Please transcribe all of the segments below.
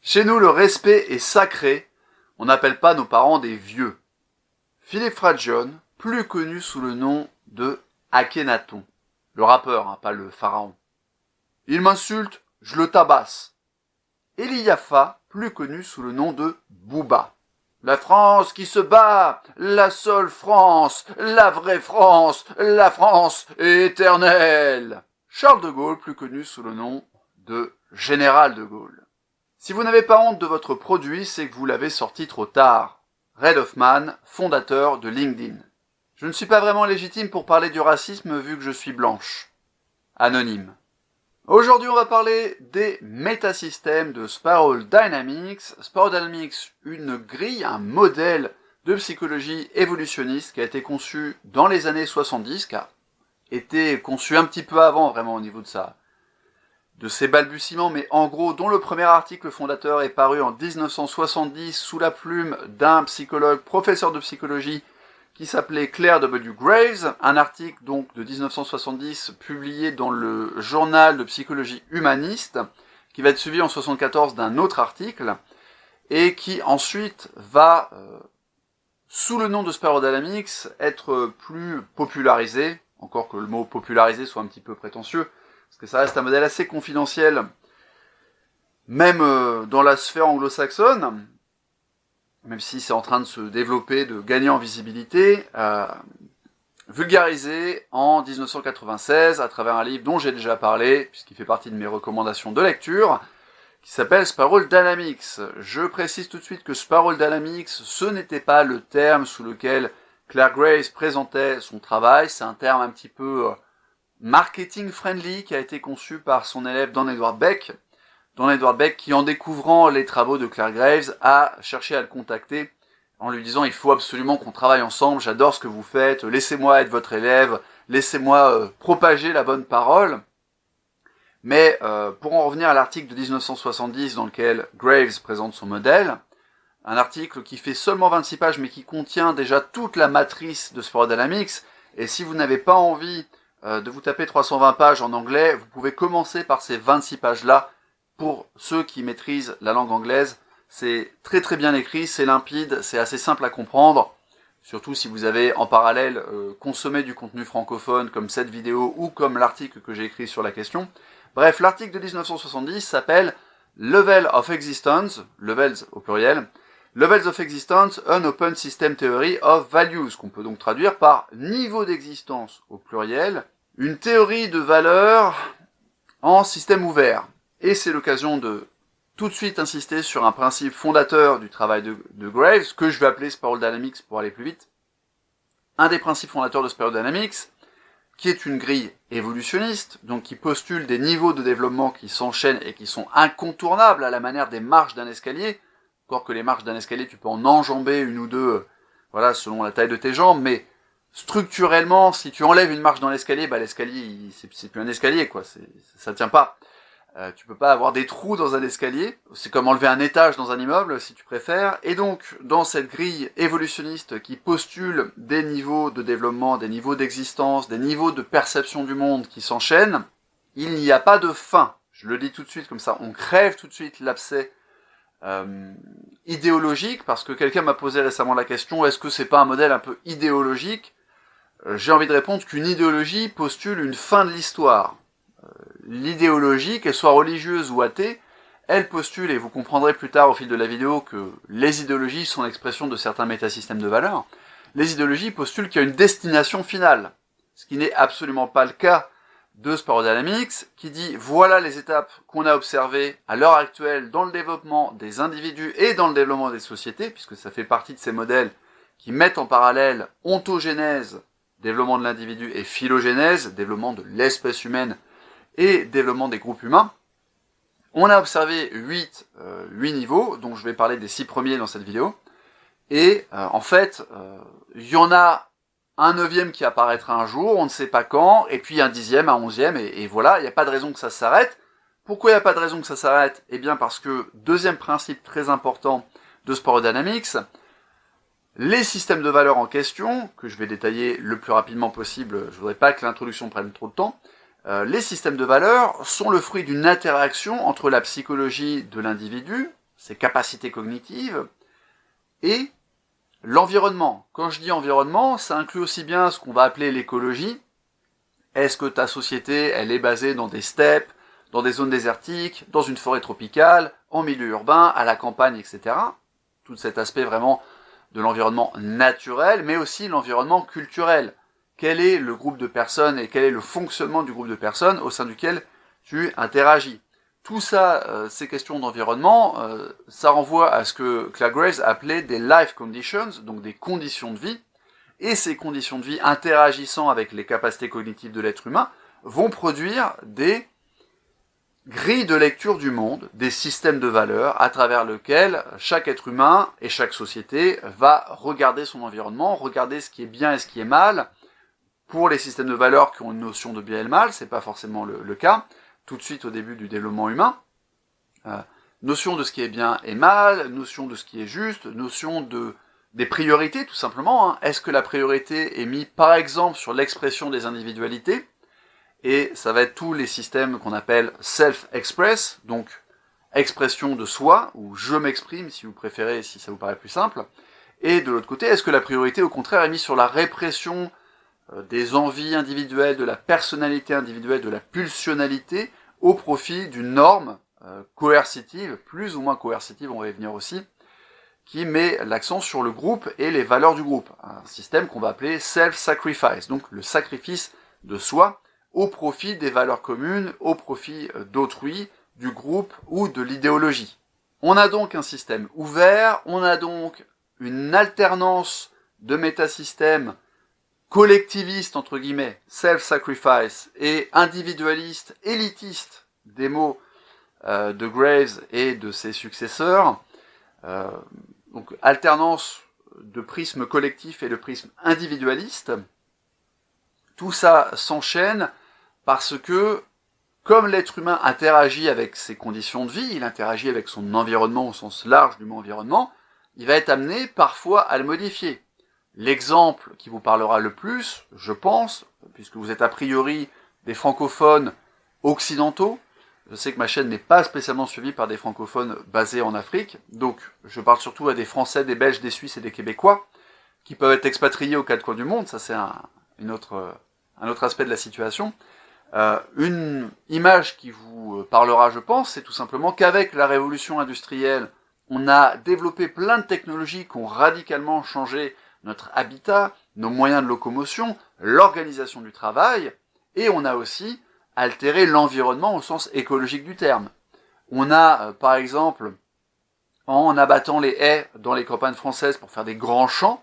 Chez nous, le respect est sacré. On n'appelle pas nos parents des vieux. Philippe Fraggione, plus connu sous le nom de Akhenaton. Le rappeur, hein, pas le pharaon. Il m'insulte, je le tabasse. Eli Yaffa, plus connu sous le nom de Booba. La France qui se bat, la seule France, la vraie France, la France éternelle. Charles de Gaulle, plus connu sous le nom de Général de Gaulle. Si vous n'avez pas honte de votre produit, c'est que vous l'avez sorti trop tard. Reid Hoffman, fondateur de LinkedIn. Je ne suis pas vraiment légitime pour parler du racisme vu que je suis blanche. Anonyme. Aujourd'hui, on va parler des métasystèmes de Spiral Dynamics. Spiral Dynamics, une grille, un modèle de psychologie évolutionniste qui a été conçu dans les années 70, qui a été conçu un petit peu avant vraiment au niveau de ses balbutiements, mais en gros, dont le premier article fondateur est paru en 1970 sous la plume d'un psychologue, professeur de psychologie, qui s'appelait Claire W. Graves, un article donc de 1970 publié dans le journal de psychologie humaniste, qui va être suivi en 1974 d'un autre article, et qui ensuite va, sous le nom de Spiral Dynamics, être plus popularisé, encore que le mot popularisé soit un petit peu prétentieux, parce que ça reste un modèle assez confidentiel, même dans la sphère anglo-saxonne, même si c'est en train de se développer, de gagner en visibilité, vulgarisé en 1996 à travers un livre dont j'ai déjà parlé, puisqu'il fait partie de mes recommandations de lecture, qui s'appelle Spiral Dynamics. Je précise tout de suite que Spiral Dynamics, ce n'était pas le terme sous lequel Claire Graves présentait son travail, c'est un terme un petit peu marketing friendly qui a été conçu par son élève Don Edward Beck. Don Edward Beck qui, en découvrant les travaux de Claire Graves, a cherché à le contacter en lui disant « Il faut absolument qu'on travaille ensemble, j'adore ce que vous faites, laissez-moi être votre élève, laissez-moi propager la bonne parole. » Mais pour en revenir à l'article de 1970 dans lequel Graves présente son modèle, un article qui fait seulement 26 pages mais qui contient déjà toute la matrice de Spiral Dynamics, et si vous n'avez pas envie de vous taper 320 pages en anglais, vous pouvez commencer par ces 26 pages-là. Pour ceux qui maîtrisent la langue anglaise, c'est très très bien écrit, c'est limpide, c'est assez simple à comprendre, surtout si vous avez en parallèle consommé du contenu francophone comme cette vidéo ou comme l'article que j'ai écrit sur la question. Bref, l'article de 1970 s'appelle Level of Existence, levels au pluriel, Levels of Existence, an Open System Theory of Values, qu'on peut donc traduire par niveau d'existence au pluriel, une théorie de valeurs en système ouvert. Et c'est l'occasion de tout de suite insister sur un principe fondateur du travail de Graves, que je vais appeler Spiral Dynamics pour aller plus vite. Un des principes fondateurs de Spiral Dynamics, qui est une grille évolutionniste, donc qui postule des niveaux de développement qui s'enchaînent et qui sont incontournables à la manière des marches d'un escalier. Encore que les marches d'un escalier, tu peux en enjamber une ou deux, voilà, selon la taille de tes jambes, mais structurellement, si tu enlèves une marche dans l'escalier, bah l'escalier, c'est plus un escalier, quoi, ça tient pas. Tu peux pas avoir des trous dans un escalier, c'est comme enlever un étage dans un immeuble, si tu préfères, et donc, dans cette grille évolutionniste qui postule des niveaux de développement, des niveaux d'existence, des niveaux de perception du monde qui s'enchaînent, il n'y a pas de fin. Je le dis tout de suite, comme ça, on crève tout de suite l'abcès idéologique, parce que quelqu'un m'a posé récemment la question, est-ce que c'est pas un modèle un peu idéologique? J'ai envie de répondre qu'une idéologie postule une fin de l'histoire. L'idéologie, qu'elle soit religieuse ou athée, elle postule, et vous comprendrez plus tard au fil de la vidéo que les idéologies sont l'expression de certains métasystèmes de valeurs, les idéologies postulent qu'il y a une destination finale, ce qui n'est absolument pas le cas de Spiral Dynamics, qui dit voilà les étapes qu'on a observées à l'heure actuelle dans le développement des individus et dans le développement des sociétés, puisque ça fait partie de ces modèles qui mettent en parallèle ontogénèse, développement de l'individu, et phylogénèse, développement de l'espèce humaine et développement des groupes humains. On a observé 8 niveaux, dont je vais parler des 6 premiers dans cette vidéo, et en fait, il y en a un 9e qui apparaîtra un jour, on ne sait pas quand, et puis un 10e, un 11e, et voilà, il n'y a pas de raison que ça s'arrête. Pourquoi il n'y a pas de raison que ça s'arrête? Eh bien parce que, deuxième principe très important de Spiral Dynamics, les systèmes de valeurs en question, que je vais détailler le plus rapidement possible, je ne voudrais pas que l'introduction prenne trop de temps, les systèmes de valeurs sont le fruit d'une interaction entre la psychologie de l'individu, ses capacités cognitives, et l'environnement. Quand je dis environnement, ça inclut aussi bien ce qu'on va appeler l'écologie. Est-ce que ta société, elle est basée dans des steppes, dans des zones désertiques, dans une forêt tropicale, en milieu urbain, à la campagne, etc. Tout cet aspect vraiment de l'environnement naturel, mais aussi l'environnement culturel. Quel est le groupe de personnes et quel est le fonctionnement du groupe de personnes au sein duquel tu interagis. Tout ça, ces questions d'environnement, ça renvoie à ce que Clare Graves appelait des life conditions, donc des conditions de vie, et ces conditions de vie interagissant avec les capacités cognitives de l'être humain vont produire des grilles de lecture du monde, des systèmes de valeurs à travers lesquels chaque être humain et chaque société va regarder son environnement, regarder ce qui est bien et ce qui est mal. Pour les systèmes de valeurs qui ont une notion de bien et de mal, c'est pas forcément le cas, tout de suite au début du développement humain. Notion de ce qui est bien et mal, notion de ce qui est juste, notion des priorités tout simplement. Hein. Est-ce que la priorité est mise par exemple sur l'expression des individualités? Et ça va être tous les systèmes qu'on appelle self-express, donc expression de soi, ou je m'exprime si vous préférez, si ça vous paraît plus simple. Et de l'autre côté, est-ce que la priorité au contraire est mise sur la répression des envies individuelles, de la personnalité individuelle, de la pulsionalité, au profit d'une norme coercitive, plus ou moins coercitive, on va y venir aussi, qui met l'accent sur le groupe et les valeurs du groupe. Un système qu'on va appeler self-sacrifice, donc le sacrifice de soi, au profit des valeurs communes, au profit d'autrui, du groupe ou de l'idéologie. On a donc un système ouvert, on a donc une alternance de métasystèmes collectiviste, entre guillemets, self-sacrifice, et individualiste, élitiste, des mots de Graves et de ses successeurs. Donc alternance de prisme collectif et de prisme individualiste. Tout ça s'enchaîne parce que, comme l'être humain interagit avec ses conditions de vie, il interagit avec son environnement au sens large du mot environnement, il va être amené parfois à le modifier. L'exemple qui vous parlera le plus, je pense, puisque vous êtes a priori des francophones occidentaux, je sais que ma chaîne n'est pas spécialement suivie par des francophones basés en Afrique, donc je parle surtout à des Français, des Belges, des Suisses et des Québécois, qui peuvent être expatriés aux quatre coins du monde, ça c'est un autre aspect de la situation. Une image qui vous parlera, je pense, c'est tout simplement qu'avec la révolution industrielle, on a développé plein de technologies qui ont radicalement changé notre habitat, nos moyens de locomotion, l'organisation du travail, et on a aussi altéré l'environnement au sens écologique du terme. On a, par exemple, en abattant les haies dans les campagnes françaises pour faire des grands champs,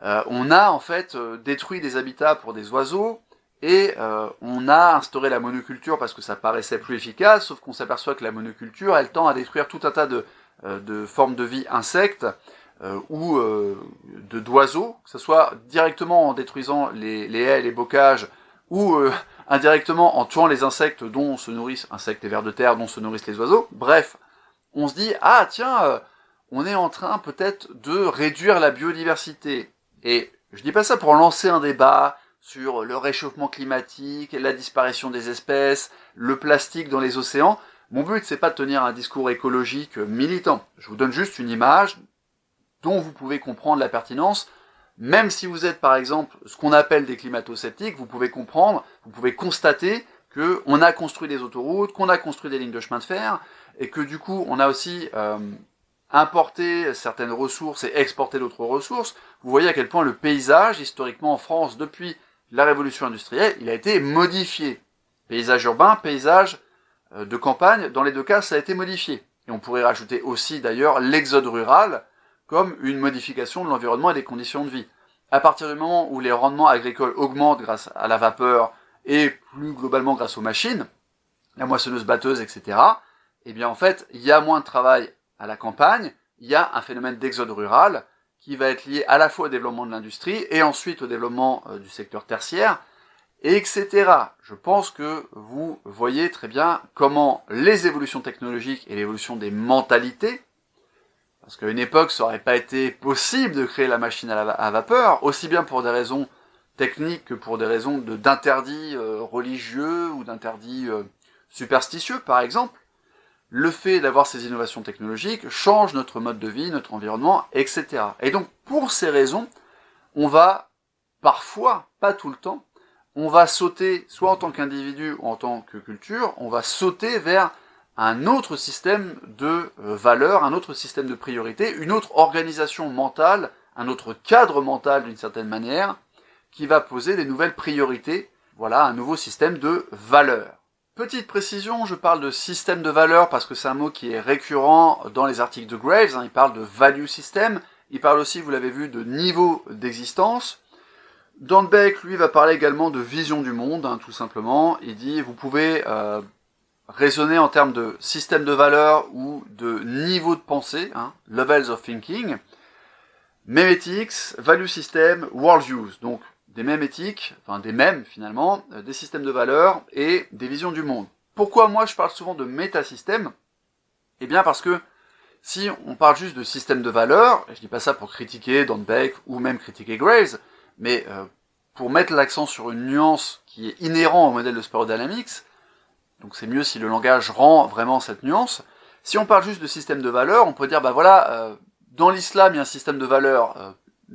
on a en fait détruit des habitats pour des oiseaux, et on a instauré la monoculture parce que ça paraissait plus efficace, sauf qu'on s'aperçoit que la monoculture, elle tend à détruire tout un tas de formes de vie insectes, ou d'oiseaux, que ce soit directement en détruisant les haies et les bocages, ou indirectement en tuant les insectes dont se nourrissent, insectes et vers de terre dont se nourrissent les oiseaux. Bref, on se dit, ah tiens, on est en train peut-être de réduire la biodiversité. Et je dis pas ça pour lancer un débat sur le réchauffement climatique, la disparition des espèces, le plastique dans les océans. Mon but, c'est pas de tenir un discours écologique militant. Je vous donne juste une image dont vous pouvez comprendre la pertinence. Même si vous êtes, par exemple, ce qu'on appelle des climato-sceptiques, vous pouvez comprendre, vous pouvez constater qu'on a construit des autoroutes, qu'on a construit des lignes de chemin de fer, et que du coup, on a aussi importé certaines ressources et exporté d'autres ressources. Vous voyez à quel point le paysage, historiquement en France, depuis la révolution industrielle, il a été modifié. Paysage urbain, paysage de campagne, dans les deux cas, ça a été modifié. Et on pourrait rajouter aussi, d'ailleurs, l'exode rural, comme une modification de l'environnement et des conditions de vie. À partir du moment où les rendements agricoles augmentent grâce à la vapeur et plus globalement grâce aux machines, la moissonneuse-batteuse, etc., eh bien en fait, il y a moins de travail à la campagne, il y a un phénomène d'exode rural qui va être lié à la fois au développement de l'industrie et ensuite au développement du secteur tertiaire, etc. Je pense que vous voyez très bien comment les évolutions technologiques et l'évolution des mentalités, parce qu'à une époque, ça n'aurait pas été possible de créer la machine à vapeur, aussi bien pour des raisons techniques que pour des raisons d'interdits religieux ou d'interdits superstitieux, par exemple. le fait d'avoir ces innovations technologiques change notre mode de vie, notre environnement, etc. Et donc, pour ces raisons, on va parfois, pas tout le temps, on va sauter, soit en tant qu'individu ou en tant que culture, on va sauter vers un autre système de valeurs, un autre système de priorités, une autre organisation mentale, un autre cadre mental d'une certaine manière, qui va poser des nouvelles priorités, voilà, un nouveau système de valeurs. Petite précision, je parle de système de valeurs parce que c'est un mot qui est récurrent dans les articles de Graves, il parle de value system, il parle aussi, vous l'avez vu, de niveau d'existence. Dan Beck, lui, va parler également de vision du monde, tout simplement. Il dit, vous pouvez raisonner en termes de système de valeurs ou de niveau de pensée, levels of thinking, memetics, value system, world use, donc des mémétiques, enfin des mèmes finalement, des systèmes de valeurs et des visions du monde. Pourquoi moi je parle souvent de métasystème? Eh bien parce que si on parle juste de système de valeurs, et je dis pas ça pour critiquer Dan Beck ou même critiquer Graves, mais pour mettre l'accent sur une nuance qui est inhérente au modèle de Sparrow Dynamics, donc c'est mieux si le langage rend vraiment cette nuance. Si on parle juste de système de valeurs, on peut dire, bah voilà, dans l'islam, il y a un système de valeurs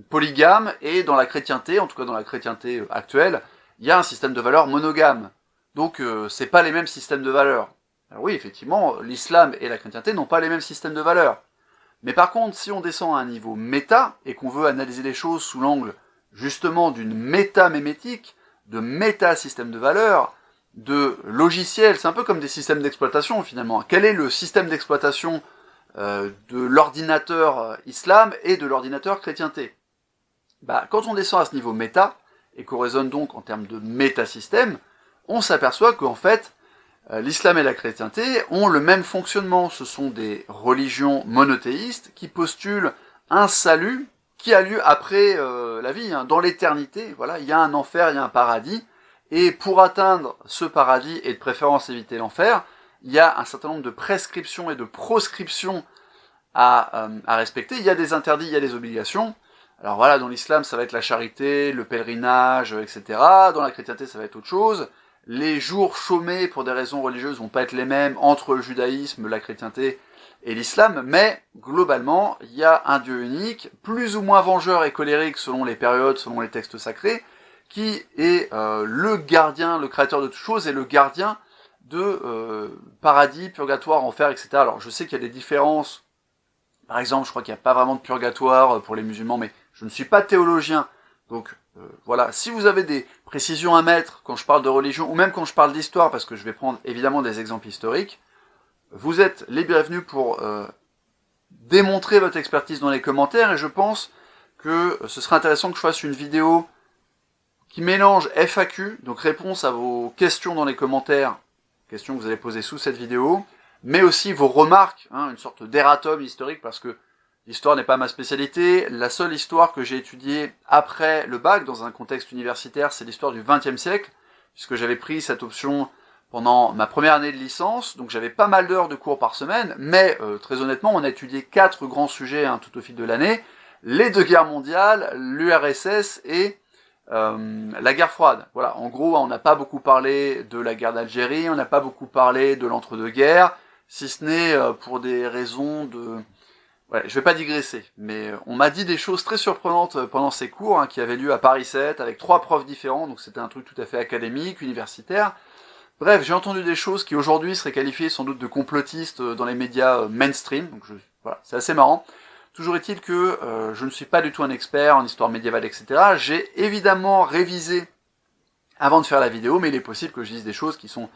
polygame, et dans la chrétienté, en tout cas dans la chrétienté actuelle, il y a un système de valeurs monogame. Donc c'est pas les mêmes systèmes de valeurs. Alors oui, effectivement, l'islam et la chrétienté n'ont pas les mêmes systèmes de valeurs. Mais par contre, si on descend à un niveau méta, et qu'on veut analyser les choses sous l'angle justement d'une méta-mémétique, de méta-système de valeurs, de logiciels, c'est un peu comme des systèmes d'exploitation finalement. Quel est le système d'exploitation de l'ordinateur islam et de l'ordinateur chrétienté? Bah, quand on descend à ce niveau méta, et qu'on raisonne donc en termes de métasystème, on s'aperçoit qu'en fait, l'islam et la chrétienté ont le même fonctionnement. Ce sont des religions monothéistes qui postulent un salut qui a lieu après la vie, dans l'éternité. Voilà, il y a un enfer, il y a un paradis, et pour atteindre ce paradis, et de préférence éviter l'enfer, il y a un certain nombre de prescriptions et de proscriptions à respecter. Il y a des interdits, il y a des obligations. Alors voilà, dans l'islam, ça va être la charité, le pèlerinage, etc. Dans la chrétienté, ça va être autre chose. Les jours chômés pour des raisons religieuses vont pas être les mêmes entre le judaïsme, la chrétienté et l'islam, mais globalement, il y a un Dieu unique, plus ou moins vengeur et colérique selon les périodes, selon les textes sacrés, qui est le gardien, le créateur de toutes choses, et le gardien de paradis, purgatoire, enfer, etc. Alors je sais qu'il y a des différences, par exemple, je crois qu'il n'y a pas vraiment de purgatoire pour les musulmans, mais je ne suis pas théologien, donc voilà, si vous avez des précisions à mettre quand je parle de religion, ou même quand je parle d'histoire, parce que je vais prendre évidemment des exemples historiques, vous êtes les bienvenus pour démontrer votre expertise dans les commentaires, et je pense que ce serait intéressant que je fasse une vidéo qui mélange FAQ, donc réponse à vos questions dans les commentaires, questions que vous allez poser sous cette vidéo, mais aussi vos remarques, une sorte d'erratum historique, parce que l'histoire n'est pas ma spécialité. La seule histoire que j'ai étudiée après le bac, dans un contexte universitaire, c'est l'histoire du XXe siècle, puisque j'avais pris cette option pendant ma première année de licence, donc j'avais pas mal d'heures de cours par semaine, mais très honnêtement, on a étudié 4 grands sujets tout au fil de l'année, les 2 guerres mondiales, l'URSS et la guerre froide. Voilà, en gros, on n'a pas beaucoup parlé de la guerre d'Algérie, on n'a pas beaucoup parlé de l'entre-deux-guerres, si ce n'est pour des raisons de... Ouais, je vais pas digresser, mais on m'a dit des choses très surprenantes pendant ces cours, qui avaient lieu à Paris 7, avec 3 profs différents, donc c'était un truc tout à fait académique, universitaire. Bref, j'ai entendu des choses qui aujourd'hui seraient qualifiées sans doute de complotistes dans les médias mainstream, donc voilà, c'est assez marrant. Toujours est-il que je ne suis pas du tout un expert en histoire médiévale, etc. J'ai évidemment révisé avant de faire la vidéo, mais il est possible que je dise des choses qui sont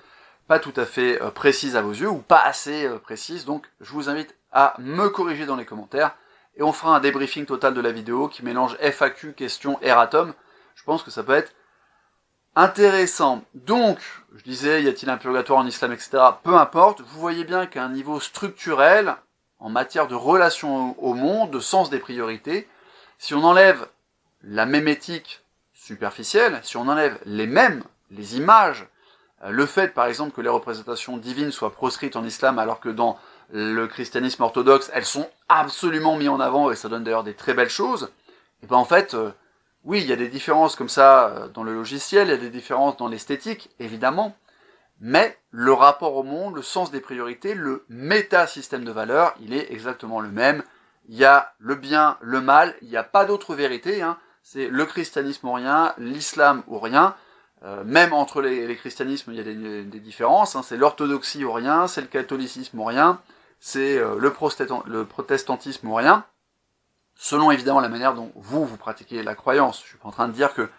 pas tout à fait précises à vos yeux, ou pas assez précises, donc je vous invite à me corriger dans les commentaires, et on fera un débriefing total de la vidéo qui mélange FAQ, questions, erratum. Je pense que ça peut être intéressant. Donc, je disais, y a-t-il un purgatoire en islam, etc. Peu importe, vous voyez bien qu'à un niveau structurel, en matière de relation au monde, de sens des priorités, si on enlève la mémétique superficielle, si on enlève les mèmes, les images, le fait par exemple que les représentations divines soient proscrites en islam alors que dans le christianisme orthodoxe, elles sont absolument mises en avant, et ça donne d'ailleurs des très belles choses, et ben en fait, oui, il y a des différences comme ça dans le logiciel, il y a des différences dans l'esthétique, évidemment, mais le rapport au monde, le sens des priorités, le métasystème de valeurs, il est exactement le même. Il y a le bien, le mal, il n'y a pas d'autre vérité, hein. C'est le christianisme ou rien, l'islam ou rien. Même entre les christianismes, il y a des différences, hein. C'est l'orthodoxie ou rien, c'est le catholicisme ou rien, c'est le protestantisme ou rien, selon évidemment la manière dont vous pratiquez la croyance. Je suis pas en train de dire que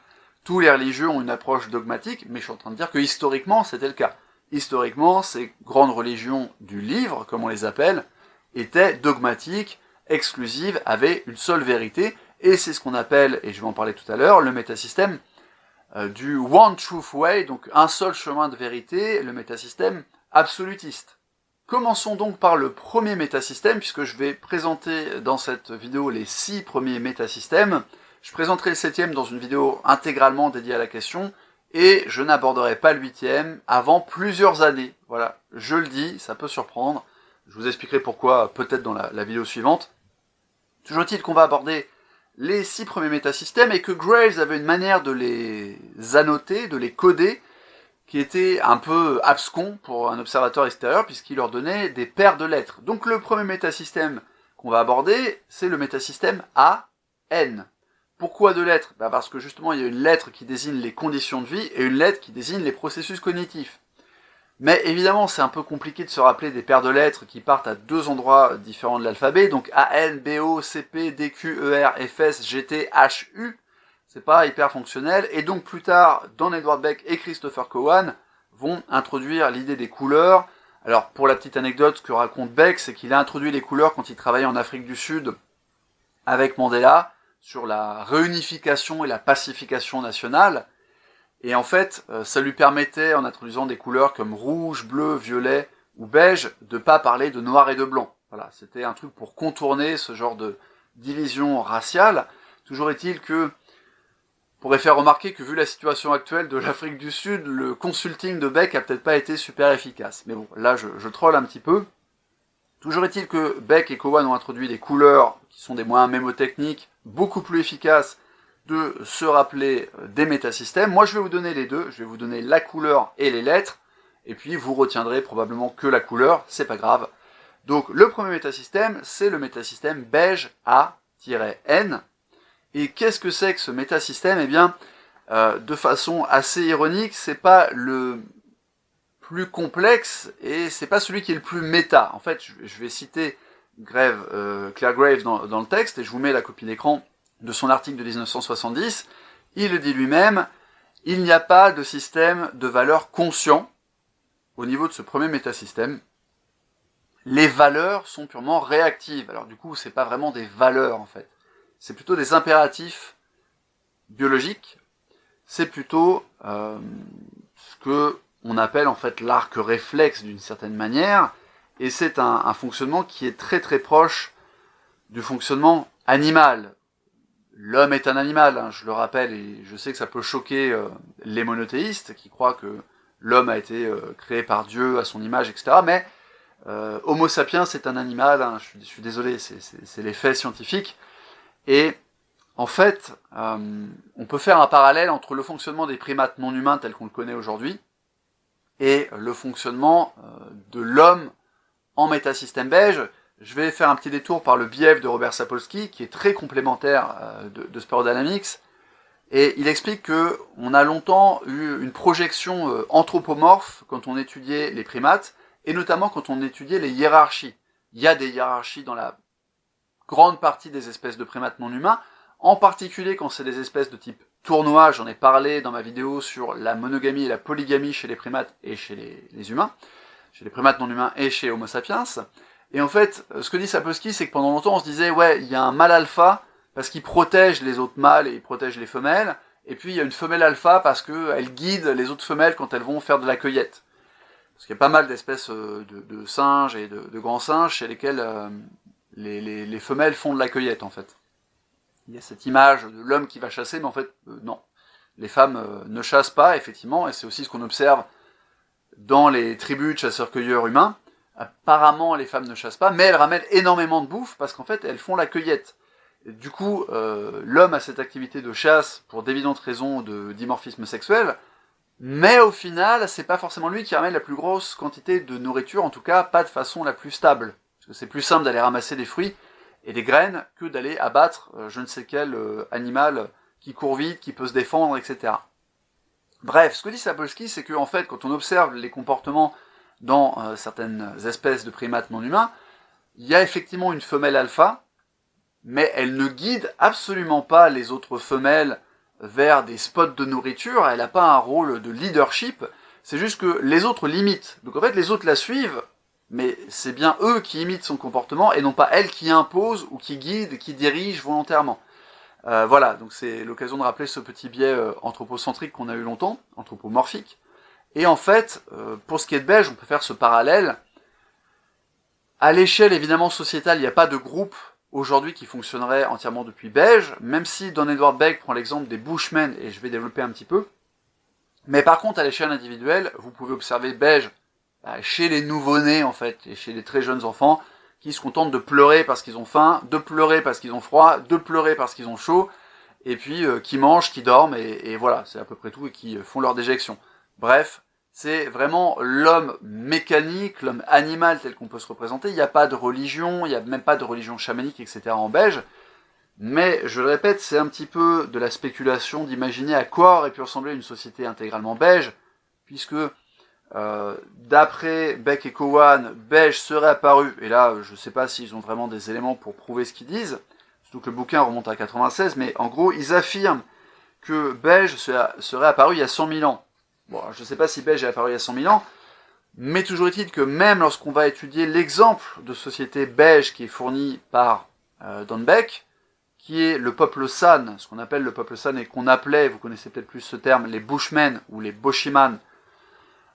tous les religieux ont une approche dogmatique, mais je suis en train de dire que historiquement, c'était le cas. Historiquement, ces grandes religions du livre, comme on les appelle, étaient dogmatiques, exclusives, avaient une seule vérité, et c'est ce qu'on appelle, et je vais en parler tout à l'heure, le métasystème du One Truth Way, donc un seul chemin de vérité, le métasystème absolutiste. Commençons donc par le premier métasystème, puisque je vais présenter dans cette vidéo les 6 premiers métasystèmes. Je présenterai le 7e dans une vidéo intégralement dédiée à la question, et je n'aborderai pas le 8e avant plusieurs années. Voilà, je le dis, ça peut surprendre. Je vous expliquerai pourquoi peut-être dans la vidéo suivante. Toujours est-il qu'on va aborder les 6 premiers métasystèmes et que Graves avait une manière de les annoter, de les coder, qui était un peu abscon pour un observateur extérieur, puisqu'il leur donnait des paires de lettres. Donc le premier métasystème qu'on va aborder, c'est le métasystème AN. Pourquoi 2 lettres? Parce que justement, il y a une lettre qui désigne les conditions de vie et une lettre qui désigne les processus cognitifs. Mais évidemment, c'est un peu compliqué de se rappeler des paires de lettres qui partent à 2 endroits différents de l'alphabet, donc AN, BO, CP, DQ, ER, FS, GT, HU, c'est pas hyper fonctionnel, et donc plus tard, Don Edward Beck et Christopher Cowan vont introduire l'idée des couleurs. Alors, pour la petite anecdote, ce que raconte Beck, c'est qu'il a introduit les couleurs quand il travaillait en Afrique du Sud avec Mandela, sur la réunification et la pacification nationale, et en fait, ça lui permettait, en introduisant des couleurs comme rouge, bleu, violet ou beige, de pas parler de noir et de blanc. Voilà, c'était un truc pour contourner ce genre de division raciale. Toujours est-il que, on pourrait faire remarquer que vu la situation actuelle de l'Afrique du Sud, le consulting de Beck a peut-être pas été super efficace. Mais bon, là je troll un petit peu. Toujours est-il que Beck et Cowan ont introduit des couleurs qui sont des moyens mémotechniques beaucoup plus efficaces de se rappeler des métasystèmes. Moi, je vais vous donner les deux. Je vais vous donner la couleur et les lettres. Et puis, vous retiendrez probablement que la couleur. C'est pas grave. Donc, le premier métasystème, c'est le métasystème beige A-N. Et qu'est-ce que c'est que ce métasystème? Eh bien, de façon assez ironique, c'est pas le plus complexe et c'est pas celui qui est le plus méta. En fait, je vais citer Claire Graves dans le texte et je vous mets la copie d'écran de son article de 1970, il le dit lui-même, il n'y a pas de système de valeurs conscient au niveau de ce premier métasystème. Les valeurs sont purement réactives. Alors du coup, c'est pas vraiment des valeurs en fait. C'est plutôt des impératifs biologiques. C'est plutôt ce que on appelle en fait l'arc réflexe d'une certaine manière. Et c'est un fonctionnement qui est très très proche du fonctionnement animal. L'homme est un animal, hein, je le rappelle, et je sais que ça peut choquer les monothéistes qui croient que l'homme a été créé par Dieu à son image, etc. Mais Homo sapiens c'est un animal, hein, je suis désolé, c'est les faits scientifiques. Et en fait, on peut faire un parallèle entre le fonctionnement des primates non humains tel qu'on le connaît aujourd'hui et le fonctionnement de l'homme en métasystème beige. Je vais faire un petit détour par le biais de Robert Sapolsky, qui est très complémentaire de Sparrow Dynamics, et il explique que on a longtemps eu une projection anthropomorphe quand on étudiait les primates, et notamment quand on étudiait les hiérarchies. Il y a des hiérarchies dans la grande partie des espèces de primates non humains, en particulier quand c'est des espèces de type tournoi, j'en ai parlé dans ma vidéo sur la monogamie et la polygamie chez les primates et chez les humains, chez les primates non humains et chez Homo sapiens. Et en fait, ce que dit Sapolsky, c'est que pendant longtemps, on se disait, ouais, il y a un mâle alpha, parce qu'il protège les autres mâles et il protège les femelles, et puis il y a une femelle alpha parce qu'elle guide les autres femelles quand elles vont faire de la cueillette. Parce qu'il y a pas mal d'espèces de singes et de grands singes chez lesquels les femelles font de la cueillette, en fait. Il y a cette image de l'homme qui va chasser, mais en fait, non. Les femmes ne chassent pas, effectivement, et c'est aussi ce qu'on observe dans les tribus de chasseurs-cueilleurs humains. Apparemment, les femmes ne chassent pas, mais elles ramènent énormément de bouffe parce qu'en fait, elles font la cueillette. Et du coup, l'homme a cette activité de chasse pour d'évidentes raisons de dimorphisme sexuel, mais au final, c'est pas forcément lui qui ramène la plus grosse quantité de nourriture, en tout cas pas de façon la plus stable. Parce que c'est plus simple d'aller ramasser des fruits et des graines que d'aller abattre je ne sais quel animal qui court vite, qui peut se défendre, etc. Bref, ce que dit Sapolsky, c'est que en fait, quand on observe les comportements dans certaines espèces de primates non humains, il y a effectivement une femelle alpha, mais elle ne guide absolument pas les autres femelles vers des spots de nourriture, elle n'a pas un rôle de leadership, c'est juste que les autres l'imitent. Donc en fait, les autres la suivent, mais c'est bien eux qui imitent son comportement, et non pas elle qui impose, ou qui guide, qui dirige volontairement. Voilà, donc c'est l'occasion de rappeler ce petit biais anthropocentrique qu'on a eu longtemps, anthropomorphique. Et en fait, pour ce qui est de Beige, on peut faire ce parallèle. À l'échelle évidemment sociétale, il n'y a pas de groupe aujourd'hui qui fonctionnerait entièrement depuis Beige, même si Don Edward Beck prend l'exemple des Bushmen, et je vais développer un petit peu. Mais par contre, à l'échelle individuelle, vous pouvez observer Beige chez les nouveau-nés en fait, et chez les très jeunes enfants, qui se contentent de pleurer parce qu'ils ont faim, de pleurer parce qu'ils ont froid, de pleurer parce qu'ils ont chaud, et puis qui mangent, qui dorment, et voilà, c'est à peu près tout, et qui font leur déjection. Bref, c'est vraiment l'homme mécanique, l'homme animal tel qu'on peut se représenter. Il n'y a pas de religion, il n'y a même pas de religion chamanique, etc. en Beige. Mais, je le répète, c'est un petit peu de la spéculation d'imaginer à quoi aurait pu ressembler une société intégralement beige, puisque d'après Beck et Cowan, Beige serait apparu, et là je ne sais pas s'ils ont vraiment des éléments pour prouver ce qu'ils disent, surtout que le bouquin remonte à 96, mais en gros ils affirment que Beige serait apparu il y a 100 000 ans. Bon, je ne sais pas si Beige est apparu il y a 100 000 ans, mais toujours est-il que même lorsqu'on va étudier l'exemple de société beige qui est fourni par Don Beck, qui est le peuple San, ce qu'on appelle le peuple San et qu'on appelait, vous connaissez peut-être plus ce terme, les Bushmen ou les Boshiman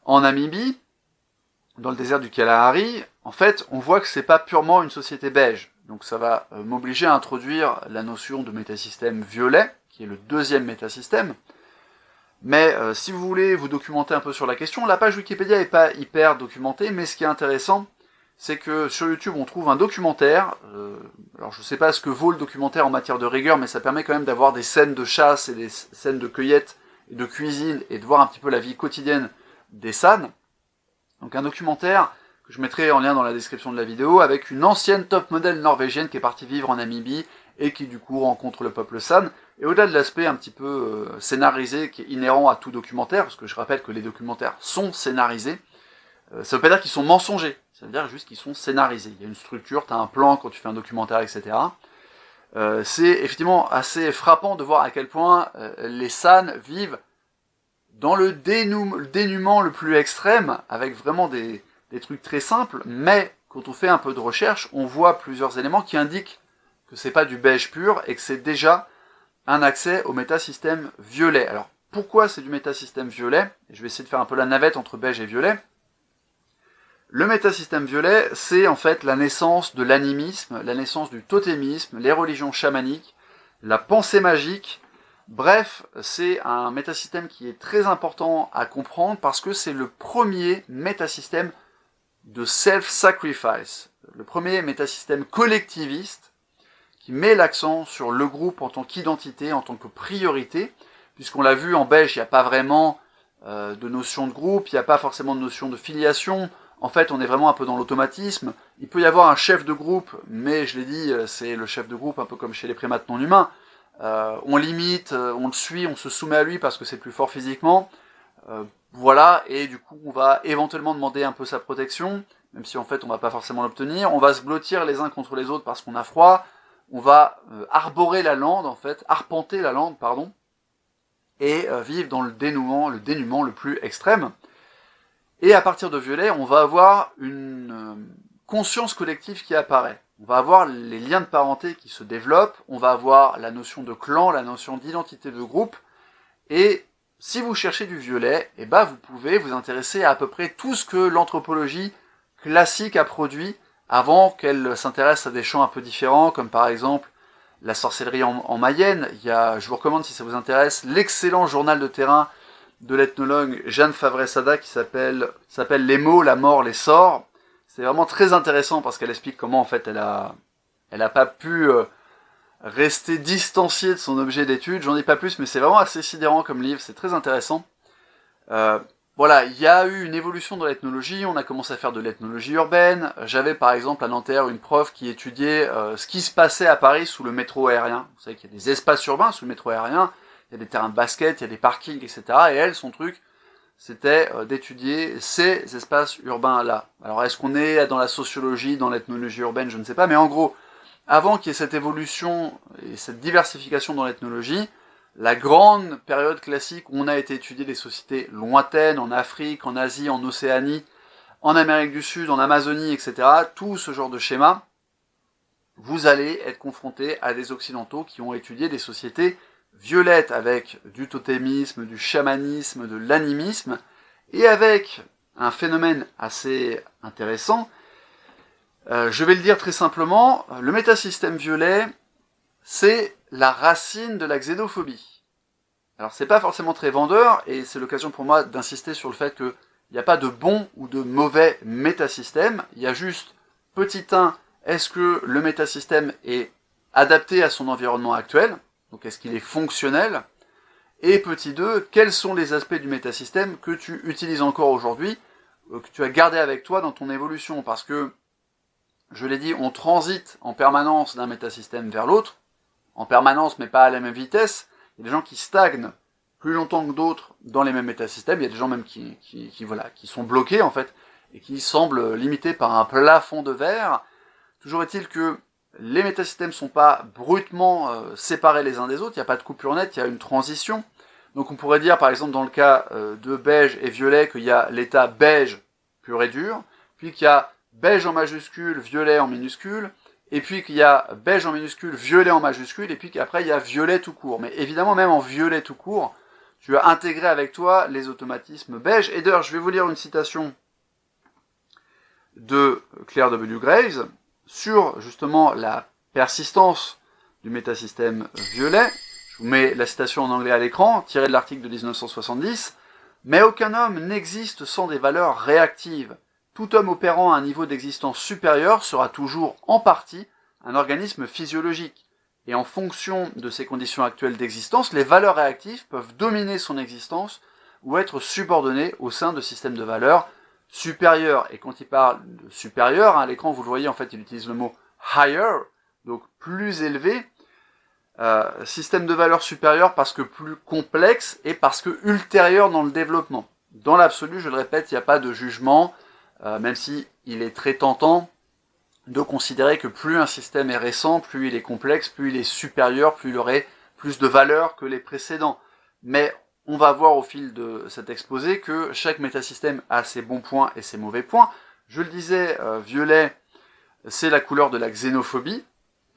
en Namibie, dans le désert du Kalahari, en fait, on voit que c'est pas purement une société beige. Donc ça va m'obliger à introduire la notion de métasystème violet, qui est le deuxième métasystème. Mais si vous voulez vous documenter un peu sur la question, la page Wikipédia n'est pas hyper documentée, mais ce qui est intéressant, c'est que sur YouTube on trouve un documentaire, alors je sais pas ce que vaut le documentaire en matière de rigueur, mais ça permet quand même d'avoir des scènes de chasse et des scènes de cueillette et de cuisine, et de voir un petit peu la vie quotidienne des San. Donc un documentaire que je mettrai en lien dans la description de la vidéo, avec une ancienne top modèle norvégienne qui est partie vivre en Namibie, et qui du coup rencontre le peuple San. Et au-delà de l'aspect un petit peu scénarisé, qui est inhérent à tout documentaire, parce que je rappelle que les documentaires sont scénarisés, ça veut pas dire qu'ils sont mensongers, ça veut dire juste qu'ils sont scénarisés. Il y a une structure, tu as un plan quand tu fais un documentaire, etc. C'est effectivement assez frappant de voir à quel point les San vivent dans le dénuement le plus extrême, avec vraiment des trucs très simples, mais quand on fait un peu de recherche, on voit plusieurs éléments qui indiquent que c'est pas du beige pur, et que c'est déjà un accès au métasystème violet. Alors, pourquoi c'est du métasystème violet? Je vais essayer de faire un peu la navette entre beige et violet. Le métasystème violet, c'est en fait la naissance de l'animisme, la naissance du totémisme, les religions chamaniques, la pensée magique. Bref, c'est un métasystème qui est très important à comprendre parce que c'est le premier métasystème de self-sacrifice, le premier métasystème collectiviste qui met l'accent sur le groupe en tant qu'identité, en tant que priorité, puisqu'on l'a vu en beige, il n'y a pas vraiment de notion de groupe, il n'y a pas forcément de notion de filiation. En fait, on est vraiment un peu dans l'automatisme. Il peut y avoir un chef de groupe, mais je l'ai dit, c'est le chef de groupe, un peu comme chez les primates non humains. On l'imite, on le suit, on se soumet à lui parce que c'est plus fort physiquement. Voilà, et du coup, on va éventuellement demander un peu sa protection, même si en fait, on va pas forcément l'obtenir. On va se blottir les uns contre les autres parce qu'on a froid. On va arborer la lande, en fait, arpenter la lande, pardon, et vivre dans le dénuement le plus extrême. Et à partir de violet, on va avoir une conscience collective qui apparaît. On va avoir les liens de parenté qui se développent, on va avoir la notion de clan, la notion d'identité de groupe, et si vous cherchez du violet, eh ben vous pouvez vous intéresser à peu près tout ce que l'anthropologie classique a produit avant qu'elle s'intéresse à des champs un peu différents, comme par exemple la sorcellerie en Mayenne. Je vous recommande, si ça vous intéresse, l'excellent journal de terrain de l'ethnologue Jeanne Favre-Sada qui s'appelle Les mots, la mort, les sorts. C'est vraiment très intéressant parce qu'elle explique comment en fait elle a pas pu rester distanciée de son objet d'étude. J'en dis pas plus, mais c'est vraiment assez sidérant comme livre, c'est très intéressant. Voilà, il y a eu une évolution dans l'ethnologie, on a commencé à faire de l'ethnologie urbaine. J'avais par exemple à Nanterre une prof qui étudiait ce qui se passait à Paris sous le métro aérien. Vous savez qu'il y a des espaces urbains sous le métro aérien, il y a des terrains de basket, il y a des parkings, etc. Et elle, son truc, c'était d'étudier ces espaces urbains-là. Alors est-ce qu'on est dans la sociologie, dans l'ethnologie urbaine, je ne sais pas, mais en gros, avant qu'il y ait cette évolution et cette diversification dans l'ethnologie, la grande période classique où on a été étudier les sociétés lointaines, en Afrique, en Asie, en Océanie, en Amérique du Sud, en Amazonie, etc., tout ce genre de schéma, vous allez être confronté à des occidentaux qui ont étudié des sociétés violettes avec du totémisme, du chamanisme, de l'animisme, et avec un phénomène assez intéressant. Je vais le dire très simplement, le métasystème violet, c'est la racine de la xénophobie. Alors c'est pas forcément très vendeur, et c'est l'occasion pour moi d'insister sur le fait qu'il n'y a pas de bon ou de mauvais métasystème, il y a juste, petit 1, est-ce que le métasystème est adapté à son environnement actuel, donc est-ce qu'il est fonctionnel, et petit 2, quels sont les aspects du métasystème que tu utilises encore aujourd'hui, que tu as gardé avec toi dans ton évolution, parce que, je l'ai dit, on transite en permanence d'un métasystème vers l'autre, en permanence mais pas à la même vitesse. Il y a des gens qui stagnent plus longtemps que d'autres dans les mêmes métasystèmes, il y a des gens même qui sont bloqués en fait, et qui semblent limités par un plafond de verre. Toujours est-il que les métasystèmes ne sont pas brutement séparés les uns des autres, il n'y a pas de coupure nette, il y a une transition. Donc on pourrait dire par exemple dans le cas de beige et violet qu'il y a l'état beige pur et dur, puis qu'il y a beige en majuscule, violet en minuscule, et puis qu'il y a beige en minuscule, violet en majuscule, et puis qu'après il y a violet tout court. Mais évidemment, même en violet tout court, tu as intégré avec toi les automatismes beige. Et d'ailleurs, je vais vous lire une citation de Claire W. Graves sur justement la persistance du métasystème violet. Je vous mets la citation en anglais à l'écran, tirée de l'article de 1970. « Mais aucun homme n'existe sans des valeurs réactives. Tout homme opérant à un niveau d'existence supérieur sera toujours, en partie, un organisme physiologique. Et en fonction de ses conditions actuelles d'existence, les valeurs réactives peuvent dominer son existence ou être subordonnées au sein de systèmes de valeurs supérieurs. » Et quand il parle de supérieur, à l'écran, vous le voyez, en fait, il utilise le mot higher, donc plus élevé. Système de valeurs supérieur parce que plus complexe et parce que ultérieur dans le développement. Dans l'absolu, je le répète, il n'y a pas de jugement, même si il est très tentant de considérer que plus un système est récent, plus il est complexe, plus il est supérieur, plus il aurait plus de valeur que les précédents. Mais on va voir au fil de cet exposé que chaque métasystème a ses bons points et ses mauvais points. Je le disais, violet, c'est la couleur de la xénophobie,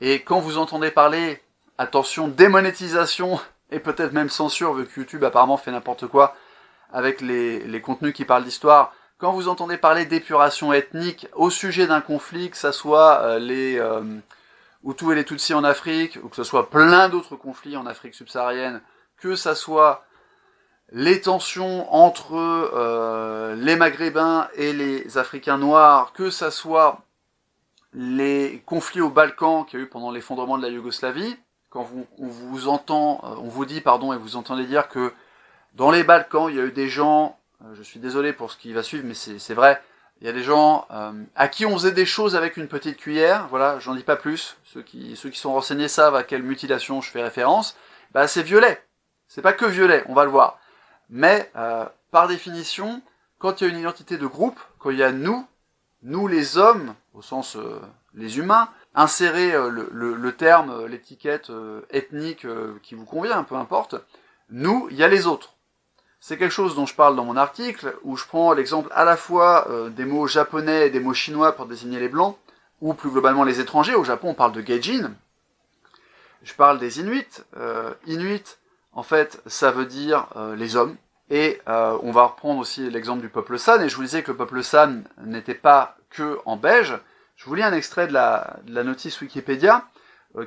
et quand vous entendez parler, attention, démonétisation, et peut-être même censure, vu que YouTube apparemment fait n'importe quoi avec les contenus qui parlent d'histoire, quand vous entendez parler d'épuration ethnique au sujet d'un conflit, que ce soit les Hutus et les Tutsis en Afrique, ou que ce soit plein d'autres conflits en Afrique subsaharienne, que ce soit les tensions entre les Maghrébins et les Africains noirs, que ce soit les conflits aux Balkans qu'il y a eu pendant l'effondrement de la Yougoslavie, quand on vous dit, et vous entendez dire que dans les Balkans, il y a eu des gens, je suis désolé pour ce qui va suivre, mais c'est vrai, il y a des gens à qui on faisait des choses avec une petite cuillère, voilà, j'en dis pas plus, ceux qui sont renseignés savent à quelle mutilation je fais référence, bah c'est violet, c'est pas que violet, on va le voir, mais par définition, quand il y a une identité de groupe, quand il y a nous les hommes, au sens les humains, insérer le terme, l'étiquette ethnique qui vous convient, peu importe, nous, il y a les autres. C'est quelque chose dont je parle dans mon article, où je prends l'exemple à la fois des mots japonais et des mots chinois pour désigner les blancs, ou plus globalement les étrangers. Au Japon, on parle de gaijin. Je parle des Inuits. Inuit, en fait, ça veut dire les hommes. Et on va reprendre aussi l'exemple du peuple San, et je vous disais que le peuple San n'était pas que en beige. Je vous lis un extrait de la notice Wikipédia,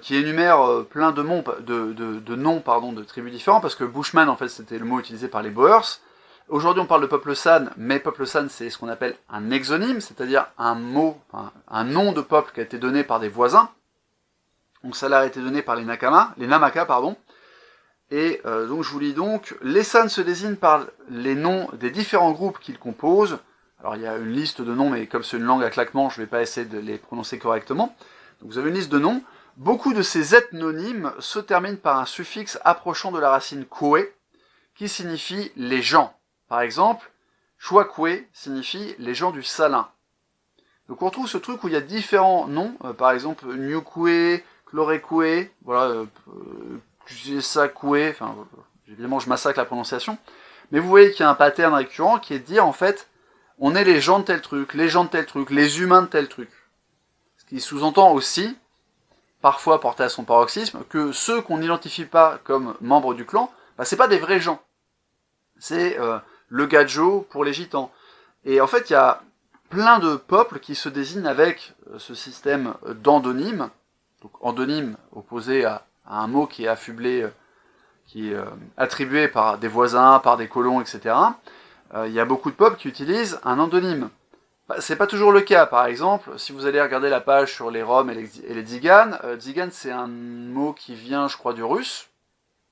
qui énumère plein de noms, de tribus différents, parce que Bushman, en fait, c'était le mot utilisé par les Boers. Aujourd'hui, on parle de peuple San, mais peuple San, c'est ce qu'on appelle un exonyme, c'est-à-dire un nom de peuple qui a été donné par des voisins. Donc ça a été donné par les Namaka, Et donc je vous lis donc, les SAN se désignent par les noms des différents groupes qu'ils composent. Alors il y a une liste de noms, mais comme c'est une langue à claquement, je ne vais pas essayer de les prononcer correctement. Donc vous avez une liste de noms. Beaucoup de ces ethnonymes se terminent par un suffixe approchant de la racine kwe, qui signifie les gens. Par exemple, Chouakwe signifie les gens du Salin. Donc on retrouve ce truc où il y a différents noms, par exemple Nyukwe, Chlorekwe, voilà, Kusesakwe, enfin évidemment je massacre la prononciation, mais vous voyez qu'il y a un pattern récurrent qui est de dire en fait, on est les gens de tel truc, les gens de tel truc, les humains de tel truc. Ce qui sous-entend aussi, parfois porté à son paroxysme, que ceux qu'on n'identifie pas comme membres du clan, bah, c'est pas des vrais gens. C'est le Gadjo pour les gitans. Et en fait, il y a plein de peuples qui se désignent avec ce système d'endonyme, donc endonyme opposé à un mot qui est affublé, qui est attribué par des voisins, par des colons, etc. Il y a beaucoup de peuples qui utilisent un endonyme. Bah, c'est pas toujours le cas. Par exemple, si vous allez regarder la page sur les Roms et les Tziganes, Tzigane c'est un mot qui vient, je crois, du russe.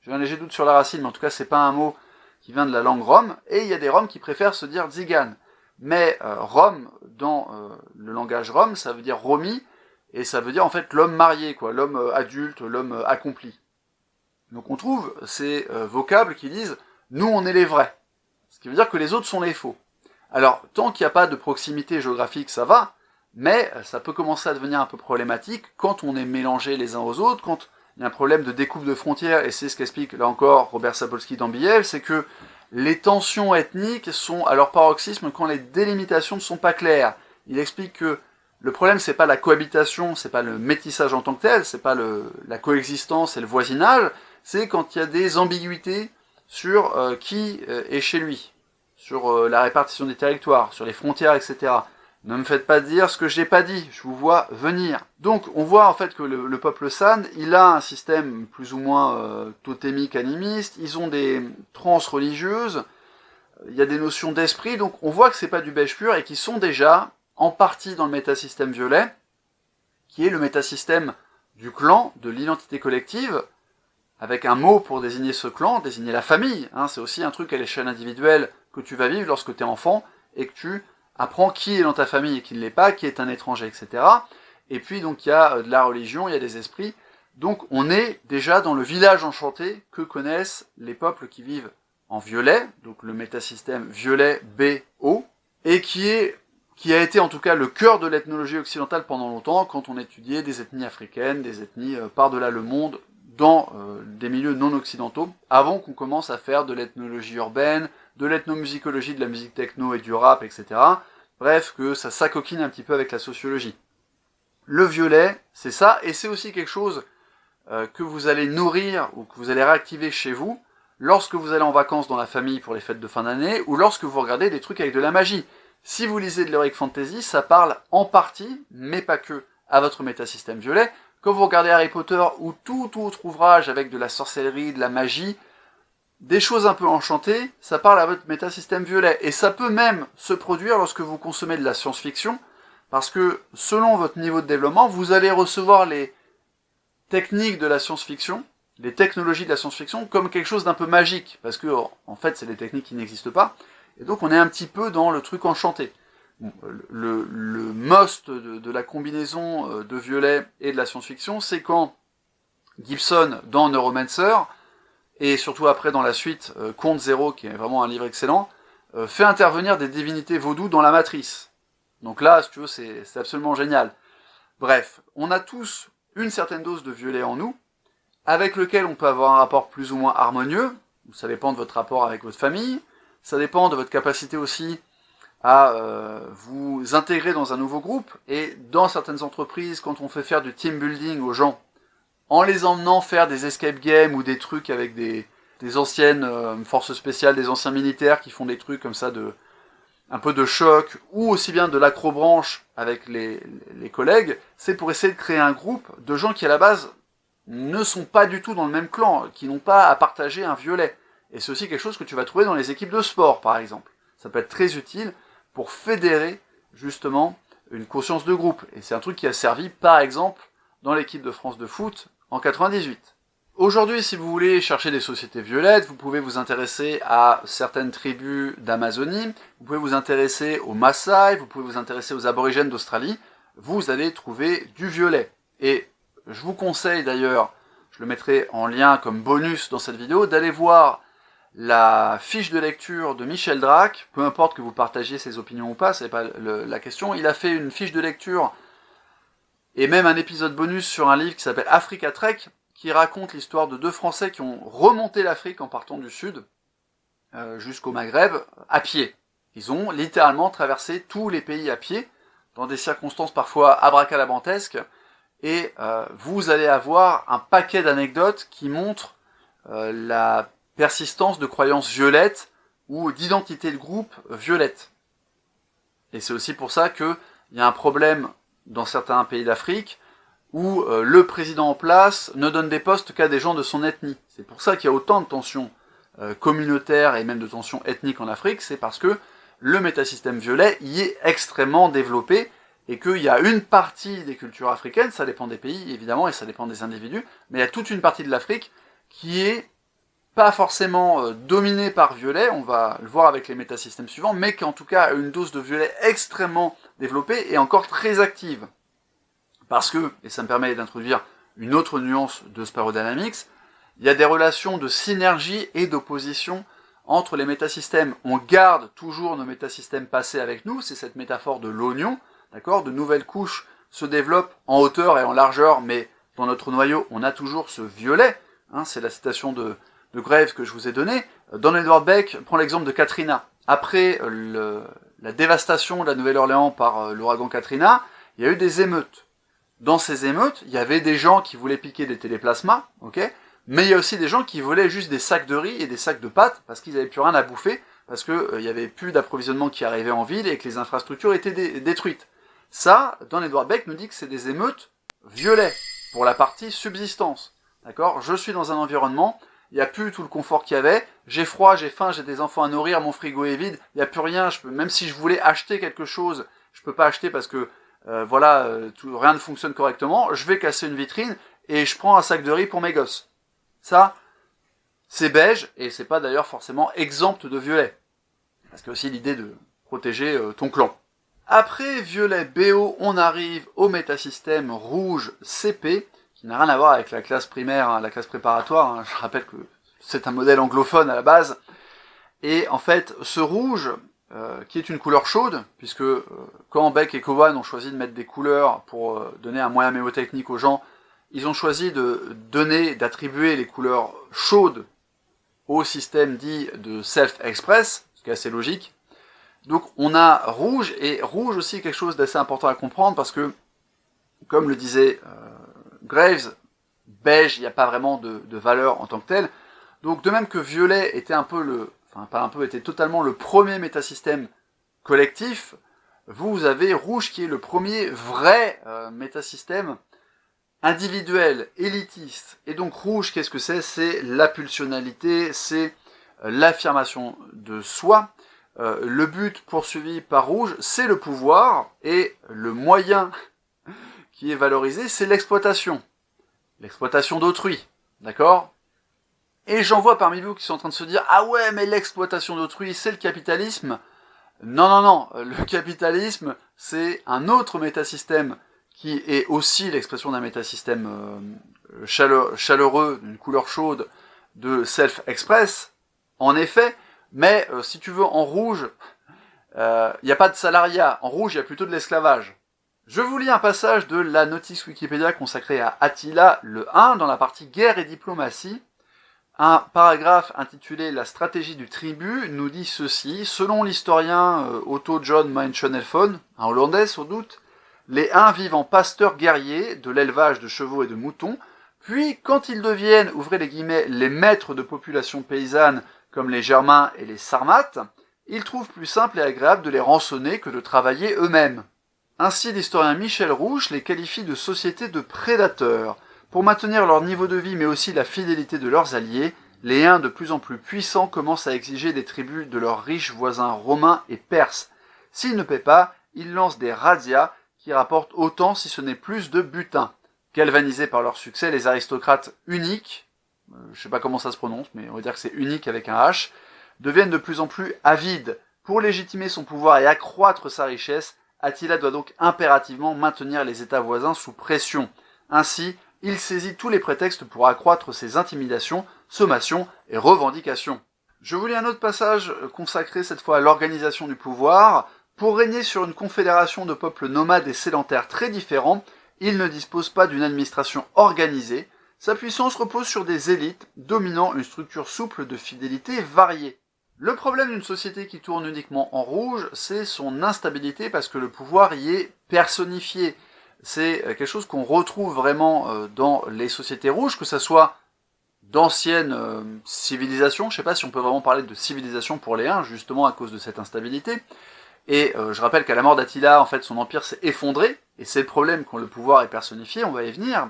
J'ai un léger doute sur la racine, mais en tout cas, c'est pas un mot qui vient de la langue Rom, et il y a des Roms qui préfèrent se dire Tzigane. Mais Rom, dans le langage Rom, ça veut dire Romi, et ça veut dire en fait l'homme marié, quoi, l'homme adulte, l'homme accompli. Donc on trouve ces vocables qui disent « nous on est les vrais », ce qui veut dire que les autres sont les faux. Alors, tant qu'il n'y a pas de proximité géographique, ça va, mais ça peut commencer à devenir un peu problématique quand on est mélangés les uns aux autres, quand il y a un problème de découpe de frontières, et c'est ce qu'explique là encore Robert Sapolsky dans Biel, c'est que les tensions ethniques sont à leur paroxysme quand les délimitations ne sont pas claires. Il explique que le problème, c'est pas la cohabitation, c'est pas le métissage en tant que tel, c'est pas la coexistence et le voisinage, c'est quand il y a des ambiguïtés sur qui est chez lui, sur la répartition des territoires, sur les frontières, etc. Ne me faites pas dire ce que je n'ai pas dit, je vous vois venir. Donc on voit en fait que le peuple San, il a un système plus ou moins totémique, animiste, ils ont des trans religieuses, il y a des notions d'esprit, donc on voit que c'est pas du beige pur et qu'ils sont déjà en partie dans le métasystème violet, qui est le métasystème du clan, de l'identité collective, avec un mot pour désigner ce clan, désigner la famille, hein, c'est aussi un truc à l'échelle individuelle que tu vas vivre lorsque tu es enfant, et que tu apprends qui est dans ta famille et qui ne l'est pas, qui est un étranger, etc. Et puis donc il y a de la religion, il y a des esprits, donc on est déjà dans le village enchanté que connaissent les peuples qui vivent en violet, donc le métasystème violet BO, et qui a été en tout cas le cœur de l'ethnologie occidentale pendant longtemps, quand on étudiait des ethnies africaines, des ethnies par-delà le monde, dans des milieux non occidentaux, avant qu'on commence à faire de l'ethnologie urbaine, de l'ethnomusicologie, de la musique techno et du rap, etc. Bref, que ça s'acoquine un petit peu avec la sociologie. Le violet, c'est ça, et c'est aussi quelque chose que vous allez nourrir, ou que vous allez réactiver chez vous, lorsque vous allez en vacances dans la famille pour les fêtes de fin d'année, ou lorsque vous regardez des trucs avec de la magie. Si vous lisez de l'heroic fantasy, ça parle en partie, mais pas que, à votre métasystème violet. Quand vous regardez Harry Potter ou tout autre ouvrage avec de la sorcellerie, de la magie, des choses un peu enchantées, ça parle à votre métasystème violet. Et ça peut même se produire lorsque vous consommez de la science-fiction, parce que selon votre niveau de développement, vous allez recevoir les techniques de la science-fiction, les technologies de la science-fiction, comme quelque chose d'un peu magique, parce que en fait c'est des techniques qui n'existent pas, et donc on est un petit peu dans le truc enchanté. Bon, le must de la combinaison de violet et de la science-fiction, c'est quand Gibson, dans Neuromancer, et surtout après dans la suite, Conte Zéro, qui est vraiment un livre excellent, fait intervenir des divinités vaudou dans la matrice. Donc là, si tu veux, c'est absolument génial. Bref, on a tous une certaine dose de violet en nous, avec lequel on peut avoir un rapport plus ou moins harmonieux, ça dépend de votre rapport avec votre famille, ça dépend de votre capacité aussi à vous intégrer dans un nouveau groupe, et dans certaines entreprises, quand on fait faire du team building aux gens, en les emmenant faire des escape games ou des trucs avec des anciennes forces spéciales, des anciens militaires qui font des trucs comme ça un peu de choc, ou aussi bien de l'acrobranche avec les collègues, c'est pour essayer de créer un groupe de gens qui à la base ne sont pas du tout dans le même clan, qui n'ont pas à partager un violet. Et c'est aussi quelque chose que tu vas trouver dans les équipes de sport, par exemple. Ça peut être très utile pour fédérer, justement, une conscience de groupe. Et c'est un truc qui a servi, par exemple, dans l'équipe de France de foot en 98. Aujourd'hui, si vous voulez chercher des sociétés violettes, vous pouvez vous intéresser à certaines tribus d'Amazonie, vous pouvez vous intéresser aux Maasai, vous pouvez vous intéresser aux aborigènes d'Australie, vous allez trouver du violet. Et je vous conseille d'ailleurs, je le mettrai en lien comme bonus dans cette vidéo, d'aller voir la fiche de lecture de Michel Drac, peu importe que vous partagiez ses opinions ou pas, c'est pas la question, il a fait une fiche de lecture et même un épisode bonus sur un livre qui s'appelle Africa Trek, qui raconte l'histoire de deux Français qui ont remonté l'Afrique en partant du sud jusqu'au Maghreb à pied. Ils ont littéralement traversé tous les pays à pied, dans des circonstances parfois abracadabrantesques, et vous allez avoir un paquet d'anecdotes qui montrent la persistance de croyances violettes ou d'identité de groupe violette. Et c'est aussi pour ça qu'il y a un problème dans certains pays d'Afrique où le président en place ne donne des postes qu'à des gens de son ethnie. C'est pour ça qu'il y a autant de tensions communautaires et même de tensions ethniques en Afrique, c'est parce que le métasystème violet y est extrêmement développé et qu'il y a une partie des cultures africaines, ça dépend des pays évidemment et ça dépend des individus, mais il y a toute une partie de l'Afrique qui est pas forcément dominée par violet, on va le voir avec les métasystèmes suivants, mais qui en tout cas a une dose de violet extrêmement développée et encore très active. Parce que, et ça me permet d'introduire une autre nuance de Sparrow Dynamics, il y a des relations de synergie et d'opposition entre les métasystèmes. On garde toujours nos métasystèmes passés avec nous, c'est cette métaphore de l'oignon, d'accord ? De nouvelles couches se développent en hauteur et en largeur, mais dans notre noyau, on a toujours ce violet, hein, c'est la citation de Graves que je vous ai donnée. Don Edward Beck prend l'exemple de Katrina. Après la dévastation de la Nouvelle-Orléans par l'ouragan Katrina, il y a eu des émeutes. Dans ces émeutes, il y avait des gens qui voulaient piquer des téléplasmas, ok, mais il y a aussi des gens qui voulaient juste des sacs de riz et des sacs de pâtes parce qu'ils n'avaient plus rien à bouffer, parce qu'il n'y avait plus d'approvisionnement qui arrivait en ville et que les infrastructures étaient détruites. Ça, Don Edward Beck nous dit que c'est des émeutes violets pour la partie subsistance. D'accord ? Je suis dans un environnement, il n'y a plus tout le confort qu'il y avait, j'ai froid, j'ai faim, j'ai des enfants à nourrir, mon frigo est vide, il n'y a plus rien, même si je voulais acheter quelque chose, je peux pas acheter parce que rien ne fonctionne correctement, je vais casser une vitrine et je prends un sac de riz pour mes gosses. Ça, c'est beige et c'est pas d'ailleurs forcément exempt de violet. Parce qu'il y a aussi l'idée de protéger ton clan. Après violet BO, on arrive au métasystème rouge CP, qui n'a rien à voir avec la classe primaire, hein, la classe préparatoire. Hein. Je rappelle que c'est un modèle anglophone à la base. Et en fait, ce rouge, qui est une couleur chaude, puisque quand Beck et Cowan ont choisi de mettre des couleurs pour donner un moyen mémotechnique aux gens, ils ont choisi d'attribuer les couleurs chaudes au système dit de self-express, ce qui est assez logique. Donc on a rouge, et rouge aussi quelque chose d'assez important à comprendre, parce que, comme le disait Graves, beige, il n'y a pas vraiment de valeur en tant que telle. Donc de même que violet était était totalement le premier métasystème collectif, vous avez rouge qui est le premier vrai métasystème individuel, élitiste. Et donc rouge, qu'est-ce que c'est ? C'est la pulsionalité, c'est l'affirmation de soi. Le but poursuivi par rouge, c'est le pouvoir, et le moyen qui est valorisé, c'est l'exploitation. L'exploitation d'autrui, d'accord ? Et j'en vois parmi vous qui sont en train de se dire « Ah ouais, mais l'exploitation d'autrui, c'est le capitalisme ». Non, le capitalisme, c'est un autre métasystème qui est aussi l'expression d'un métasystème chaleureux, d'une couleur chaude, de self-express, en effet, mais si tu veux, en rouge, il n'y a pas de salariat, en rouge, il y a plutôt de l'esclavage. Je vous lis un passage de la notice Wikipédia consacrée à Attila le 1, dans la partie guerre et diplomatie. Un paragraphe intitulé « La stratégie du tribut » nous dit ceci. Selon l'historien Otto John Meintschenelfon, un Hollandais sans doute, les Huns vivent en pasteurs guerriers, de l'élevage de chevaux et de moutons, puis quand ils deviennent, ouvrez les guillemets, les maîtres de populations paysannes comme les Germains et les Sarmates, ils trouvent plus simple et agréable de les rançonner que de travailler eux-mêmes. Ainsi, l'historien Michel Rouche les qualifie de sociétés de prédateurs. Pour maintenir leur niveau de vie mais aussi la fidélité de leurs alliés, les Huns de plus en plus puissants commencent à exiger des tribus de leurs riches voisins romains et perses. S'ils ne paient pas, ils lancent des razzias qui rapportent autant si ce n'est plus de butin. Galvanisés par leur succès, les aristocrates uniques je sais pas comment ça se prononce, mais on va dire que c'est unique avec un H, deviennent de plus en plus avides. Pour légitimer son pouvoir et accroître sa richesse, Attila doit donc impérativement maintenir les États voisins sous pression. Ainsi, il saisit tous les prétextes pour accroître ses intimidations, sommations et revendications. Je vous lis un autre passage consacré cette fois à l'organisation du pouvoir. Pour régner sur une confédération de peuples nomades et sédentaires très différents, il ne dispose pas d'une administration organisée. Sa puissance repose sur des élites dominant une structure souple de fidélité variée. Le problème d'une société qui tourne uniquement en rouge, c'est son instabilité parce que le pouvoir y est personnifié. C'est quelque chose qu'on retrouve vraiment dans les sociétés rouges, que ce soit d'anciennes civilisations, je ne sais pas si on peut vraiment parler de civilisation pour les Huns, justement à cause de cette instabilité. Et je rappelle qu'à la mort d'Attila, en fait, son empire s'est effondré, et c'est le problème quand le pouvoir est personnifié, on va y venir.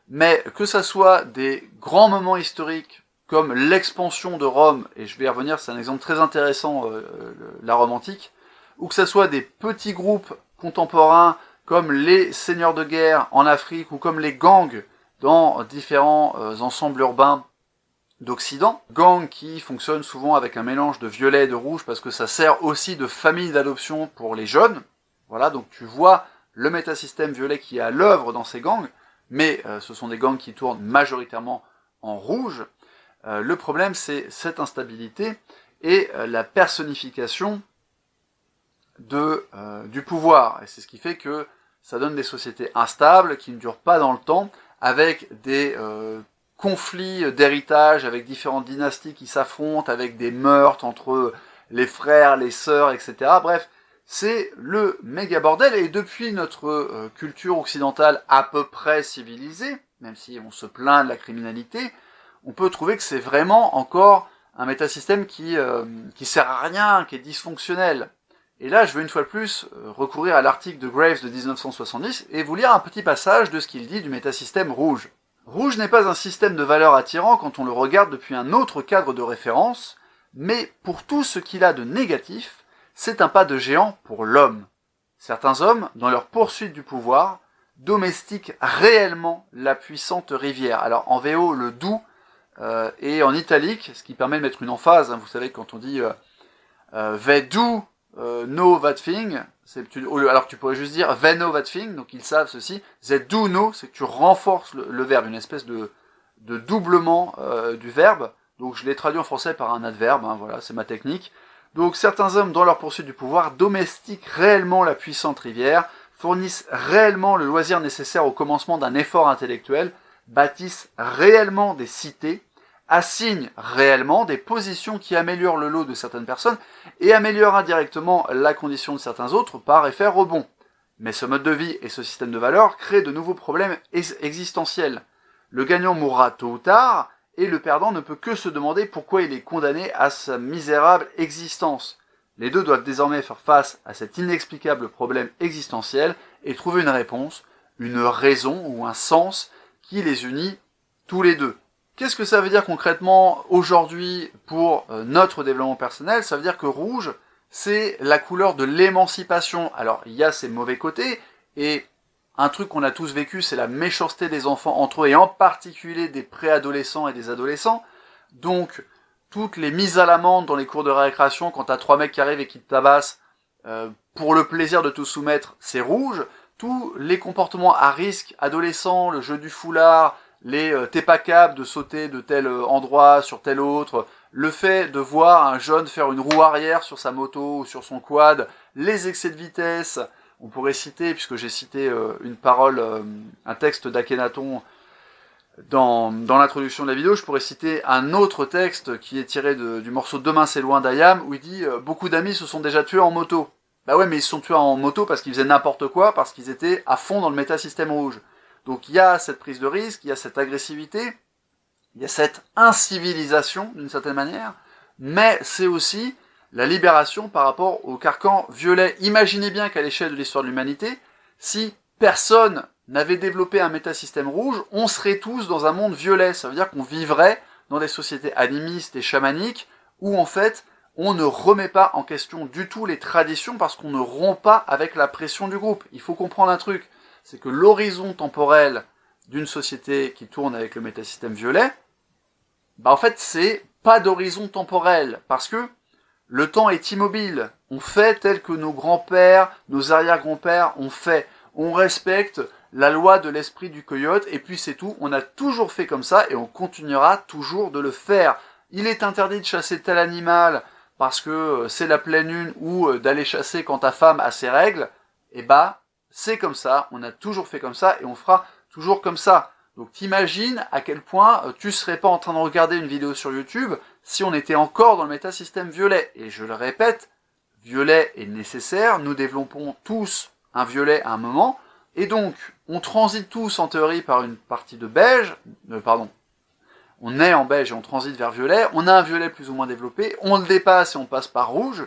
Mais que ça soit des grands moments historiques, comme l'expansion de Rome, et je vais y revenir, c'est un exemple très intéressant, la Rome antique, ou que ça soit des petits groupes contemporains, comme les seigneurs de guerre en Afrique, ou comme les gangs dans différents ensembles urbains d'Occident. Gangs qui fonctionnent souvent avec un mélange de violet et de rouge, parce que ça sert aussi de famille d'adoption pour les jeunes. Voilà, donc tu vois le métasystème violet qui est à l'œuvre dans ces gangs, mais ce sont des gangs qui tournent majoritairement en rouge. Le problème, c'est cette instabilité et la personnification du pouvoir. Et c'est ce qui fait que ça donne des sociétés instables, qui ne durent pas dans le temps, avec des conflits d'héritage, avec différentes dynasties qui s'affrontent, avec des meurtres entre les frères, les sœurs, etc. Bref, c'est le méga bordel, et depuis notre culture occidentale à peu près civilisée, même si on se plaint de la criminalité, on peut trouver que c'est vraiment encore un métasystème qui sert à rien, qui est dysfonctionnel. Et là, je veux une fois de plus recourir à l'article de Graves de 1970 et vous lire un petit passage de ce qu'il dit du métasystème rouge. Rouge n'est pas un système de valeurs attirant quand on le regarde depuis un autre cadre de référence, mais pour tout ce qu'il a de négatif, c'est un pas de géant pour l'homme. Certains hommes, dans leur poursuite du pouvoir, domestiquent réellement la puissante rivière. Alors en VO, le doux et en italique, ce qui permet de mettre une emphase, hein, vous savez, quand on dit they do know that thing, alors que tu pourrais juste dire they know that thing, donc ils savent ceci. They do know, c'est que tu renforces le verbe, une espèce de doublement du verbe. Donc je l'ai traduit en français par un adverbe, hein, voilà, c'est ma technique. Donc certains hommes, dans leur poursuite du pouvoir, domestiquent réellement la puissante rivière, fournissent réellement le loisir nécessaire au commencement d'un effort intellectuel, bâtissent réellement des cités, assignent réellement des positions qui améliorent le lot de certaines personnes et améliorent indirectement la condition de certains autres par effet rebond. Mais ce mode de vie et ce système de valeurs créent de nouveaux problèmes existentiels. Le gagnant mourra tôt ou tard, et le perdant ne peut que se demander pourquoi il est condamné à sa misérable existence. Les deux doivent désormais faire face à cet inexplicable problème existentiel et trouver une réponse, une raison ou un sens qui les unit tous les deux. Qu'est-ce que ça veut dire concrètement aujourd'hui pour notre développement personnel? Ça veut dire que rouge, c'est la couleur de l'émancipation. Alors, il y a ses mauvais côtés, et un truc qu'on a tous vécu, c'est la méchanceté des enfants entre eux, et en particulier des préadolescents et des adolescents. Donc, toutes les mises à l'amende dans les cours de récréation, quand t'as 3 mecs qui arrivent et qui te tabassent, pour le plaisir de te soumettre, c'est rouge. Tous les comportements à risque, adolescents, le jeu du foulard, t'es pas capable de sauter de tel endroit sur tel autre, le fait de voir un jeune faire une roue arrière sur sa moto ou sur son quad, les excès de vitesse, on pourrait citer, puisque j'ai cité une parole, un texte d'Akhenaton dans l'introduction de la vidéo, je pourrais citer un autre texte qui est tiré du morceau Demain c'est loin d'Ayam, où il dit « Beaucoup d'amis se sont déjà tués en moto ». Bah ouais, mais ils se sont tués en moto parce qu'ils faisaient n'importe quoi, parce qu'ils étaient à fond dans le métasystème rouge. Donc il y a cette prise de risque, il y a cette agressivité, il y a cette incivilisation d'une certaine manière, mais c'est aussi la libération par rapport au carcan violet. Imaginez bien qu'à l'échelle de l'histoire de l'humanité, si personne n'avait développé un métasystème rouge, on serait tous dans un monde violet. Ça veut dire qu'on vivrait dans des sociétés animistes et chamaniques, où en fait, on ne remet pas en question du tout les traditions parce qu'on ne rompt pas avec la pression du groupe. Il faut comprendre un truc, c'est que l'horizon temporel d'une société qui tourne avec le métasystème violet, Bah en fait, c'est pas d'horizon temporel, parce que le temps est immobile. On fait tel que nos grands-pères, nos arrière-grands-pères ont fait. On respecte la loi de l'esprit du coyote, et puis c'est tout. On a toujours fait comme ça, et on continuera toujours de le faire. Il est interdit de chasser tel animal parce que c'est la pleine lune, ou d'aller chasser quand ta femme a ses règles. Et bah, c'est comme ça. On a toujours fait comme ça, et on fera toujours comme ça. Donc t'imagines à quel point tu serais pas en train de regarder une vidéo sur YouTube si on était encore dans le métasystème violet. Et je le répète, violet est nécessaire, nous développons tous un violet à un moment, et donc on transite tous en théorie par une partie de beige, on est en beige et on transite vers violet, on a un violet plus ou moins développé, on le dépasse et on passe par rouge,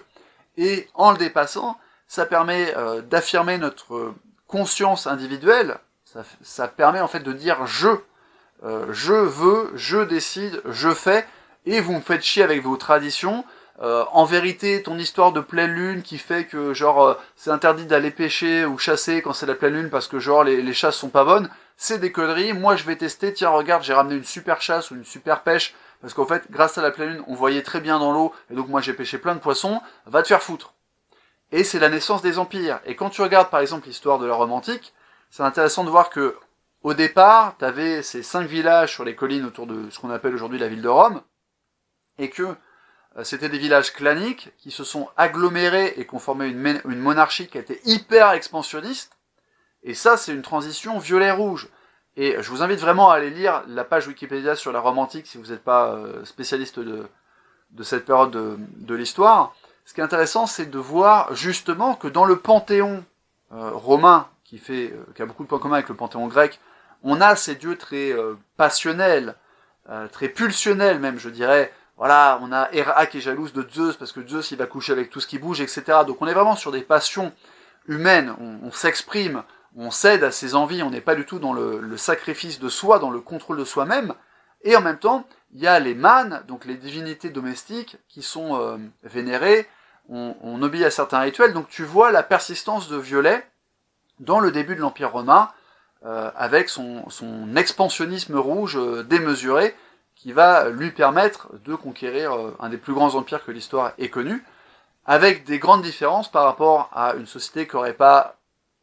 et en le dépassant, ça permet d'affirmer notre conscience individuelle. Ça permet en fait de dire je veux, je décide, je fais, et vous me faites chier avec vos traditions. En vérité, ton histoire de pleine lune qui fait que genre c'est interdit d'aller pêcher ou chasser quand c'est la pleine lune parce que genre les chasses sont pas bonnes, c'est des conneries. Moi je vais tester, tiens regarde, j'ai ramené une super chasse ou une super pêche parce qu'en fait grâce à la pleine lune on voyait très bien dans l'eau et donc moi j'ai pêché plein de poissons, va te faire foutre. Et c'est la naissance des empires. Et quand tu regardes par exemple l'histoire de la Rome antique, c'est intéressant de voir que au départ, tu avais ces 5 villages sur les collines autour de ce qu'on appelle aujourd'hui la ville de Rome, et que c'était des villages claniques qui se sont agglomérés et qui ont formé une monarchie qui a été hyper expansionniste, et ça c'est une transition violet-rouge. Et je vous invite vraiment à aller lire la page Wikipédia sur la Rome antique si vous n'êtes pas spécialiste de cette période de l'histoire. Ce qui est intéressant, c'est de voir justement que dans le panthéon romain, qui a beaucoup de points communs avec le panthéon grec, on a ces dieux très passionnels, très pulsionnels même, je dirais. Voilà, on a Héra qui est jalouse de Zeus, parce que Zeus, il va coucher avec tout ce qui bouge, etc. Donc on est vraiment sur des passions humaines, on s'exprime, on cède à ses envies, on n'est pas du tout dans le sacrifice de soi, dans le contrôle de soi-même. Et en même temps, il y a les mânes, donc les divinités domestiques, qui sont vénérées, on obéit à certains rituels, donc tu vois la persistance de violet dans le début de l'Empire romain, avec son expansionnisme rouge démesuré, qui va lui permettre de conquérir un des plus grands empires que l'histoire ait connu, avec des grandes différences par rapport à une société qui n'aurait pas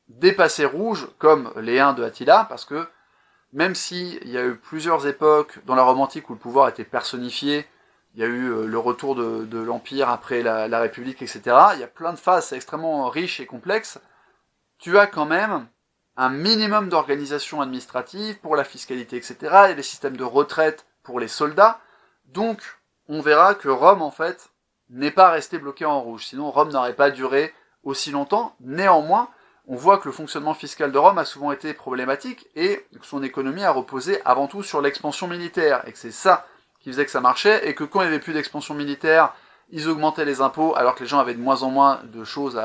dépassé rouge, comme les Huns de Attila, parce que même s'il y a eu plusieurs époques dans la Rome antique où le pouvoir était personnifié, il y a eu le retour de l'Empire après la République, etc., il y a plein de phases, c'est extrêmement riche et complexe, tu as quand même un minimum d'organisation administrative pour la fiscalité, etc., il y a des systèmes de retraite pour les soldats, donc on verra que Rome, en fait, n'est pas resté bloqué en rouge, sinon Rome n'aurait pas duré aussi longtemps. Néanmoins, on voit que le fonctionnement fiscal de Rome a souvent été problématique, et que son économie a reposé avant tout sur l'expansion militaire, et que c'est ça qui faisait que ça marchait, et que quand il n'y avait plus d'expansion militaire, ils augmentaient les impôts, alors que les gens avaient de moins en moins de choses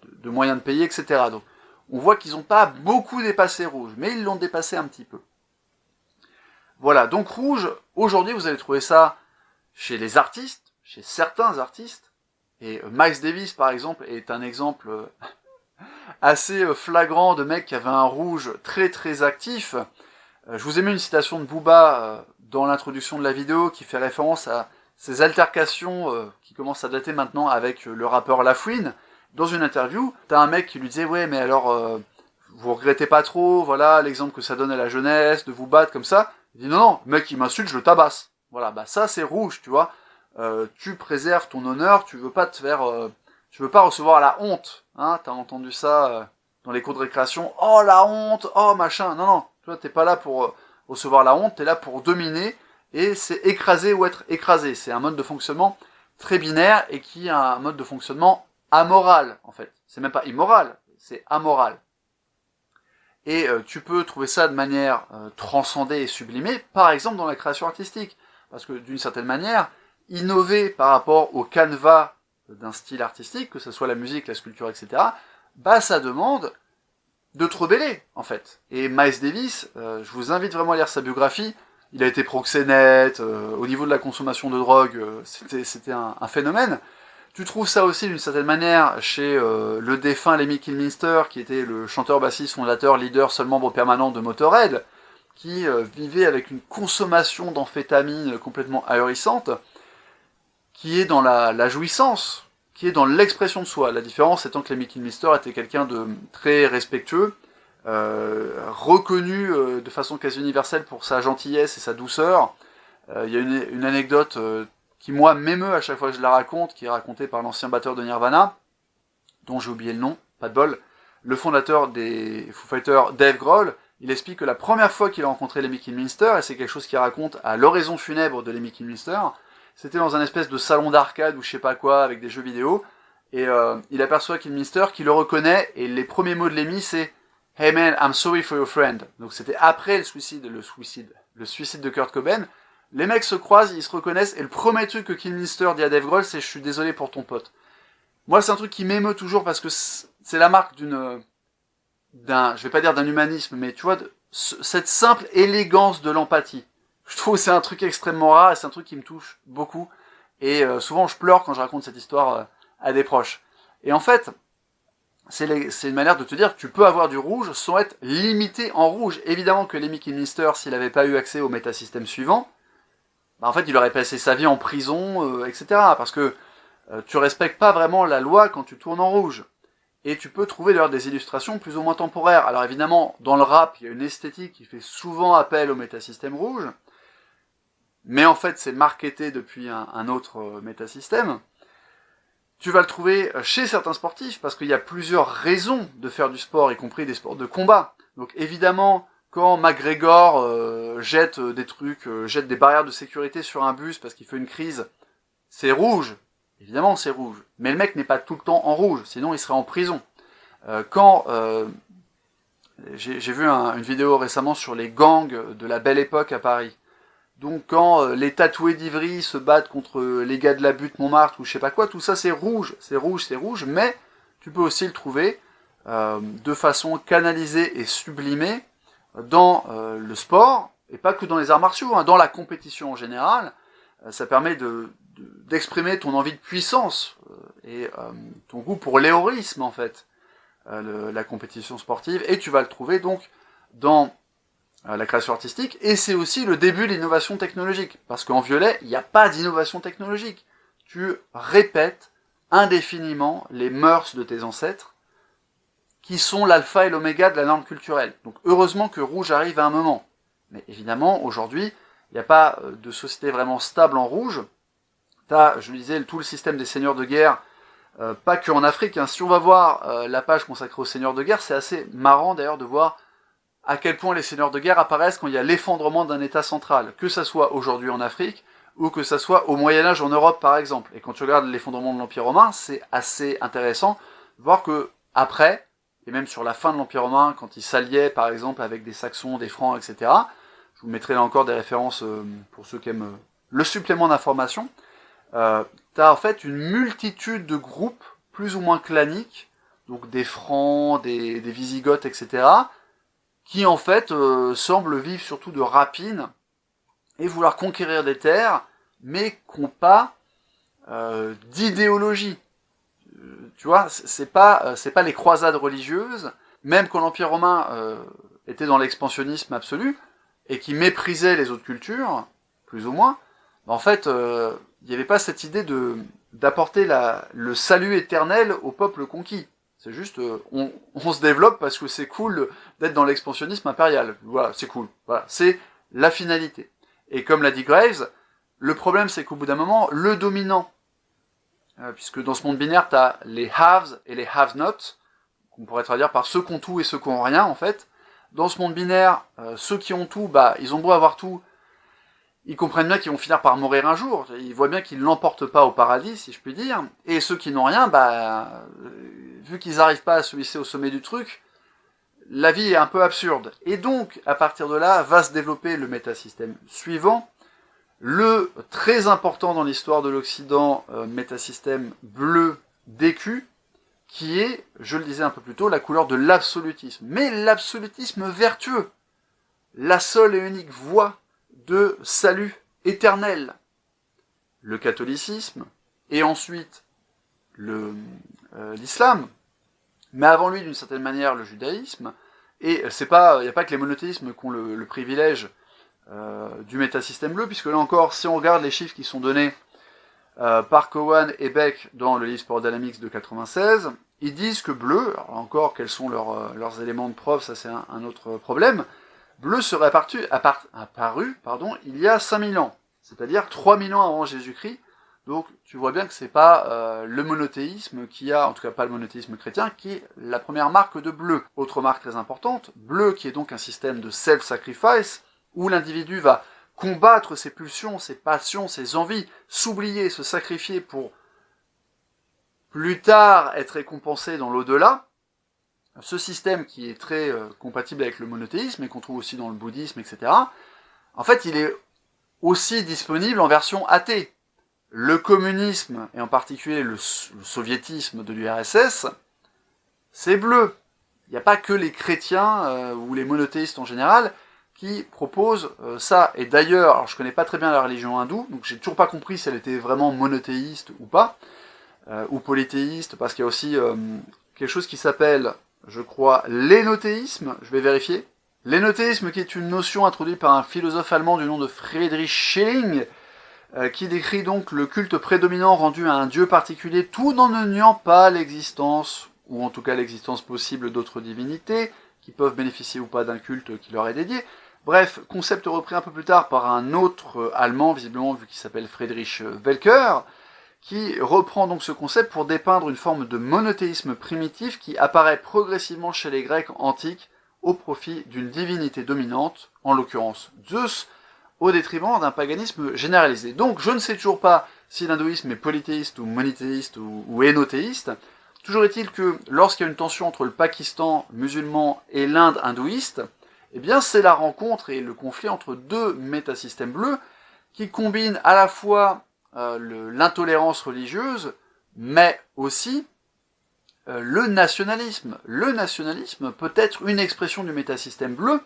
de moyens de payer, etc. Donc, on voit qu'ils n'ont pas beaucoup dépassé rouge, mais ils l'ont dépassé un petit peu. Voilà, donc rouge, aujourd'hui vous allez trouver ça chez les artistes, chez certains artistes, et Miles Davis par exemple est un exemple assez flagrant de mec qui avait un rouge très très actif. Je vous ai mis une citation de Booba dans l'introduction de la vidéo qui fait référence à ces altercations qui commencent à dater maintenant avec le rappeur La Fouine. Dans une interview, t'as un mec qui lui disait « Ouais, mais alors, vous regrettez pas trop, voilà, l'exemple que ça donne à la jeunesse, de vous battre comme ça ?» Il dit « Non, non, le mec, il m'insulte, je le tabasse. » Voilà, bah ça, c'est rouge, tu vois. Tu préserves ton honneur, tu veux pas te faire... tu veux pas recevoir la honte, hein. T'as entendu ça dans les cours de récréation. « Oh, la honte, oh, machin. » Non, non, toi, t'es pas là pour recevoir la honte, t'es là pour dominer, et c'est écraser ou être écrasé. C'est un mode de fonctionnement très binaire, et qui a un mode de fonctionnement amoral, en fait. C'est même pas immoral, c'est amoral. Et tu peux trouver ça de manière transcendée et sublimée, par exemple dans la création artistique. Parce que d'une certaine manière, innover par rapport au canevas d'un style artistique, que ce soit la musique, la sculpture, etc., bah ça demande de te rebeller, en fait. Et Miles Davis, je vous invite vraiment à lire sa biographie. Il a été proxénète, au niveau de la consommation de drogue, c'était un phénomène. Tu trouves ça aussi d'une certaine manière chez le défunt Lemmy Kilmister, qui était le chanteur, bassiste, fondateur, leader, seul membre permanent de Motörhead, qui vivait avec une consommation d'amphétamine complètement ahurissante, qui est dans la jouissance, qui est dans l'expression de soi. La différence étant que Lemmy Kilmister était quelqu'un de très respectueux, reconnu de façon quasi universelle pour sa gentillesse et sa douceur. Il y a une anecdote qui, moi, m'émeut à chaque fois que je la raconte, qui est racontée par l'ancien batteur de Nirvana, dont j'ai oublié le nom, pas de bol, le fondateur des Foo Fighters, Dave Grohl. Il explique que la première fois qu'il a rencontré Lemmy Kilmister, et c'est quelque chose qu'il raconte à l'oraison funèbre de Lemmy Kilmister, c'était dans un espèce de salon d'arcade ou je sais pas quoi, avec des jeux vidéo, et il aperçoit Kilmister, qui le reconnaît, et les premiers mots de Lemmy, c'est « Hey man, I'm sorry for your friend ». Donc c'était après le suicide de Kurt Cobain. Les mecs se croisent, ils se reconnaissent, et le premier truc que Kilmister dit à Dave Grohl, c'est « Je suis désolé pour ton pote ». Moi, c'est un truc qui m'émeut toujours, parce que c'est la marque je vais pas dire d'un humanisme, mais tu vois, cette simple élégance de l'empathie. Je trouve que c'est un truc extrêmement rare, et c'est un truc qui me touche beaucoup. Et souvent, je pleure quand je raconte cette histoire à des proches. Et en fait, c'est une manière de te dire que tu peux avoir du rouge sans être limité en rouge. Évidemment que Lemmy Kilmister, s'il n'avait pas eu accès au métasystème suivant, bah en fait, il aurait passé sa vie en prison, etc. Parce que tu respectes pas vraiment la loi quand tu tournes en rouge. Et tu peux trouver d'ailleurs des illustrations plus ou moins temporaires. Alors évidemment, dans le rap, il y a une esthétique qui fait souvent appel au métasystème rouge, mais en fait c'est marketé depuis un autre métasystème. Tu vas le trouver chez certains sportifs, parce qu'il y a plusieurs raisons de faire du sport, y compris des sports de combat. Donc évidemment, quand McGregor jette des trucs, jette des barrières de sécurité sur un bus parce qu'il fait une crise, c'est rouge. Évidemment, c'est rouge. Mais le mec n'est pas tout le temps en rouge, sinon il serait en prison. J'ai vu une vidéo récemment sur les gangs de la Belle Époque à Paris. Donc quand les tatoués d'Ivry se battent contre les gars de la butte Montmartre ou je sais pas quoi, tout ça c'est rouge, mais tu peux aussi le trouver de façon canalisée et sublimée dans le sport, et pas que dans les arts martiaux, dans la compétition en général. Ça permet d'exprimer ton envie de puissance et ton goût pour l'héroïsme en fait, la compétition sportive, et tu vas le trouver donc dans la création artistique, et c'est aussi le début de l'innovation technologique, parce qu'en violet, il n'y a pas d'innovation technologique. Tu répètes indéfiniment les mœurs de tes ancêtres, qui sont l'alpha et l'oméga de la norme culturelle. Donc heureusement que rouge arrive à un moment. Mais évidemment, aujourd'hui, il n'y a pas de société vraiment stable en rouge. T'as, je le disais, tout le système des seigneurs de guerre, pas que en Afrique. Si on va voir la page consacrée aux seigneurs de guerre, c'est assez marrant d'ailleurs de voir à quel point les seigneurs de guerre apparaissent quand il y a l'effondrement d'un État central, que ça soit aujourd'hui en Afrique, ou que ça soit au Moyen-Âge en Europe par exemple. Et quand tu regardes l'effondrement de l'Empire romain, c'est assez intéressant de voir que après, et même sur la fin de l'Empire romain, quand il s'alliait par exemple avec des Saxons, des Francs, etc., je vous mettrai là encore des références pour ceux qui aiment le supplément d'information, t'as en fait une multitude de groupes plus ou moins claniques, donc des Francs, des Wisigoths, etc., qui en fait semblent vivre surtout de rapine et vouloir conquérir des terres, mais qui n'ont pas d'idéologie. Tu vois, c'est pas les croisades religieuses, même quand l'Empire romain était dans l'expansionnisme absolu, et qui méprisait les autres cultures, plus ou moins, en fait, il n'y avait pas cette idée d'apporter le salut éternel au peuple conquis. C'est juste, on se développe parce que c'est cool d'être dans l'expansionnisme impérial. Voilà, c'est cool. Voilà, c'est la finalité. Et comme l'a dit Graves, le problème c'est qu'au bout d'un moment, le dominant, puisque dans ce monde binaire, tu as les haves et les have-not, qu'on pourrait traduire par ceux qui ont tout et ceux qui ont rien, en fait. Dans ce monde binaire, ceux qui ont tout, bah, ils ont beau avoir tout, ils comprennent bien qu'ils vont finir par mourir un jour. Ils voient bien qu'ils ne l'emportent pas au paradis, si je puis dire. Et ceux qui n'ont rien, bah, vu qu'ils n'arrivent pas à se hisser au sommet du truc, la vie est un peu absurde. Et donc, à partir de là, va se développer le métasystème suivant, le très important dans l'histoire de l'Occident, métasystème bleu d'écu, qui est, je le disais un peu plus tôt, la couleur de l'absolutisme. Mais l'absolutisme vertueux, la seule et unique voie de salut éternel. Le catholicisme, et ensuite l'islam, mais avant lui, d'une certaine manière, le judaïsme, Et il n'y a pas que les monothéismes qui ont le privilège du métasystème bleu, puisque là encore, si on regarde les chiffres qui sont donnés par Cowan et Beck dans le livre Spiral Dynamics de 96, ils disent que bleu, alors encore, quels sont leurs éléments de preuve, ça c'est un autre problème, bleu serait apparu il y a 5000 ans, c'est-à-dire 3000 ans avant Jésus-Christ. Donc tu vois bien que c'est pas le monothéisme qui a, en tout cas pas le monothéisme chrétien, qui est la première marque de bleu. Autre marque très importante, bleu qui est donc un système de self-sacrifice, où l'individu va combattre ses pulsions, ses passions, ses envies, s'oublier, se sacrifier pour plus tard être récompensé dans l'au-delà. Ce système qui est très compatible avec le monothéisme et qu'on trouve aussi dans le bouddhisme, etc., en fait, il est aussi disponible en version athée. Le communisme, et en particulier le soviétisme de l'URSS, c'est bleu. Il n'y a pas que les chrétiens ou les monothéistes en général qui proposent ça. Et d'ailleurs, alors je connais pas très bien la religion hindoue, donc j'ai toujours pas compris si elle était vraiment monothéiste ou pas, ou polythéiste, parce qu'il y a aussi quelque chose qui s'appelle, je crois, l'énothéisme, je vais vérifier. L'énothéisme qui est une notion introduite par un philosophe allemand du nom de Friedrich Schelling, qui décrit donc le culte prédominant rendu à un dieu particulier tout en ne niant pas l'existence, ou en tout cas l'existence possible d'autres divinités, qui peuvent bénéficier ou pas d'un culte qui leur est dédié. Bref, concept repris un peu plus tard par un autre allemand, visiblement vu qu'il s'appelle Friedrich Welcker, qui reprend donc ce concept pour dépeindre une forme de monothéisme primitif qui apparaît progressivement chez les Grecs antiques au profit d'une divinité dominante, en l'occurrence Zeus, au détriment d'un paganisme généralisé. Donc je ne sais toujours pas si l'hindouisme est polythéiste ou monothéiste ou énothéiste. Toujours est-il que lorsqu'il y a une tension entre le Pakistan musulman et l'Inde hindouiste, eh bien c'est la rencontre et le conflit entre deux métasystèmes bleus qui combinent à la fois l'intolérance religieuse, mais aussi le nationalisme. Le nationalisme peut être une expression du métasystème bleu,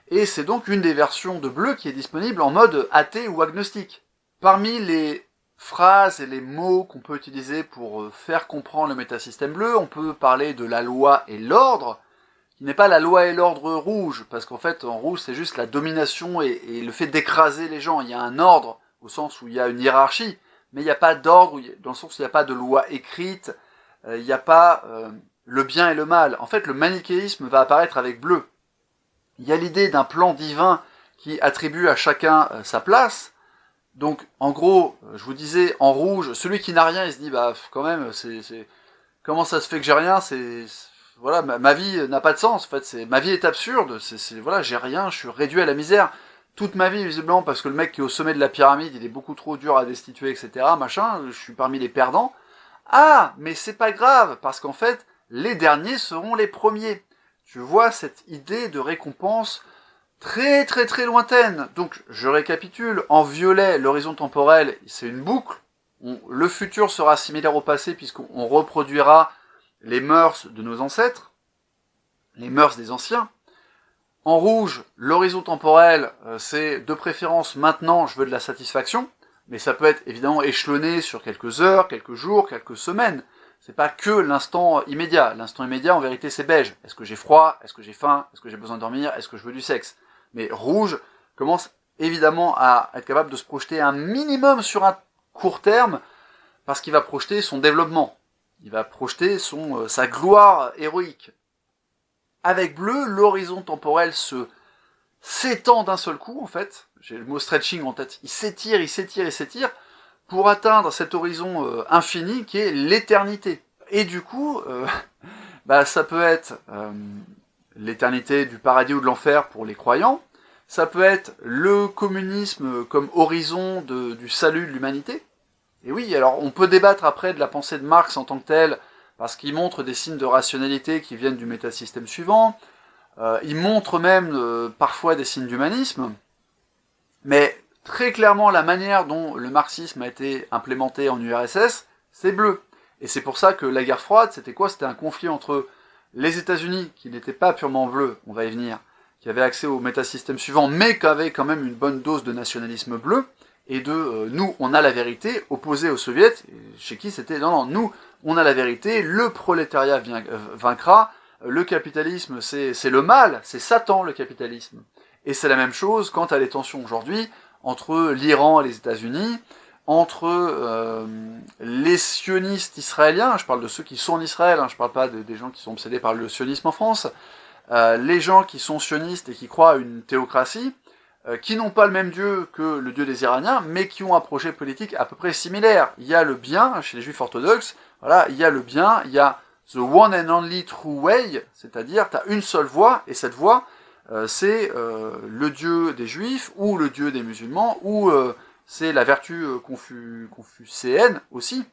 et c'est donc une des versions de bleu qui est disponible en mode athée ou agnostique. Parmi les phrases et les mots qu'on peut utiliser pour faire comprendre le métasystème bleu, on peut parler de la loi et l'ordre, qui n'est pas la loi et l'ordre rouge, parce qu'en fait, en rouge, c'est juste la domination et le fait d'écraser les gens. Il y a un ordre, au sens où il y a une hiérarchie, mais il n'y a pas d'ordre, dans le sens où il n'y a pas de loi écrite, il n'y a pas le bien et le mal. En fait, le manichéisme va apparaître avec bleu. Il y a l'idée d'un plan divin qui attribue à chacun sa place. Donc, en gros, je vous disais, en rouge, celui qui n'a rien, il se dit, bah, quand même, comment ça se fait que j'ai rien, voilà, ma vie n'a pas de sens, en fait, ma vie est absurde, voilà, j'ai rien, je suis réduit à la misère. Toute ma vie, visiblement, parce que le mec qui est au sommet de la pyramide, il est beaucoup trop dur à destituer, etc., machin, je suis parmi les perdants. Ah, mais c'est pas grave, parce qu'en fait, les derniers seront les premiers. Tu vois cette idée de récompense très très très lointaine. Donc, je récapitule, en violet, l'horizon temporel, c'est une boucle. Le futur sera similaire au passé, puisqu'on reproduira les mœurs de nos ancêtres, les mœurs des anciens. En rouge, l'horizon temporel, c'est de préférence maintenant, je veux de la satisfaction, mais ça peut être évidemment échelonné sur quelques heures, quelques jours, quelques semaines. C'est pas que l'instant immédiat. L'instant immédiat, en vérité, c'est beige. Est-ce que j'ai froid? Est-ce que j'ai faim? Est-ce que j'ai besoin de dormir? Est-ce que je veux du sexe? Mais rouge commence évidemment à être capable de se projeter un minimum sur un court terme, parce qu'il va projeter son développement. Il va projeter sa gloire héroïque. Avec bleu, l'horizon temporel s'étend d'un seul coup, en fait. J'ai le mot stretching en tête. Il s'étire, il s'étire, il s'étire, pour atteindre cet horizon infini qui est l'éternité. Et du coup, ça peut être l'éternité du paradis ou de l'enfer pour les croyants, ça peut être le communisme comme horizon du salut de l'humanité. Et oui, alors on peut débattre après de la pensée de Marx en tant que telle, parce qu'il montre des signes de rationalité qui viennent du métasystème suivant, il montre même parfois des signes d'humanisme, mais très clairement la manière dont le marxisme a été implémenté en URSS, c'est bleu. Et c'est pour ça que la guerre froide, c'était quoi? C'était un conflit entre les États-Unis, qui n'étaient pas purement bleus, on va y venir, qui avaient accès au métasystème suivant, mais qui avaient quand même une bonne dose de nationalisme bleu, et nous, on a la vérité, opposé aux soviets, chez qui c'était, non, nous, on a la vérité, le prolétariat vaincra, le capitalisme c'est le mal, c'est Satan le capitalisme. Et c'est la même chose quand t'as les tensions aujourd'hui entre l'Iran et les États-Unis, entre les sionistes israéliens, je parle de ceux qui sont en Israël, hein, je parle pas des gens qui sont obsédés par le sionisme en France, les gens qui sont sionistes et qui croient à une théocratie, qui n'ont pas le même Dieu que le Dieu des Iraniens, mais qui ont un projet politique à peu près similaire. Il y a le bien, chez les juifs orthodoxes, voilà, il y a le bien, il y a the one and only true way, c'est-à-dire tu as une seule voie, et cette voie, c'est le Dieu des juifs, ou le Dieu des musulmans, ou c'est la vertu confucéenne aussi.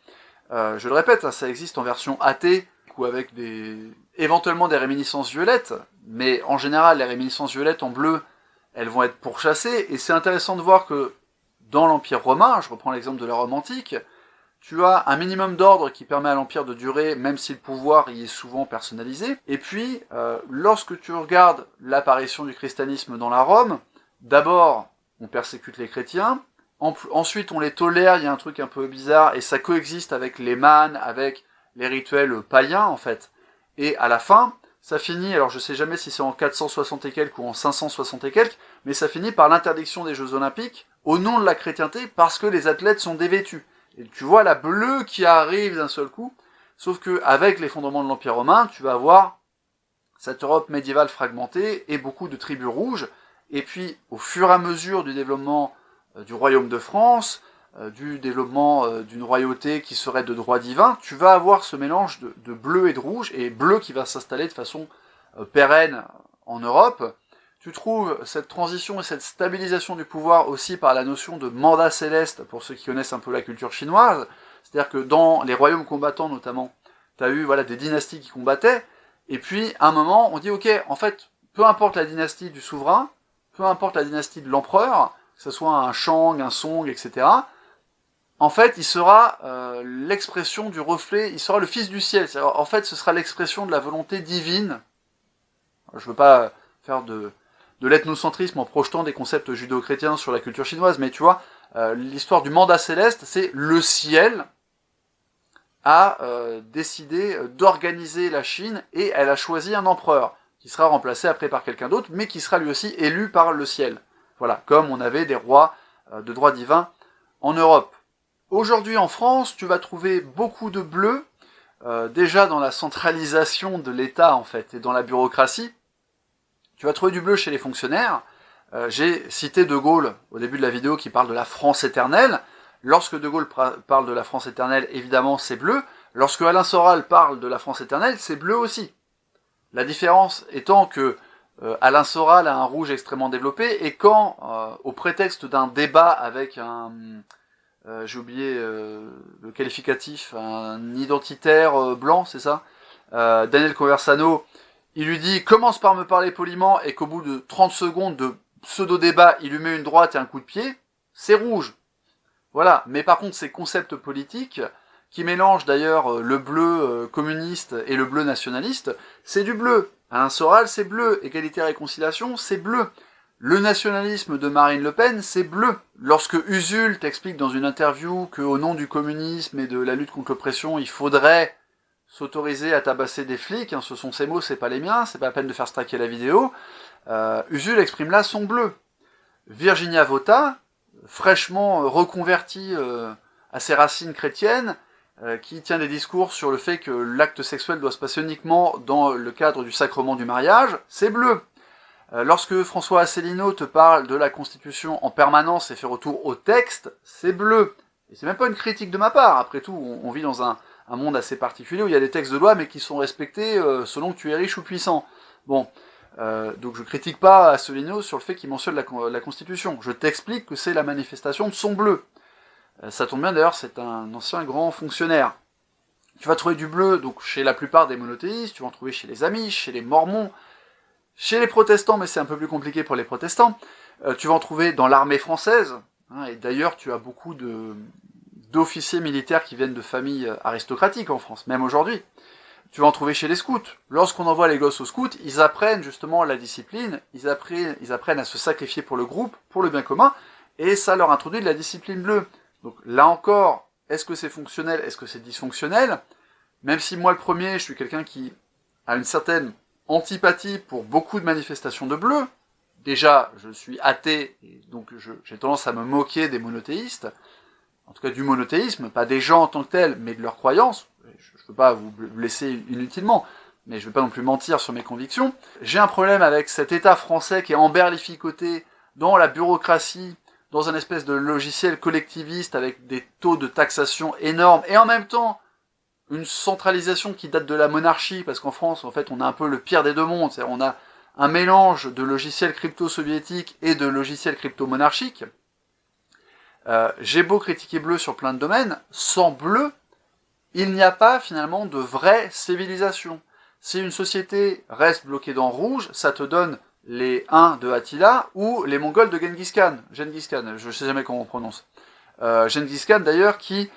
Je le répète, hein, ça existe en version athée, ou avec éventuellement des réminiscences violettes, mais en général, les réminiscences violettes en bleu, elles vont être pourchassées, et c'est intéressant de voir que dans l'Empire romain, je reprends l'exemple de la Rome antique, tu as un minimum d'ordre qui permet à l'Empire de durer, même si le pouvoir y est souvent personnalisé, et puis, lorsque tu regardes l'apparition du christianisme dans la Rome, d'abord, on persécute les chrétiens, ensuite on les tolère, il y a un truc un peu bizarre, et ça coexiste avec les mânes, avec les rituels païens, en fait, et à la fin, ça finit, alors je sais jamais si c'est en 460 et quelques ou en 560 et quelques, mais ça finit par l'interdiction des Jeux Olympiques au nom de la chrétienté parce que les athlètes sont dévêtus. Et tu vois la bleue qui arrive d'un seul coup, sauf que avec l'effondrement de l'Empire romain, tu vas avoir cette Europe médiévale fragmentée et beaucoup de tribus rouges, et puis au fur et à mesure du développement du royaume de France, du développement d'une royauté qui serait de droit divin, tu vas avoir ce mélange de bleu et de rouge, et bleu qui va s'installer de façon pérenne en Europe. Tu trouves cette transition et cette stabilisation du pouvoir aussi par la notion de mandat céleste, pour ceux qui connaissent un peu la culture chinoise, c'est-à-dire que dans les royaumes combattants notamment, tu as eu voilà, des dynasties qui combattaient, et puis à un moment on dit ok, en fait, peu importe la dynastie du souverain, peu importe la dynastie de l'empereur, que ce soit un Shang, un Song, etc., en fait, il sera l'expression du reflet, il sera le fils du ciel. En fait, ce sera l'expression de la volonté divine. Je ne veux pas faire de l'ethnocentrisme en projetant des concepts judéo-chrétiens sur la culture chinoise, mais tu vois, l'histoire du mandat céleste, c'est le ciel a décidé d'organiser la Chine et elle a choisi un empereur qui sera remplacé après par quelqu'un d'autre, mais qui sera lui aussi élu par le ciel. Voilà, comme on avait des rois de droit divin en Europe. Aujourd'hui en France, tu vas trouver beaucoup de bleu, déjà dans la centralisation de l'État en fait, et dans la bureaucratie. Tu vas trouver du bleu chez les fonctionnaires. J'ai cité De Gaulle au début de la vidéo qui parle de la France éternelle. Lorsque De Gaulle parle de la France éternelle, évidemment c'est bleu. Lorsque Alain Soral parle de la France éternelle, c'est bleu aussi. La différence étant que Alain Soral a un rouge extrêmement développé, et quand, au prétexte d'un débat avec un... j'ai oublié le qualificatif, un identitaire blanc, c'est ça, Daniel Conversano, il lui dit « commence par me parler poliment » et qu'au bout de 30 secondes de pseudo-débat, il lui met une droite et un coup de pied, c'est rouge. Voilà, mais par contre, ces concepts politiques, qui mélangent d'ailleurs le bleu communiste et le bleu nationaliste, c'est du bleu. Alain Soral, c'est bleu. Égalité et réconciliation, c'est bleu. Le nationalisme de Marine Le Pen, c'est bleu. Lorsque Usul t'explique dans une interview qu'au nom du communisme et de la lutte contre l'oppression, il faudrait s'autoriser à tabasser des flics, hein, ce sont ses mots, c'est pas les miens, c'est pas la peine de faire straquer la vidéo, Usul exprime là son bleu. Virginia Vota, fraîchement reconvertie à ses racines chrétiennes, qui tient des discours sur le fait que l'acte sexuel doit se passer uniquement dans le cadre du sacrement du mariage, c'est bleu. Lorsque François Asselineau te parle de la Constitution en permanence et fait retour au texte, c'est bleu. Et c'est même pas une critique de ma part, après tout, on vit dans un monde assez particulier où il y a des textes de loi mais qui sont respectés selon que tu es riche ou puissant. Bon, donc je critique pas Asselineau sur le fait qu'il mentionne la Constitution. Je t'explique que c'est la manifestation de son bleu. Ça tombe bien d'ailleurs, c'est un ancien grand fonctionnaire. Tu vas trouver du bleu donc chez la plupart des monothéistes, tu vas en trouver chez les Amish, chez les Mormons, chez les protestants, mais c'est un peu plus compliqué pour les protestants. Tu vas en trouver dans l'armée française, hein, et d'ailleurs tu as beaucoup d'officiers militaires qui viennent de familles aristocratiques en France, même aujourd'hui. Tu vas en trouver chez les scouts. Lorsqu'on envoie les gosses aux scouts, ils apprennent justement la discipline, ils apprennent à se sacrifier pour le groupe, pour le bien commun, et ça leur introduit de la discipline bleue. Donc là encore, est-ce que c'est fonctionnel, est-ce que c'est dysfonctionnel? Même si moi le premier, je suis quelqu'un qui à une certaine antipathie pour beaucoup de manifestations de bleu. Déjà, je suis athée, et donc j'ai tendance à me moquer des monothéistes, en tout cas du monothéisme, pas des gens en tant que tels, mais de leurs croyances. Je ne veux pas vous blesser inutilement, mais je ne vais pas non plus mentir sur mes convictions. J'ai un problème avec cet État français qui est emberlificoté dans la bureaucratie, dans un espèce de logiciel collectiviste avec des taux de taxation énormes, et en même temps, une centralisation qui date de la monarchie, parce qu'en France, en fait, on a un peu le pire des deux mondes, c'est-à-dire on a un mélange de logiciels crypto-soviétiques et de logiciels crypto-monarchiques. J'ai beau critiquer bleu sur plein de domaines, sans bleu, il n'y a pas finalement de vraie civilisation. Si une société reste bloquée dans rouge, ça te donne les Huns de Attila ou les Mongols de Genghis Khan. Genghis Khan, je ne sais jamais comment on prononce. Genghis Khan d'ailleurs qui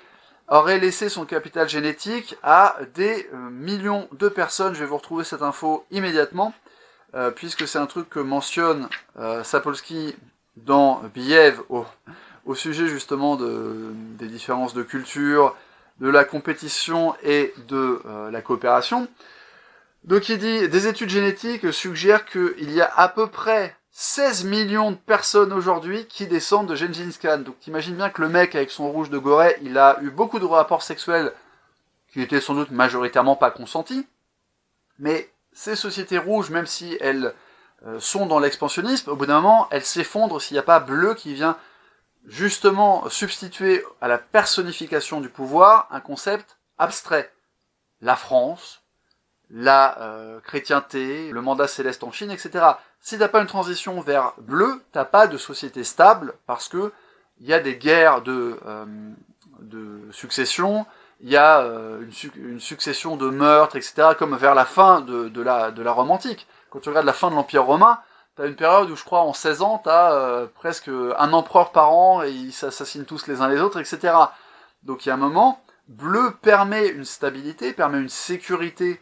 aurait laissé son capital génétique à des millions de personnes. Je vais vous retrouver cette info immédiatement, puisque c'est un truc que mentionne Sapolsky dans Bièvre au sujet justement des différences de culture, de la compétition et de la coopération. Donc il dit, des études génétiques suggèrent qu'il y a à peu près 16 millions de personnes aujourd'hui qui descendent de Gengis Khan. Donc t'imagines bien que le mec avec son rouge de Gorée, il a eu beaucoup de rapports sexuels qui étaient sans doute majoritairement pas consentis. Mais ces sociétés rouges, même si elles sont dans l'expansionnisme, au bout d'un moment, elles s'effondrent s'il n'y a pas bleu qui vient justement substituer à la personnification du pouvoir un concept abstrait. La France, la chrétienté, le mandat céleste en Chine, etc. Si t'as pas une transition vers bleu, t'as pas de société stable, parce que il y a des guerres de succession, il y a une succession de meurtres, etc., comme vers la fin de la Rome antique. Quand tu regardes la fin de l'Empire romain, t'as une période où, je crois, en 16 ans, t'as presque un empereur par an, et ils s'assassinent tous les uns les autres, etc. Donc il y a un moment, bleu permet une stabilité, permet une sécurité,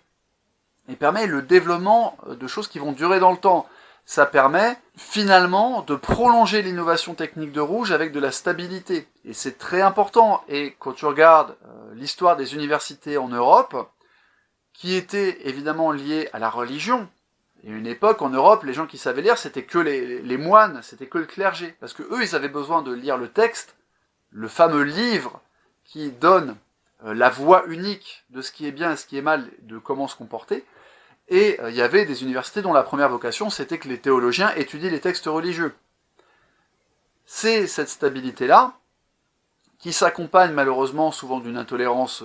et permet le développement de choses qui vont durer dans le temps. Ça permet finalement de prolonger l'innovation technique de rouge avec de la stabilité. Et c'est très important. Et quand tu regardes l'histoire des universités en Europe, qui était évidemment liée à la religion, il y a une époque en Europe, les gens qui savaient lire, c'était que les moines, c'était que le clergé. Parce que eux, ils avaient besoin de lire le texte, le fameux livre qui donne la voie unique de ce qui est bien et ce qui est mal, de comment se comporter. Et il y avait des universités dont la première vocation, c'était que les théologiens étudient les textes religieux. C'est cette stabilité-là, qui s'accompagne malheureusement souvent d'une intolérance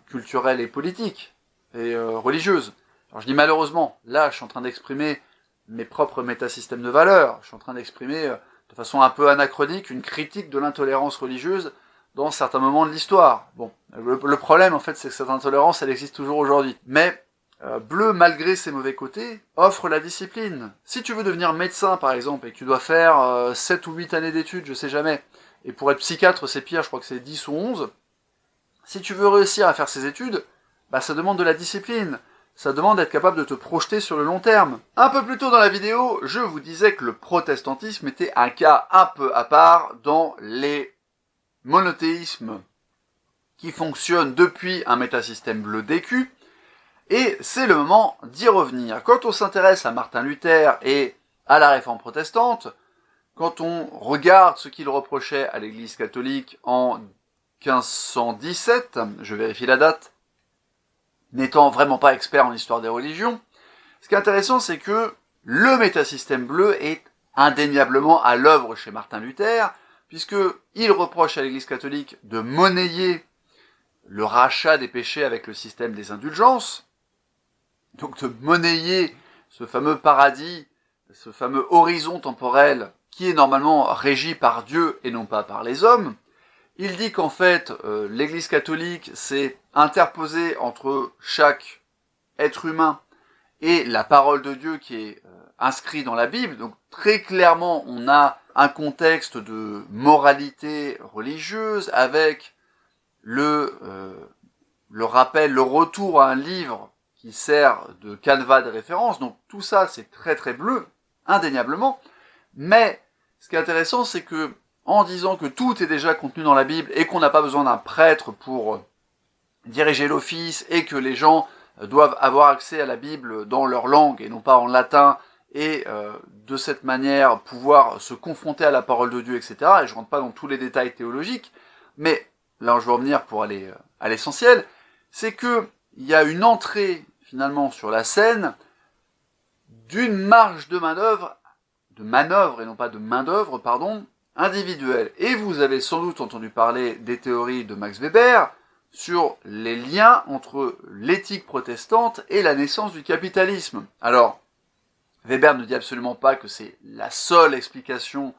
culturelle et politique, et religieuse. Alors je dis malheureusement, là je suis en train d'exprimer mes propres métasystèmes de valeurs, je suis en train d'exprimer de façon un peu anachronique une critique de l'intolérance religieuse dans certains moments de l'histoire. Bon, le problème en fait c'est que cette intolérance elle existe toujours aujourd'hui. Mais bleu, malgré ses mauvais côtés, offre la discipline. Si tu veux devenir médecin, par exemple, et que tu dois faire 7 ou 8 années d'études, je sais jamais, et pour être psychiatre, c'est pire, je crois que c'est 10 ou 11, si tu veux réussir à faire ces études, bah ça demande de la discipline. Ça demande d'être capable de te projeter sur le long terme. Un peu plus tôt dans la vidéo, je vous disais que le protestantisme était un cas un peu à part dans les monothéismes qui fonctionnent depuis un métasystème bleu DQ, et c'est le moment d'y revenir. Quand on s'intéresse à Martin Luther et à la réforme protestante, quand on regarde ce qu'il reprochait à l'Église catholique en 1517, je vérifie la date, n'étant vraiment pas expert en histoire des religions, ce qui est intéressant, c'est que le métasystème bleu est indéniablement à l'œuvre chez Martin Luther, puisqu'il reproche à l'Église catholique de monnayer le rachat des péchés avec le système des indulgences, donc de monnayer ce fameux paradis, ce fameux horizon temporel qui est normalement régi par Dieu et non pas par les hommes. Il dit qu'en fait, l'Église catholique s'est interposée entre chaque être humain et la parole de Dieu qui est inscrite dans la Bible. Donc très clairement, on a un contexte de moralité religieuse avec le rappel, le retour à un livre qui sert de canevas de référence. Donc tout ça, c'est très très bleu, indéniablement. Mais ce qui est intéressant, c'est que en disant que tout est déjà contenu dans la Bible et qu'on n'a pas besoin d'un prêtre pour diriger l'office et que les gens doivent avoir accès à la Bible dans leur langue et non pas en latin, et de cette manière pouvoir se confronter à la parole de Dieu, etc. Et je rentre pas dans tous les détails théologiques, mais là où je veux revenir pour aller à l'essentiel, c'est que il y a une entrée finalement sur la scène d'une marge de manœuvre et non pas de main-d'œuvre, pardon, individuelle. Et vous avez sans doute entendu parler des théories de Max Weber sur les liens entre l'éthique protestante et la naissance du capitalisme. Alors, Weber ne dit absolument pas que c'est la seule explication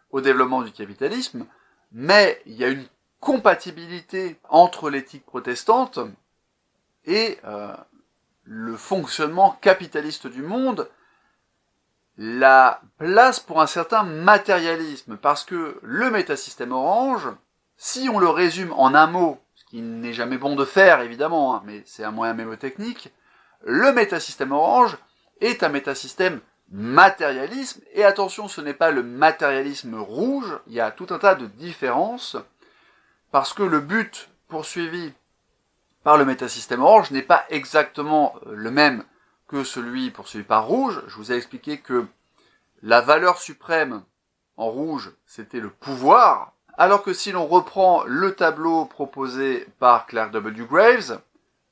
au développement du capitalisme, mais il y a une compatibilité entre l'éthique protestante et le fonctionnement capitaliste du monde, la place pour un certain matérialisme, parce que le métasystème orange, si on le résume en un mot, ce qui n'est jamais bon de faire évidemment, hein, mais c'est un moyen mémotechnique, le métasystème orange est un métasystème matérialisme, et attention, ce n'est pas le matérialisme rouge, il y a tout un tas de différences, parce que le but poursuivi par le métasystème orange n'est pas exactement le même que celui poursuivi par rouge. Je vous ai expliqué que la valeur suprême en rouge, c'était le pouvoir, alors que si l'on reprend le tableau proposé par Clark W. Graves,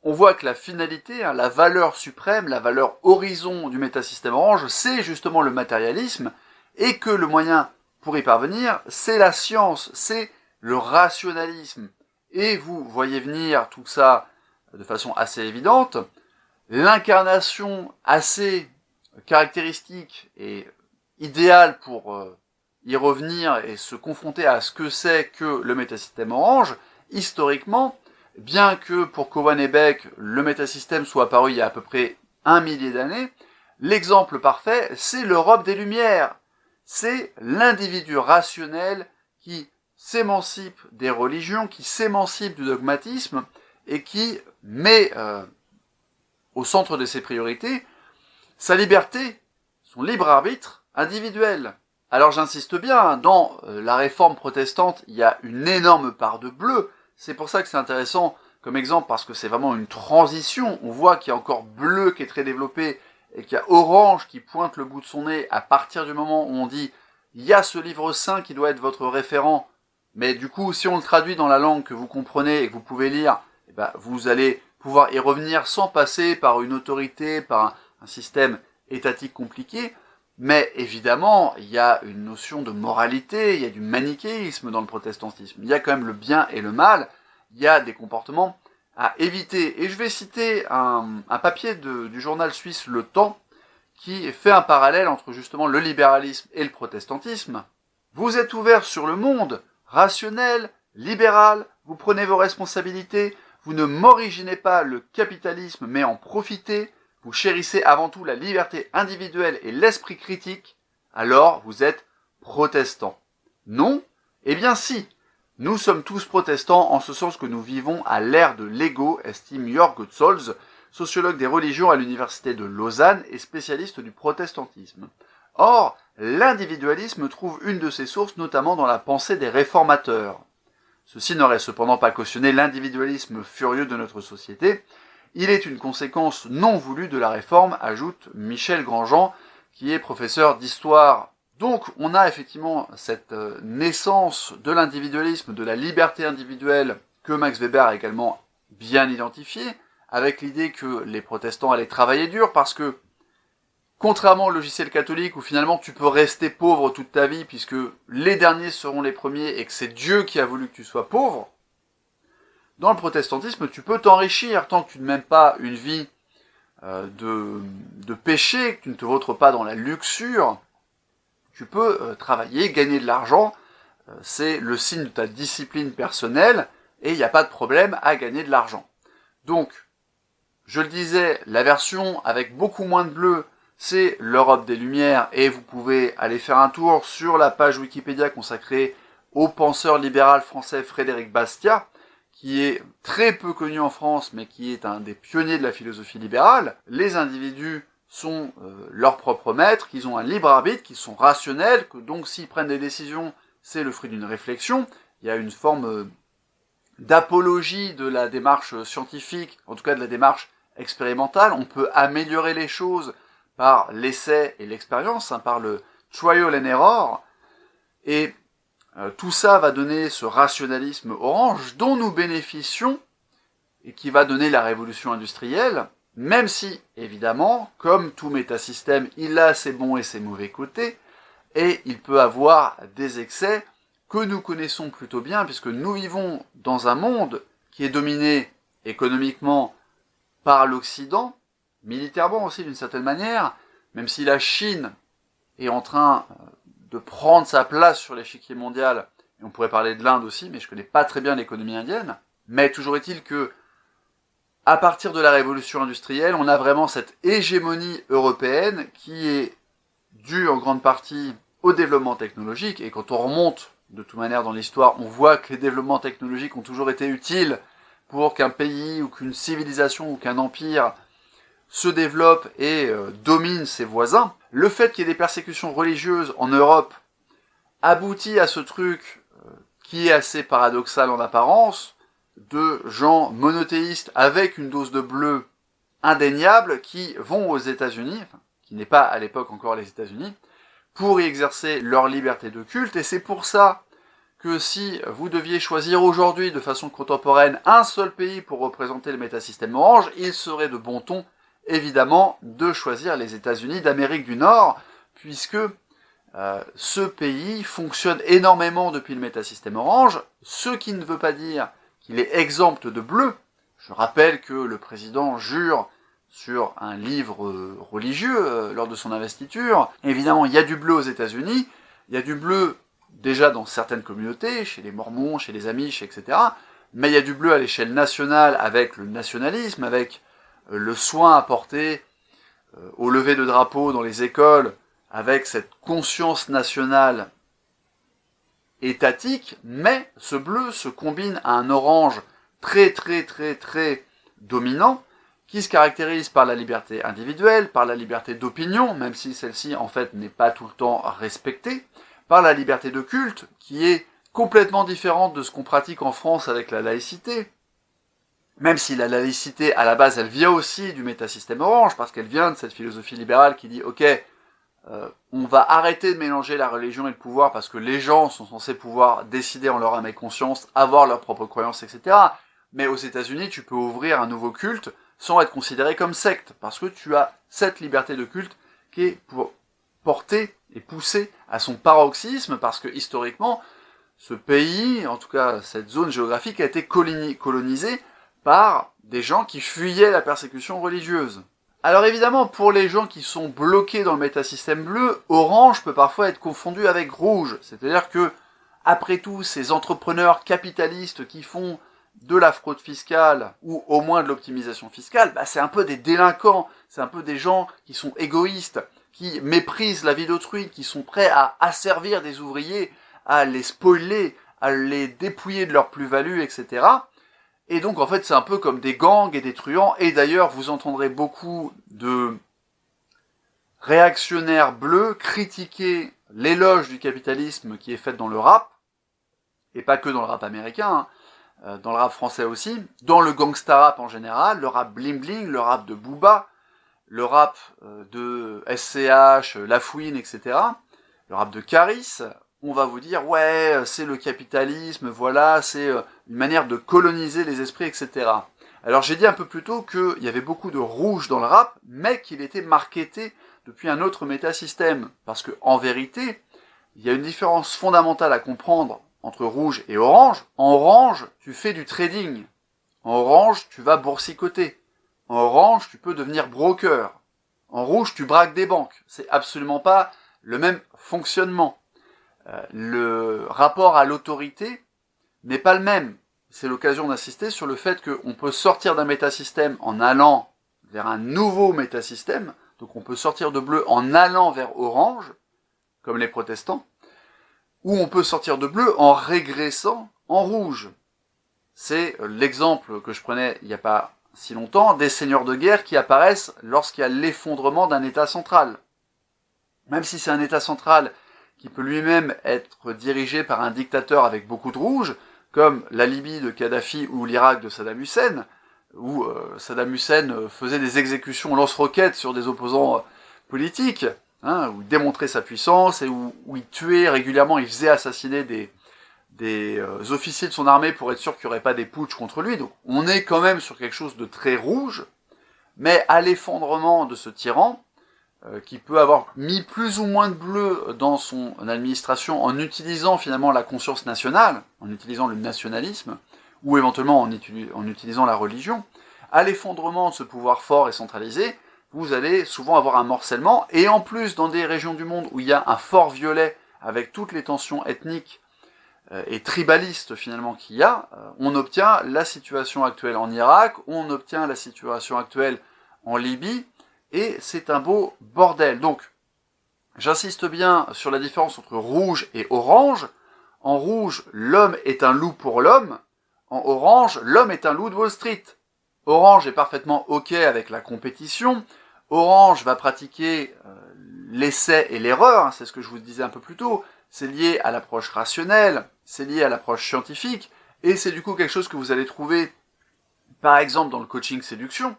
on voit que la finalité, la valeur suprême, la valeur horizon du métasystème orange, c'est justement le matérialisme, et que le moyen pour y parvenir, c'est la science, c'est le rationalisme. Et vous voyez venir tout ça de façon assez évidente. L'incarnation assez caractéristique et idéale pour y revenir et se confronter à ce que c'est que le métasystème orange, historiquement, bien que pour Cowan et Beck, le métasystème soit apparu il y a à peu près 1 millier d'années, l'exemple parfait, c'est l'Europe des Lumières. C'est l'individu rationnel qui s'émancipe des religions, qui s'émancipe du dogmatisme, et qui met au centre de ses priorités sa liberté, son libre arbitre individuel. Alors j'insiste bien, dans la réforme protestante, il y a une énorme part de bleu. C'est pour ça que c'est intéressant comme exemple, parce que c'est vraiment une transition. On voit qu'il y a encore bleu qui est très développé, et qu'il y a orange qui pointe le bout de son nez à partir du moment où on dit il y a ce livre saint qui doit être votre référent, mais du coup, si on le traduit dans la langue que vous comprenez et que vous pouvez lire, eh ben, vous allez pouvoir y revenir sans passer par une autorité, par un système étatique compliqué. Mais évidemment, il y a une notion de moralité, il y a du manichéisme dans le protestantisme. Il y a quand même le bien et le mal, il y a des comportements à éviter. Et je vais citer un papier du journal suisse Le Temps, qui fait un parallèle entre justement le libéralisme et le protestantisme. Vous êtes ouvert sur le monde, rationnel, libéral, vous prenez vos responsabilités, vous ne m'originez pas le capitalisme mais en profitez, vous chérissez avant tout la liberté individuelle et l'esprit critique, alors vous êtes protestant. Non? Eh bien si, nous sommes tous protestants en ce sens que nous vivons à l'ère de l'ego, estime Jörg Gottsolz, sociologue des religions à l'université de Lausanne et spécialiste du protestantisme. Or, l'individualisme trouve une de ses sources notamment dans la pensée des réformateurs. Ceci n'aurait cependant pas cautionné l'individualisme furieux de notre société. Il est une conséquence non voulue de la réforme, ajoute Michel Grandjean, qui est professeur d'histoire. Donc, on a effectivement cette naissance de l'individualisme, de la liberté individuelle, que Max Weber a également bien identifié, avec l'idée que les protestants allaient travailler dur, parce que, contrairement au logiciel catholique, où finalement tu peux rester pauvre toute ta vie, puisque les derniers seront les premiers, et que c'est Dieu qui a voulu que tu sois pauvre, dans le protestantisme, tu peux t'enrichir, tant que tu ne mènes pas une vie de péché, que tu ne te vautres pas dans la luxure, tu peux travailler, gagner de l'argent, c'est le signe de ta discipline personnelle, et il n'y a pas de problème à gagner de l'argent. Donc, je le disais, la version avec beaucoup moins de bleu, c'est l'Europe des Lumières, et vous pouvez aller faire un tour sur la page Wikipédia consacrée au penseur libéral français Frédéric Bastiat, qui est très peu connu en France, mais qui est un des pionniers de la philosophie libérale. Les individus sont leurs propres maîtres, qu'ils ont un libre arbitre, qu'ils sont rationnels, que donc s'ils prennent des décisions, c'est le fruit d'une réflexion. Il y a une forme d'apologie de la démarche scientifique, en tout cas de la démarche expérimental, on peut améliorer les choses par l'essai et l'expérience, par le trial and error, et tout ça va donner ce rationalisme orange dont nous bénéficions et qui va donner la révolution industrielle, même si, évidemment, comme tout métasystème, il a ses bons et ses mauvais côtés, et il peut avoir des excès que nous connaissons plutôt bien, puisque nous vivons dans un monde qui est dominé économiquement par l'Occident, militairement aussi d'une certaine manière, même si la Chine est en train de prendre sa place sur l'échiquier mondial, et on pourrait parler de l'Inde aussi, mais je connais pas très bien l'économie indienne, mais toujours est-il que, à partir de la révolution industrielle, on a vraiment cette hégémonie européenne qui est due en grande partie au développement technologique, et quand on remonte de toute manière dans l'histoire, on voit que les développements technologiques ont toujours été utiles pour qu'un pays ou qu'une civilisation ou qu'un empire se développe et domine ses voisins. Le fait qu'il y ait des persécutions religieuses en Europe aboutit à ce truc qui est assez paradoxal en apparence, de gens monothéistes avec une dose de bleu indéniable qui vont aux États-Unis, enfin, qui n'est pas à l'époque encore les États-Unis, pour y exercer leur liberté de culte, et c'est pour ça que si vous deviez choisir aujourd'hui de façon contemporaine un seul pays pour représenter le métasystème orange, il serait de bon ton, évidemment, de choisir les États-Unis d'Amérique du Nord, puisque ce pays fonctionne énormément depuis le métasystème orange, ce qui ne veut pas dire qu'il est exempt de bleu. Je rappelle que le président jure sur un livre religieux lors de son investiture. Évidemment, il y a du bleu aux États-Unis, il y a du bleu déjà dans certaines communautés, chez les Mormons, chez les Amish, etc. Mais il y a du bleu à l'échelle nationale avec le nationalisme, avec le soin apporté au lever de drapeaux dans les écoles, avec cette conscience nationale étatique, mais ce bleu se combine à un orange très dominant, qui se caractérise par la liberté individuelle, par la liberté d'opinion, même si celle-ci en fait n'est pas tout le temps respectée, par la liberté de culte, qui est complètement différente de ce qu'on pratique en France avec la laïcité, même si la laïcité, à la base, elle vient aussi du métasystème orange, parce qu'elle vient de cette philosophie libérale qui dit, ok, on va arrêter de mélanger la religion et le pouvoir, parce que les gens sont censés pouvoir décider en leur âme et conscience, avoir leurs propres croyances, etc. Mais aux États-Unis, tu peux ouvrir un nouveau culte sans être considéré comme secte, parce que tu as cette liberté de culte qui est portée et poussée à son paroxysme, parce que historiquement, ce pays, en tout cas cette zone géographique, a été colonisée par des gens qui fuyaient la persécution religieuse. Alors évidemment, pour les gens qui sont bloqués dans le métasystème bleu, orange peut parfois être confondu avec rouge. C'est-à-dire que, après tout, ces entrepreneurs capitalistes qui font de la fraude fiscale, ou au moins de l'optimisation fiscale, c'est un peu des délinquants, c'est un peu des gens qui sont égoïstes, qui méprisent la vie d'autrui, qui sont prêts à asservir des ouvriers, à les spoiler, à les dépouiller de leur plus-value, etc. Et donc en fait c'est un peu comme des gangs et des truands, et d'ailleurs vous entendrez beaucoup de réactionnaires bleus critiquer l'éloge du capitalisme qui est faite dans le rap, et pas que dans le rap américain, dans le rap français aussi, dans le gangsta rap en général, le rap bling bling, le rap de Booba, le rap de SCH, Lafouine, etc., le rap de Caris. On va vous dire, ouais, c'est le capitalisme, voilà, c'est une manière de coloniser les esprits, etc. Alors j'ai dit un peu plus tôt qu'il y avait beaucoup de rouge dans le rap, mais qu'il était marketé depuis un autre métasystème. Parce que en vérité, il y a une différence fondamentale à comprendre entre rouge et orange. En orange, tu fais du trading. En orange, tu vas boursicoter. En orange, tu peux devenir broker. En rouge, tu braques des banques. C'est absolument pas le même fonctionnement. Le rapport à l'autorité n'est pas le même. C'est l'occasion d'insister sur le fait qu'on peut sortir d'un métasystème en allant vers un nouveau métasystème. Donc on peut sortir de bleu en allant vers orange, comme les protestants, ou on peut sortir de bleu en régressant en rouge. C'est l'exemple que je prenais il n'y a pas si longtemps des seigneurs de guerre qui apparaissent lorsqu'il y a l'effondrement d'un État central. Même si c'est un État central qui peut lui-même être dirigé par un dictateur avec beaucoup de rouge, comme la Libye de Kadhafi ou l'Irak de Saddam Hussein, où Saddam Hussein faisait des exécutions lance-roquettes sur des opposants politiques, hein, où il démontrait sa puissance, et où il tuait régulièrement, il faisait assassiner des officiers de son armée pour être sûr qu'il n'y aurait pas des putschs contre lui. Donc on est quand même sur quelque chose de très rouge, mais à l'effondrement de ce tyran, qui peut avoir mis plus ou moins de bleu dans son administration en utilisant finalement la conscience nationale, en utilisant le nationalisme, ou éventuellement en utilisant la religion, à l'effondrement de ce pouvoir fort et centralisé, vous allez souvent avoir un morcellement, et en plus dans des régions du monde où il y a un fort violet avec toutes les tensions ethniques et tribalistes finalement qu'il y a, on obtient la situation actuelle en Irak, on obtient la situation actuelle en Libye, et c'est un beau bordel. Donc, j'insiste bien sur la différence entre rouge et orange. En rouge, l'homme est un loup pour l'homme. En orange, l'homme est un loup de Wall Street. Orange est parfaitement OK avec la compétition. Orange va pratiquer l'essai et l'erreur, c'est ce que je vous disais un peu plus tôt. C'est lié à l'approche rationnelle, c'est lié à l'approche scientifique, et c'est du coup quelque chose que vous allez trouver, par exemple, dans le coaching séduction.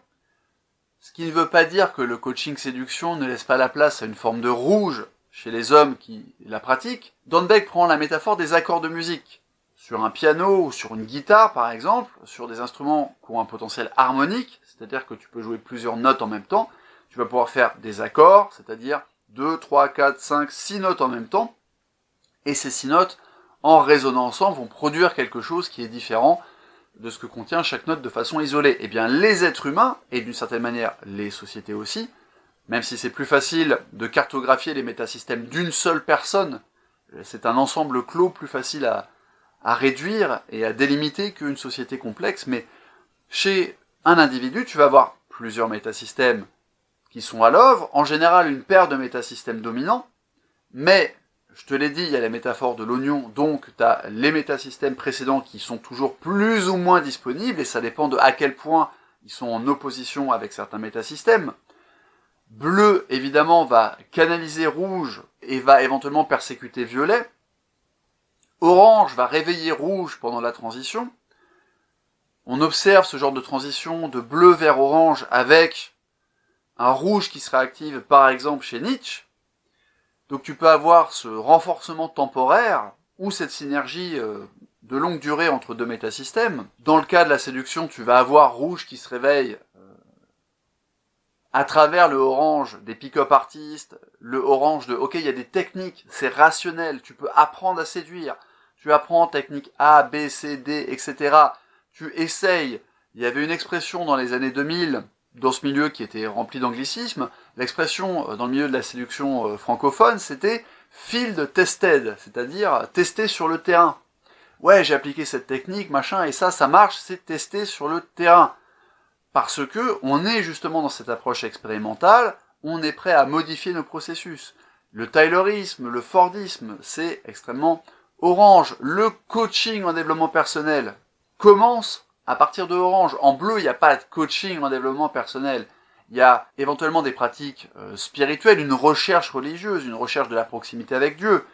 Ce qui ne veut pas dire que le coaching séduction ne laisse pas la place à une forme de rouge chez les hommes qui la pratiquent. Dornbeck prend la métaphore des accords de musique. Sur un piano ou sur une guitare, par exemple, sur des instruments qui ont un potentiel harmonique, c'est-à-dire que tu peux jouer plusieurs notes en même temps, tu vas pouvoir faire des accords, c'est-à-dire 2, 3, 4, 5, 6 notes en même temps, et ces 6 notes, en résonnant ensemble, vont produire quelque chose qui est différent de ce que contient chaque note de façon isolée. Eh bien, les êtres humains, et d'une certaine manière les sociétés aussi, même si c'est plus facile de cartographier les métasystèmes d'une seule personne, c'est un ensemble clos plus facile à réduire et à délimiter qu'une société complexe, mais chez un individu, tu vas avoir plusieurs métasystèmes qui sont à l'œuvre, en général une paire de métasystèmes dominants, mais je te l'ai dit, il y a la métaphore de l'oignon, donc tu as les métasystèmes précédents qui sont toujours plus ou moins disponibles, et ça dépend de à quel point ils sont en opposition avec certains métasystèmes. Bleu, évidemment, va canaliser rouge et va éventuellement persécuter violet. Orange va réveiller rouge pendant la transition. On observe ce genre de transition de bleu vers orange avec un rouge qui se réactive par exemple chez Nietzsche. Donc tu peux avoir ce renforcement temporaire ou cette synergie de longue durée entre deux métasystèmes. Dans le cas de la séduction, tu vas avoir rouge qui se réveille à travers le orange des pick-up artistes, le orange de ok, il y a des techniques, c'est rationnel, tu peux apprendre à séduire, tu apprends technique A, B, C, D, etc. Tu essayes. Il y avait une expression dans les années 2000 dans ce milieu qui était rempli d'anglicisme, l'expression dans le milieu de la séduction francophone, c'était field tested, c'est-à-dire testé sur le terrain. Ouais, j'ai appliqué cette technique, machin, et ça marche, c'est testé sur le terrain. Parce que on est justement dans cette approche expérimentale, on est prêt à modifier nos processus. Le Taylorisme, le Fordisme, c'est extrêmement orange. Le coaching en développement personnel commence à partir de orange. En bleu, il n'y a pas de coaching en développement personnel. Il y a éventuellement des pratiques spirituelles, une recherche religieuse, une recherche de la proximité avec Dieu,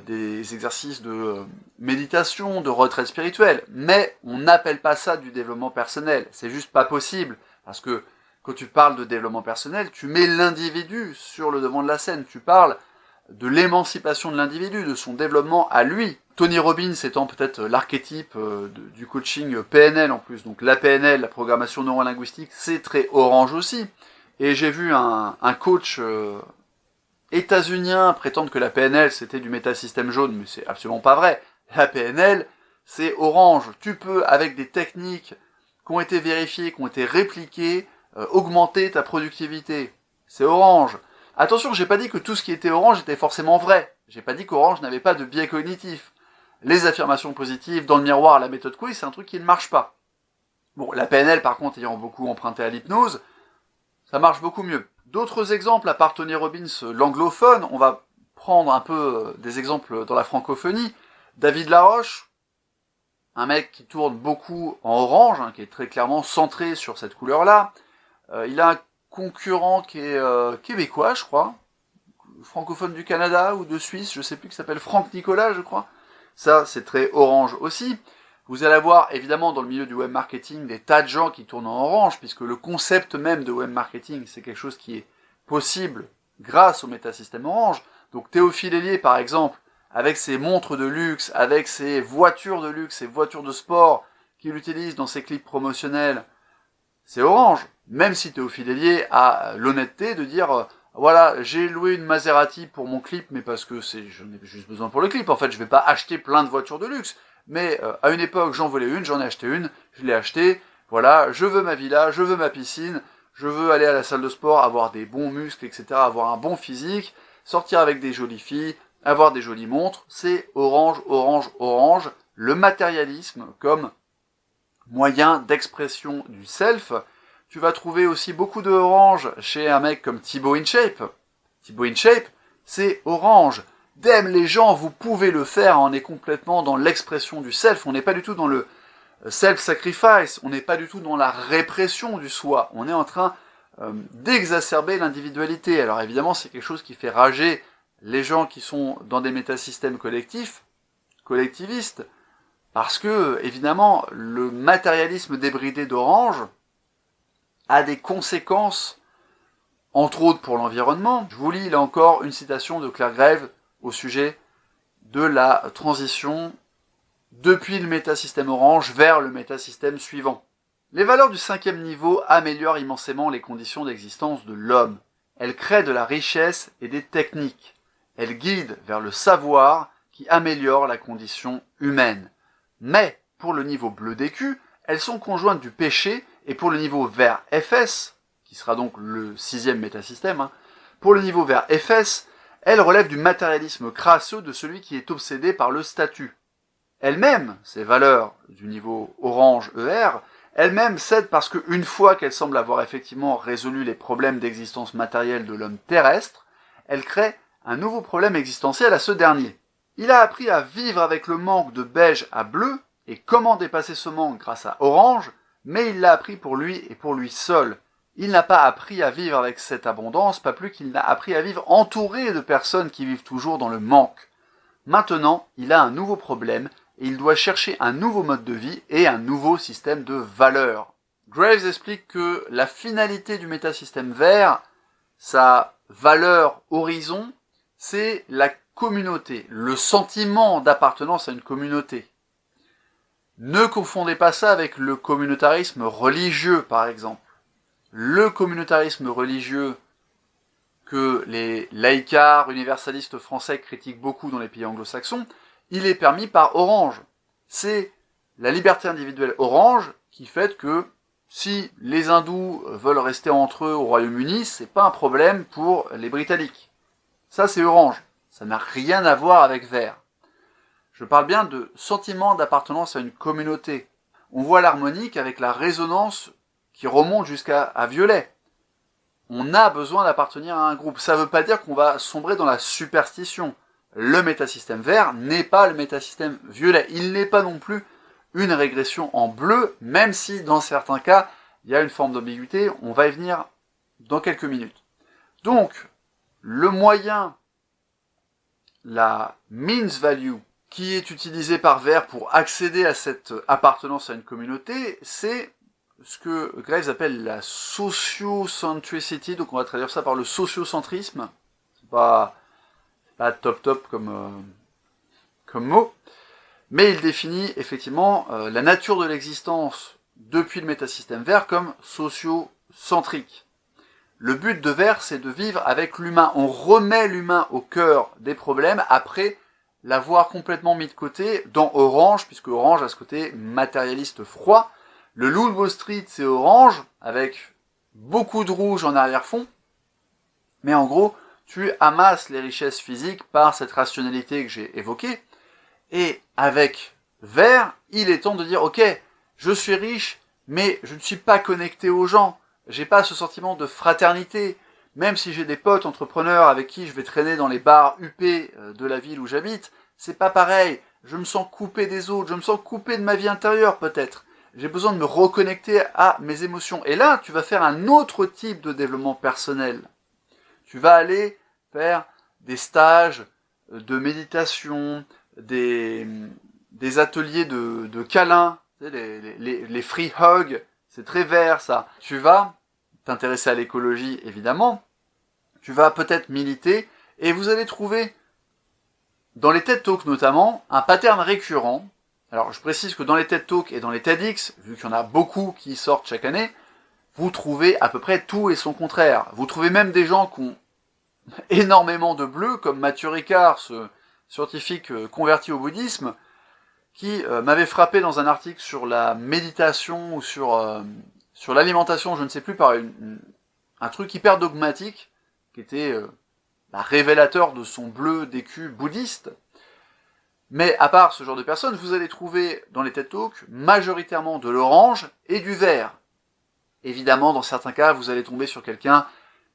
des exercices de méditation, de retraite spirituelle. Mais on n'appelle pas ça du développement personnel. C'est juste pas possible. Parce que quand tu parles de développement personnel, tu mets l'individu sur le devant de la scène. Tu parles de l'émancipation de l'individu, de son développement à lui. Tony Robbins étant peut-être l'archétype du coaching PNL en plus. Donc la PNL, la programmation neurolinguistique, c'est très orange aussi. Et j'ai vu un coach états-unien prétendre que la PNL c'était du métasystème jaune, mais c'est absolument pas vrai. La PNL, c'est orange. Tu peux, avec des techniques qui ont été vérifiées, qui ont été répliquées, augmenter ta productivité. C'est orange. Attention, j'ai pas dit que tout ce qui était orange était forcément vrai. J'ai pas dit qu'orange n'avait pas de biais cognitif. Les affirmations positives dans le miroir, la méthode quiz, c'est un truc qui ne marche pas. Bon, la PNL, par contre, ayant beaucoup emprunté à l'hypnose, ça marche beaucoup mieux. D'autres exemples, à part Tony Robbins, l'anglophone, on va prendre un peu des exemples dans la francophonie. David Laroche, un mec qui tourne beaucoup en orange, qui est très clairement centré sur cette couleur-là. Il a un concurrent qui est québécois, je crois, francophone du Canada ou de Suisse, je sais plus, qui s'appelle Franck Nicolas, je crois. Ça, c'est très orange aussi. Vous allez avoir évidemment dans le milieu du web marketing des tas de gens qui tournent en orange, puisque le concept même de web marketing, c'est quelque chose qui est possible grâce au métasystème orange. Donc Théophile Hélier, par exemple, avec ses montres de luxe, avec ses voitures de luxe, ses voitures de sport qu'il utilise dans ses clips promotionnels, c'est orange. Même si Théophile Hélier a l'honnêteté de dire voilà, j'ai loué une Maserati pour mon clip, mais parce que j'en ai juste besoin pour le clip. En fait, je vais pas acheter plein de voitures de luxe. Mais à une époque, j'en voulais une, j'en ai acheté une, je l'ai achetée. Voilà, je veux ma villa, je veux ma piscine, je veux aller à la salle de sport, avoir des bons muscles, etc., avoir un bon physique, sortir avec des jolies filles, avoir des jolies montres. C'est orange, orange, orange. Le matérialisme comme moyen d'expression du self. Tu vas trouver aussi beaucoup de orange chez un mec comme Thibaut InShape. Thibaut InShape, c'est orange. Damn les gens, vous pouvez le faire, on est complètement dans l'expression du self, on n'est pas du tout dans le self-sacrifice, on n'est pas du tout dans la répression du soi, on est en train d'exacerber l'individualité. Alors évidemment, c'est quelque chose qui fait rager les gens qui sont dans des métasystèmes collectifs, collectivistes, parce que, évidemment, le matérialisme débridé d'Orange a des conséquences, entre autres pour l'environnement. Je vous lis là encore une citation de Claire Grève au sujet de la transition depuis le métasystème Orange vers le métasystème suivant. Les valeurs du 5e niveau améliorent immensément les conditions d'existence de l'homme. Elles créent de la richesse et des techniques. Elles guident vers le savoir qui améliore la condition humaine. Mais, pour le niveau bleu d'écu, elles sont conjointes du péché, et pour le niveau vert FS, qui sera donc le 6e métasystème, pour le niveau vert FS, elles relèvent du matérialisme crasseux de celui qui est obsédé par le statut. Elles-mêmes, ces valeurs du niveau orange ER, elles-mêmes cèdent parce qu'une fois qu'elles semblent avoir effectivement résolu les problèmes d'existence matérielle de l'homme terrestre, elles créent un nouveau problème existentiel à ce dernier. Il a appris à vivre avec le manque de beige à bleu, et comment dépasser ce manque grâce à orange, mais il l'a appris pour lui et pour lui seul. Il n'a pas appris à vivre avec cette abondance, pas plus qu'il n'a appris à vivre entouré de personnes qui vivent toujours dans le manque. Maintenant, il a un nouveau problème, et il doit chercher un nouveau mode de vie et un nouveau système de valeurs. Graves explique que la finalité du métasystème vert, sa valeur horizon, c'est la communauté, le sentiment d'appartenance à une communauté. Ne confondez pas ça avec le communautarisme religieux, par exemple. Le communautarisme religieux que les laïcards universalistes français critiquent beaucoup dans les pays anglo-saxons, il est permis par Orange. C'est la liberté individuelle Orange qui fait que si les hindous veulent rester entre eux au Royaume-Uni, c'est pas un problème pour les Britanniques. Ça, c'est Orange. Ça n'a rien à voir avec vert. Je parle bien de sentiment d'appartenance à une communauté. On voit l'harmonique avec la résonance qui remonte jusqu'à violet. On a besoin d'appartenir à un groupe. Ça ne veut pas dire qu'on va sombrer dans la superstition. Le métasystème vert n'est pas le métasystème violet. Il n'est pas non plus une régression en bleu, même si dans certains cas, il y a une forme d'ambiguïté. On va y venir dans quelques minutes. Donc, le moyen, la means value, qui est utilisé par vert pour accéder à cette appartenance à une communauté, c'est ce que Graves appelle la sociocentricity, donc on va traduire ça par le sociocentrisme. C'est pas top comme mot, mais il définit effectivement la nature de l'existence depuis le métasystème vert comme sociocentrique. Le but de vert, c'est de vivre avec l'humain. On remet l'humain au cœur des problèmes après l'avoir complètement mis de côté dans Orange, puisque Orange a ce côté matérialiste froid. Le Loup de Wall Street, c'est orange, avec beaucoup de rouge en arrière-fond. Mais en gros, tu amasses les richesses physiques par cette rationalité que j'ai évoquée. Et avec vert, il est temps de dire, ok, je suis riche, mais je ne suis pas connecté aux gens. J'ai pas ce sentiment de fraternité. Même si j'ai des potes entrepreneurs avec qui je vais traîner dans les bars huppés de la ville où j'habite, c'est pas pareil. Je me sens coupé des autres, je me sens coupé de ma vie intérieure peut-être. J'ai besoin de me reconnecter à mes émotions. Et là, tu vas faire un autre type de développement personnel. Tu vas aller faire des stages de méditation, des des ateliers de câlins, tu sais, les free hugs, c'est très vert ça. Tu vas t'intéresser à l'écologie évidemment, tu vas peut-être militer, et vous allez trouver, dans les TED Talks notamment, un pattern récurrent. Alors je précise que dans les TED Talks et dans les TEDx, vu qu'il y en a beaucoup qui sortent chaque année, vous trouvez à peu près tout et son contraire. Vous trouvez même des gens qui ont énormément de bleu, comme Mathieu Ricard, ce scientifique converti au bouddhisme, qui m'avait frappé dans un article sur la méditation ou sur l'alimentation, je ne sais plus, par un truc hyper dogmatique, qui était révélateur de son bleu d'écu bouddhiste. Mais à part ce genre de personnes, vous allez trouver dans les TED Talks majoritairement de l'orange et du vert. Évidemment, dans certains cas, vous allez tomber sur quelqu'un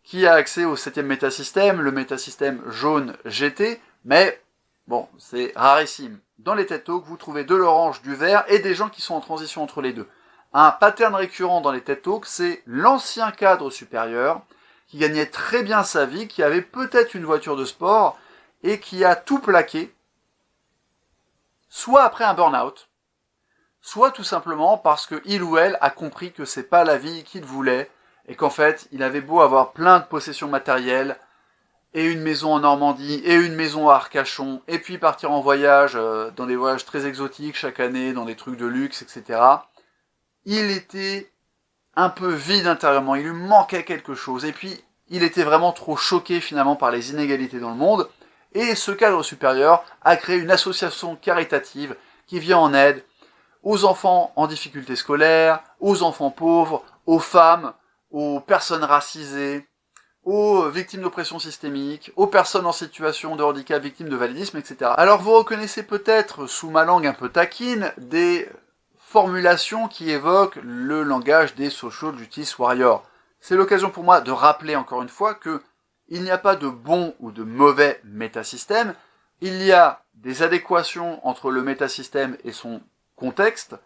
qui a accès au 7e métasystème, le métasystème jaune GT, mais bon, c'est rarissime. Dans les TED Talks, vous trouvez de l'orange, du vert, et des gens qui sont en transition entre les deux. Un pattern récurrent dans les TED Talks, c'est l'ancien cadre supérieur, qui gagnait très bien sa vie, qui avait peut-être une voiture de sport, et qui a tout plaqué, soit après un burn-out, soit tout simplement parce que il ou elle a compris que c'est pas la vie qu'il voulait, et qu'en fait, il avait beau avoir plein de possessions matérielles, et une maison en Normandie, et une maison à Arcachon, et puis partir en voyage, dans des voyages très exotiques chaque année, dans des trucs de luxe, etc. Il était un peu vide intérieurement, il lui manquait quelque chose, et puis il était vraiment trop choqué finalement par les inégalités dans le monde, et ce cadre supérieur a créé une association caritative qui vient en aide aux enfants en difficulté scolaire, aux enfants pauvres, aux femmes, aux personnes racisées, aux victimes d'oppression systémique, aux personnes en situation de handicap, victimes de validisme, etc. Alors vous reconnaissez peut-être, sous ma langue un peu taquine, des formulations qui évoquent le langage des social justice warriors. C'est l'occasion pour moi de rappeler encore une fois que il n'y a pas de bon ou de mauvais métasystème, il y a des adéquations entre le métasystème et son contexte,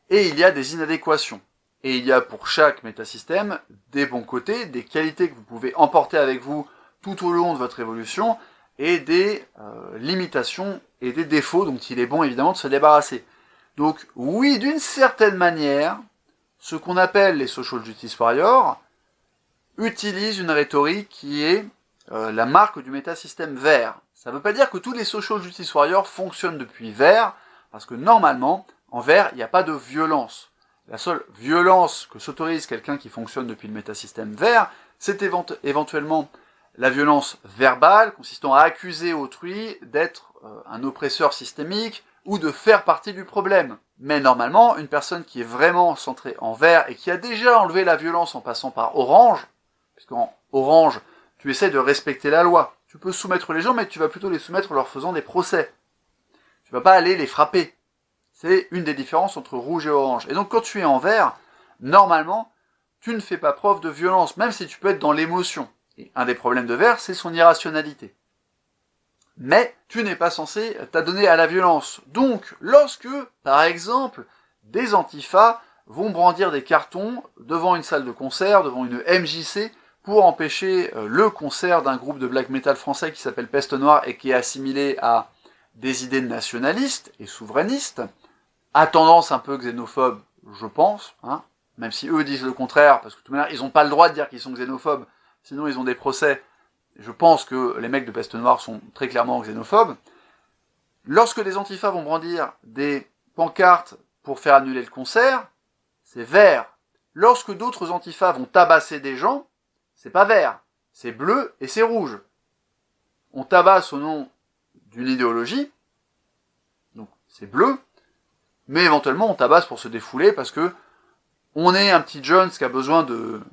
et il y a des inadéquations. Et il y a pour chaque métasystème des bons côtés, des qualités que vous pouvez emporter avec vous tout au long de votre évolution, et des limitations et des défauts dont il est bon évidemment de se débarrasser. Donc oui, d'une certaine manière, ce qu'on appelle les social justice warriors utilisent une rhétorique qui est la marque du métasystème vert. Ça ne veut pas dire que tous les social justice warriors fonctionnent depuis vert, parce que normalement, en vert, il n'y a pas de violence. La seule violence que s'autorise quelqu'un qui fonctionne depuis le métasystème vert, c'est éventuellement la violence verbale, consistant à accuser autrui d'être un oppresseur systémique ou de faire partie du problème. Mais normalement, une personne qui est vraiment centrée en vert et qui a déjà enlevé la violence en passant par orange, puisqu'en orange, tu essaies de respecter la loi. Tu peux soumettre les gens, mais tu vas plutôt les soumettre en leur faisant des procès. Tu vas pas aller les frapper. C'est une des différences entre rouge et orange. Et donc quand tu es en vert, normalement, tu ne fais pas preuve de violence, même si tu peux être dans l'émotion. Et un des problèmes de vert, c'est son irrationalité. Mais tu n'es pas censé t'adonner à la violence. Donc, lorsque, par exemple, des antifas vont brandir des cartons devant une salle de concert, devant une MJC, pour empêcher le concert d'un groupe de black metal français qui s'appelle Peste Noire et qui est assimilé à des idées nationalistes et souverainistes, à tendance un peu xénophobe, je pense, hein, même si eux disent le contraire, parce que de toute manière, ils n'ont pas le droit de dire qu'ils sont xénophobes, sinon ils ont des procès. Je pense que les mecs de Peste Noire sont très clairement xénophobes. Lorsque les antifas vont brandir des pancartes pour faire annuler le concert, c'est vert. Lorsque d'autres antifas vont tabasser des gens, c'est pas vert, c'est bleu et c'est rouge. On tabasse au nom d'une idéologie, donc c'est bleu, mais éventuellement on tabasse pour se défouler parce que on est un petit Jones qui a besoin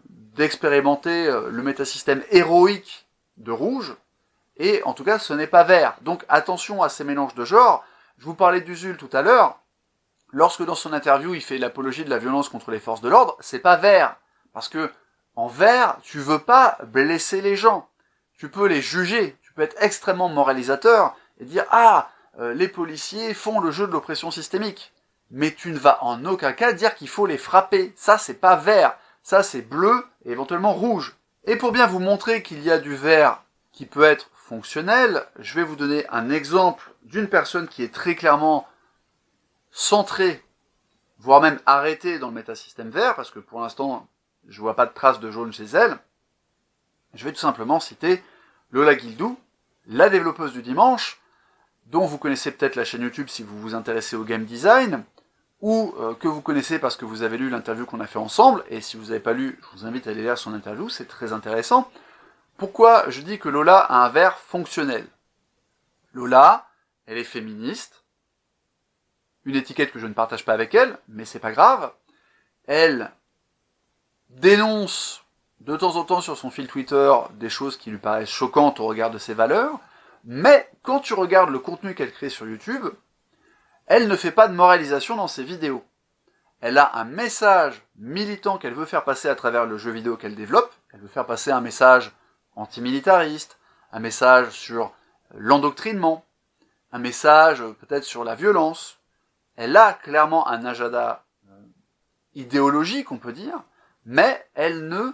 d'expérimenter le métasystème héroïque de rouge, et en tout cas ce n'est pas vert. Donc attention à ces mélanges de genres. Je vous parlais d'Usul tout à l'heure, lorsque dans son interview il fait l'apologie de la violence contre les forces de l'ordre, c'est pas vert, parce que en vert, tu veux pas blesser les gens, tu peux les juger, tu peux être extrêmement moralisateur et dire « Ah, les policiers font le jeu de l'oppression systémique ». Mais tu ne vas en aucun cas dire qu'il faut les frapper, ça c'est pas vert, ça c'est bleu et éventuellement rouge. Et pour bien vous montrer qu'il y a du vert qui peut être fonctionnel, je vais vous donner un exemple d'une personne qui est très clairement centré, voire même arrêté dans le métasystème vert, parce que pour l'instant, je vois pas de traces de jaune chez elle, je vais tout simplement citer Lola Guildou, la développeuse du dimanche, dont vous connaissez peut-être la chaîne YouTube si vous vous intéressez au game design, ou que vous connaissez parce que vous avez lu l'interview qu'on a fait ensemble, et si vous n'avez pas lu, je vous invite à aller lire son interview, c'est très intéressant. Pourquoi je dis que Lola a un vert fonctionnel? Lola, elle est féministe, une étiquette que je ne partage pas avec elle, mais c'est pas grave. Elle dénonce de temps en temps sur son fil Twitter des choses qui lui paraissent choquantes au regard de ses valeurs, mais quand tu regardes le contenu qu'elle crée sur YouTube, elle ne fait pas de moralisation dans ses vidéos. Elle a un message militant qu'elle veut faire passer à travers le jeu vidéo qu'elle développe. Elle veut faire passer un message antimilitariste, un message sur l'endoctrinement, un message peut-être sur la violence. Elle a clairement un agenda idéologique, on peut dire, mais elle ne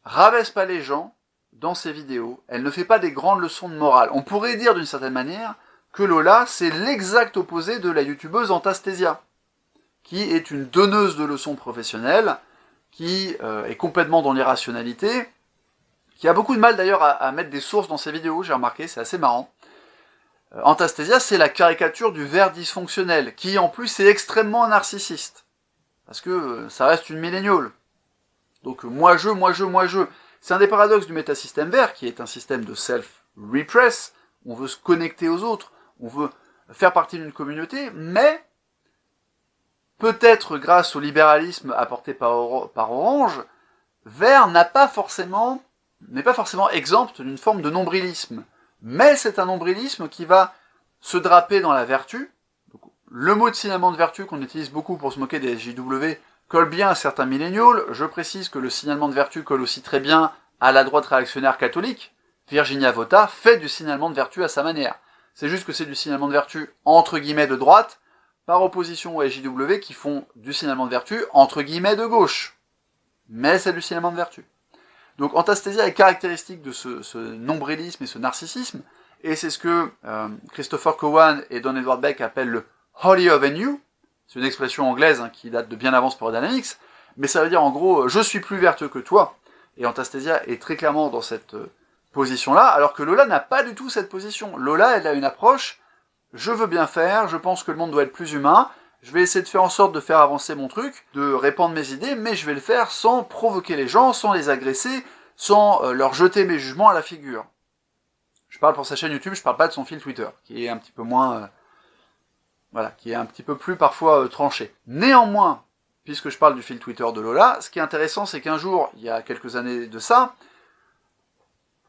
rabaisse pas les gens dans ses vidéos. Elle ne fait pas des grandes leçons de morale. On pourrait dire d'une certaine manière que Lola, c'est l'exact opposé de la youtubeuse Antasthesia, qui est une donneuse de leçons professionnelles, qui est complètement dans l'irrationalité, qui a beaucoup de mal d'ailleurs à mettre des sources dans ses vidéos, j'ai remarqué, c'est assez marrant. Antasthesia, c'est la caricature du ver dysfonctionnel, qui en plus est extrêmement narcissiste. Parce que ça reste une milléniale. Donc moi je. C'est un des paradoxes du métasystème vert, qui est un système de self-repress. On veut se connecter aux autres, on veut faire partie d'une communauté, mais peut-être grâce au libéralisme apporté par Orange, vert n'est pas forcément exempt d'une forme de nombrilisme. Mais c'est un nombrilisme qui va se draper dans la vertu. Donc, le mot de signalement de vertu qu'on utilise beaucoup pour se moquer des SJW colle bien à certains millénials. Je précise que le signalement de vertu colle aussi très bien à la droite réactionnaire catholique. Virginia Vota fait du signalement de vertu à sa manière. C'est juste que c'est du signalement de vertu entre guillemets de droite, par opposition aux SJW qui font du signalement de vertu entre guillemets de gauche. Mais c'est du signalement de vertu. Donc Antasthesia est caractéristique de ce nombrilisme et ce narcissisme, et c'est ce que Christopher Cowan et Don Edward Beck appellent le holier than you. C'est une expression anglaise qui date de bien avant Spiral Dynamics, mais ça veut dire en gros je suis plus vertueux que toi, et Antasthesia est très clairement dans cette position-là, alors que Lola n'a pas du tout cette position. Lola, elle a une approche, je veux bien faire, je pense que le monde doit être plus humain, je vais essayer de faire en sorte de faire avancer mon truc, de répandre mes idées, mais je vais le faire sans provoquer les gens, sans les agresser, sans leur jeter mes jugements à la figure. Je parle pour sa chaîne YouTube, je parle pas de son fil Twitter, qui est un petit peu moins... qui est un petit peu plus parfois tranché. Néanmoins, puisque je parle du fil Twitter de Lola, ce qui est intéressant, c'est qu'un jour, il y a quelques années de ça,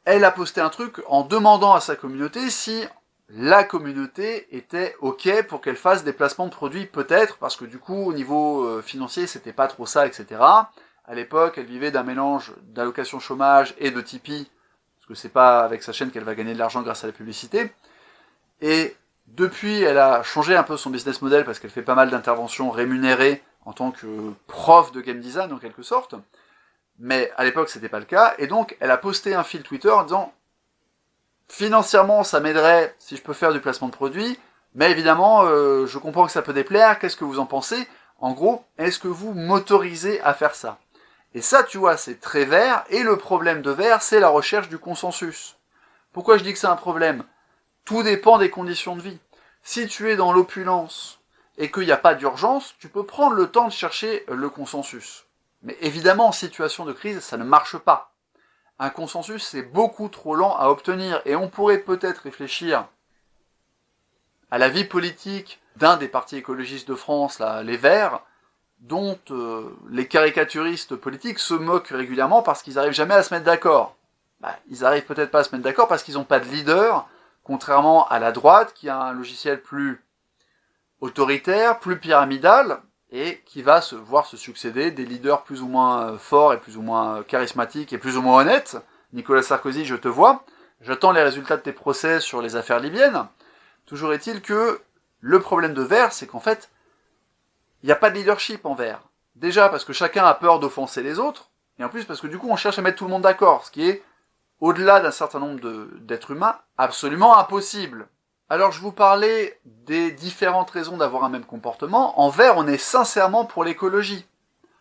elle a posté un truc en demandant à sa communauté si la communauté était ok pour qu'elle fasse des placements de produits, peut-être, parce que du coup, au niveau financier, c'était pas trop ça, etc. À l'époque, elle vivait d'un mélange d'allocation chômage et de Tipeee, parce que c'est pas avec sa chaîne qu'elle va gagner de l'argent grâce à la publicité. Et depuis, elle a changé un peu son business model, parce qu'elle fait pas mal d'interventions rémunérées en tant que prof de game design, en quelque sorte. Mais à l'époque, c'était pas le cas, et donc, elle a posté un fil Twitter en disant financièrement, ça m'aiderait si je peux faire du placement de produits, mais évidemment, je comprends que ça peut déplaire, qu'est-ce que vous en pensez? En gros, est-ce que vous m'autorisez à faire ça? Et ça, tu vois, c'est très vert, et le problème de vert, c'est la recherche du consensus. Pourquoi je dis que c'est un problème? Tout dépend des conditions de vie. Si tu es dans l'opulence, et qu'il n'y a pas d'urgence, tu peux prendre le temps de chercher le consensus. Mais évidemment, en situation de crise, ça ne marche pas. Un consensus, c'est beaucoup trop lent à obtenir, et on pourrait peut-être réfléchir à la vie politique d'un des partis écologistes de France, là, les Verts, dont les caricaturistes politiques se moquent régulièrement parce qu'ils n'arrivent jamais à se mettre d'accord. Ils arrivent peut-être pas à se mettre d'accord parce qu'ils n'ont pas de leader, contrairement à la droite, qui a un logiciel plus autoritaire, plus pyramidal, et qui va se voir se succéder des leaders plus ou moins forts et plus ou moins charismatiques et plus ou moins honnêtes. Nicolas Sarkozy, je te vois, j'attends les résultats de tes procès sur les affaires libyennes. Toujours est-il que le problème de Vert, c'est qu'en fait, il n'y a pas de leadership en Vert. Déjà parce que chacun a peur d'offenser les autres, et en plus parce que du coup on cherche à mettre tout le monde d'accord, ce qui est, au-delà d'un certain nombre d'êtres humains, absolument impossible. Alors, je vous parlais des différentes raisons d'avoir un même comportement. En vert, on est sincèrement pour l'écologie.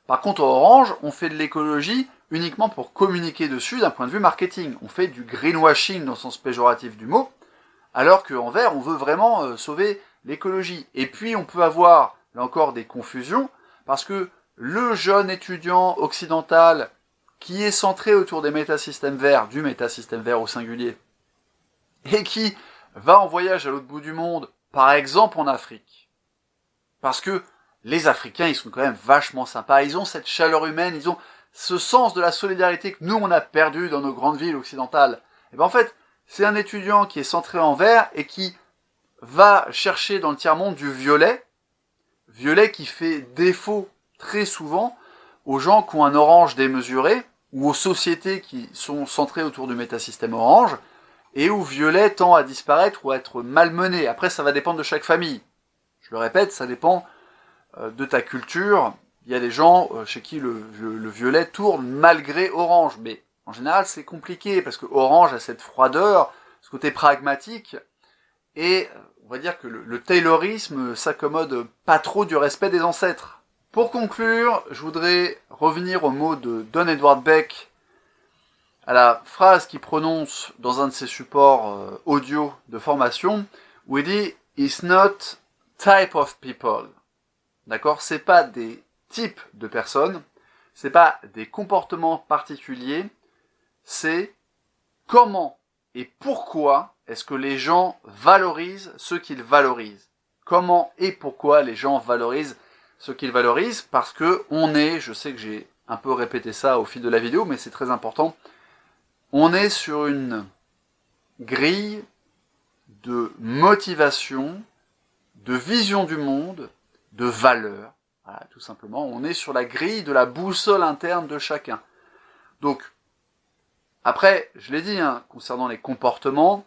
Par contre, au orange, on fait de l'écologie uniquement pour communiquer dessus d'un point de vue marketing. On fait du greenwashing dans le sens péjoratif du mot, alors qu'en vert, on veut vraiment sauver l'écologie. Et puis, on peut avoir, là encore, des confusions, parce que le jeune étudiant occidental qui est centré autour des métasystèmes verts, du métasystème vert au singulier, et qui va en voyage à l'autre bout du monde, par exemple en Afrique, parce que les Africains, ils sont quand même vachement sympas, ils ont cette chaleur humaine, ils ont ce sens de la solidarité que nous, on a perdu dans nos grandes villes occidentales. Et bien en fait, c'est un étudiant qui est centré en vert et qui va chercher dans le tiers-monde du violet qui fait défaut très souvent aux gens qui ont un orange démesuré, ou aux sociétés qui sont centrées autour du métasystème orange, et où violet tend à disparaître ou à être malmené. Après, ça va dépendre de chaque famille. Je le répète, ça dépend de ta culture. Il y a des gens chez qui le violet tourne malgré orange, mais en général, c'est compliqué, parce que orange a cette froideur, ce côté pragmatique, et on va dire que le taylorisme s'accommode pas trop du respect des ancêtres. Pour conclure, je voudrais revenir au mot de Don Edward Beck, à la phrase qu'il prononce dans un de ses supports audio de formation, où il dit « It's not type of people ». D'accord ? C'est pas des types de personnes, c'est pas des comportements particuliers, c'est comment et pourquoi est-ce que les gens valorisent ce qu'ils valorisent. Comment et pourquoi les gens valorisent ce qu'ils valorisent, parce que on est, je sais que j'ai un peu répété ça au fil de la vidéo, mais c'est très important, on est sur une grille de motivation, de vision du monde, de valeurs. Voilà, tout simplement, on est sur la grille de la boussole interne de chacun. Donc, après, je l'ai dit, concernant les comportements,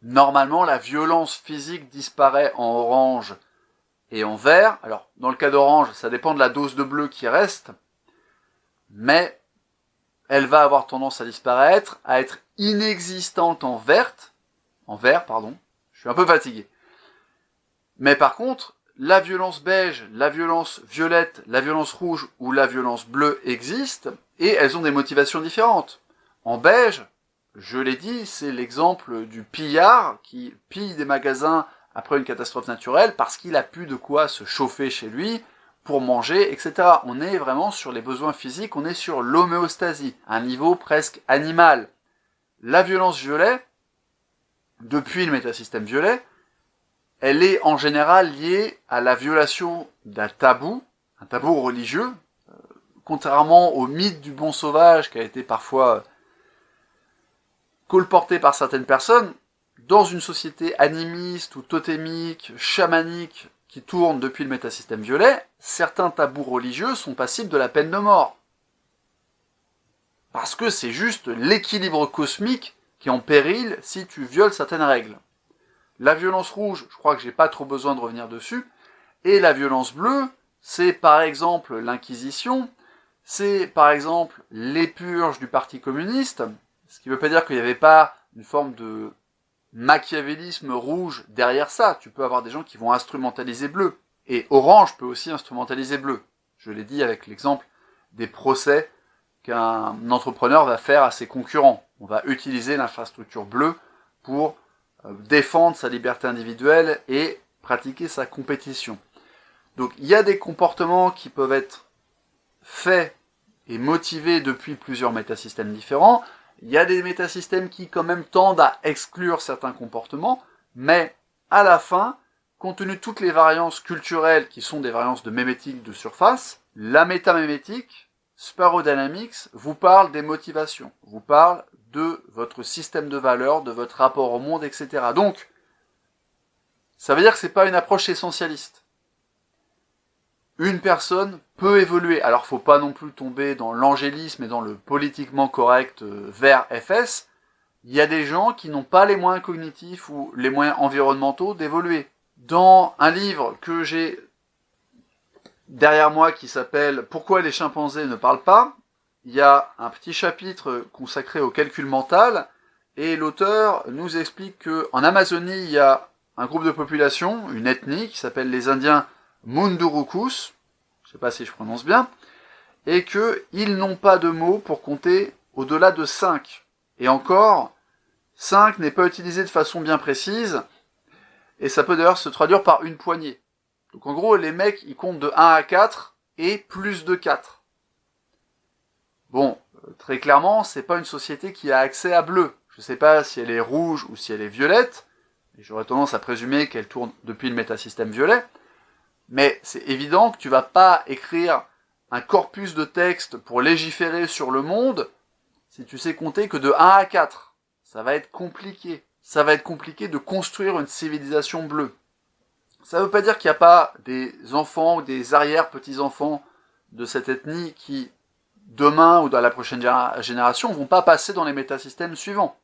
normalement, la violence physique disparaît en orange et en vert. Alors, dans le cas d'orange, ça dépend de la dose de bleu qui reste, mais elle va avoir tendance à disparaître, à être inexistante en vert, je suis un peu fatigué. Mais par contre, la violence beige, la violence violette, la violence rouge ou la violence bleue existent, et elles ont des motivations différentes. En beige, je l'ai dit, c'est l'exemple du pillard qui pille des magasins après une catastrophe naturelle parce qu'il a plus de quoi se chauffer chez lui, pour manger, etc. On est vraiment sur les besoins physiques, on est sur l'homéostasie, un niveau presque animal. La violence violet, depuis le métasystème violet, elle est en général liée à la violation d'un tabou, un tabou religieux, contrairement au mythe du bon sauvage qui a été parfois colporté par certaines personnes. Dans une société animiste ou totémique, chamanique, qui tourne depuis le métasystème violet, certains tabous religieux sont passibles de la peine de mort. Parce que c'est juste l'équilibre cosmique qui est en péril si tu violes certaines règles. La violence rouge, je crois que j'ai pas trop besoin de revenir dessus, et la violence bleue, c'est par exemple l'Inquisition, c'est par exemple les purges du Parti communiste, ce qui ne veut pas dire qu'il n'y avait pas une forme de machiavélisme rouge derrière ça. Tu peux avoir des gens qui vont instrumentaliser bleu. Et orange peut aussi instrumentaliser bleu. Je l'ai dit avec l'exemple des procès qu'un entrepreneur va faire à ses concurrents. On va utiliser l'infrastructure bleue pour défendre sa liberté individuelle et pratiquer sa compétition. Donc il y a des comportements qui peuvent être faits et motivés depuis plusieurs métasystèmes différents. Il y a des métasystèmes qui quand même tendent à exclure certains comportements, mais à la fin, compte tenu de toutes les variances culturelles qui sont des variances de mémétique de surface, la métamémétique, Sparrow Dynamics, vous parle des motivations, vous parle de votre système de valeurs, de votre rapport au monde, etc. Donc, ça veut dire que c'est pas une approche essentialiste. Une personne peut évoluer. Alors, faut pas non plus tomber dans l'angélisme et dans le politiquement correct vers FS. Il y a des gens qui n'ont pas les moyens cognitifs ou les moyens environnementaux d'évoluer. Dans un livre que j'ai derrière moi qui s'appelle « Pourquoi les chimpanzés ne parlent pas ?», il y a un petit chapitre consacré au calcul mental et l'auteur nous explique qu'en Amazonie, il y a un groupe de population, une ethnie, qui s'appelle les Indiens Mundurucus, je ne sais pas si je prononce bien, et qu'ils n'ont pas de mots pour compter au-delà de 5. Et encore, 5 n'est pas utilisé de façon bien précise, et ça peut d'ailleurs se traduire par une poignée. Donc en gros, les mecs, ils comptent de 1 à 4, et plus de 4. Bon, très clairement, c'est pas une société qui a accès à bleu. Je sais pas si elle est rouge ou si elle est violette, et j'aurais tendance à présumer qu'elle tourne depuis le métasystème violet, mais c'est évident que tu vas pas écrire un corpus de texte pour légiférer sur le monde si tu sais compter que de 1 à 4. Ça va être compliqué. Ça va être compliqué de construire une civilisation bleue. Ça veut pas dire qu'il n'y a pas des enfants ou des arrière-petits-enfants de cette ethnie qui, demain ou dans la prochaine génération, vont pas passer dans les métasystèmes suivants.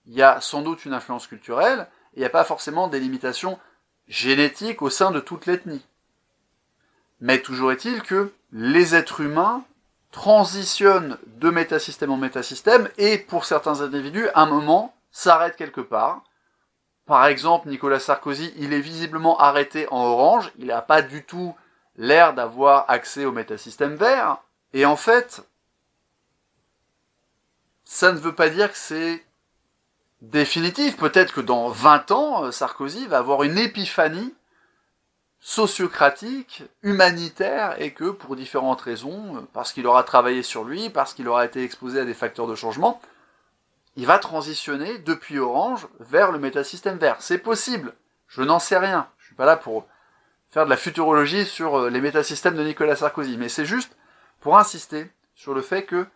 Il y a sans doute une influence culturelle, et il n'y a pas forcément des limitations génétiques au sein de toute l'ethnie. Mais toujours est-il que les êtres humains transitionnent de métasystème en métasystème, et pour certains individus, un moment s'arrête quelque part. Par exemple, Nicolas Sarkozy, il est visiblement arrêté en orange, il n'a pas du tout l'air d'avoir accès au métasystème vert, et en fait, ça ne veut pas dire que c'est définitif. Peut-être que dans 20 ans, Sarkozy va avoir une épiphanie sociocratique, humanitaire, et que pour différentes raisons, parce qu'il aura travaillé sur lui, parce qu'il aura été exposé à des facteurs de changement, il va transitionner depuis orange vers le métasystème vert. C'est possible, je n'en sais rien. Je suis pas là pour faire de la futurologie sur les métasystèmes de Nicolas Sarkozy, mais c'est juste pour insister sur le fait que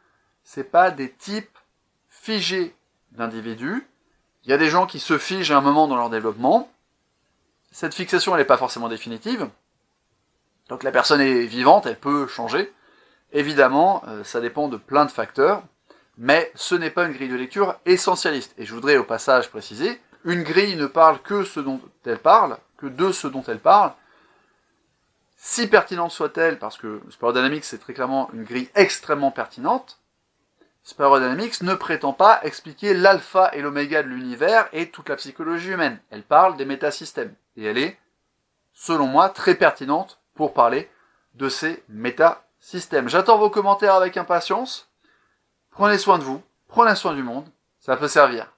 c'est pas des types figés d'individus. Il y a des gens qui se figent à un moment dans leur développement. Cette fixation, elle n'est pas forcément définitive. Donc la personne est vivante, elle peut changer. Évidemment, ça dépend de plein de facteurs, mais ce n'est pas une grille de lecture essentialiste. Et je voudrais au passage préciser, une grille ne parle que ce dont elle parle, que de ce dont elle parle, si pertinente soit-elle, parce que Spiral Dynamics c'est très clairement une grille extrêmement pertinente, Spiral Dynamics ne prétend pas expliquer l'alpha et l'oméga de l'univers et toute la psychologie humaine. Elle parle des métasystèmes. Et elle est, selon moi, très pertinente pour parler de ces métasystèmes. J'attends vos commentaires avec impatience. Prenez soin de vous, prenez soin du monde, ça peut servir.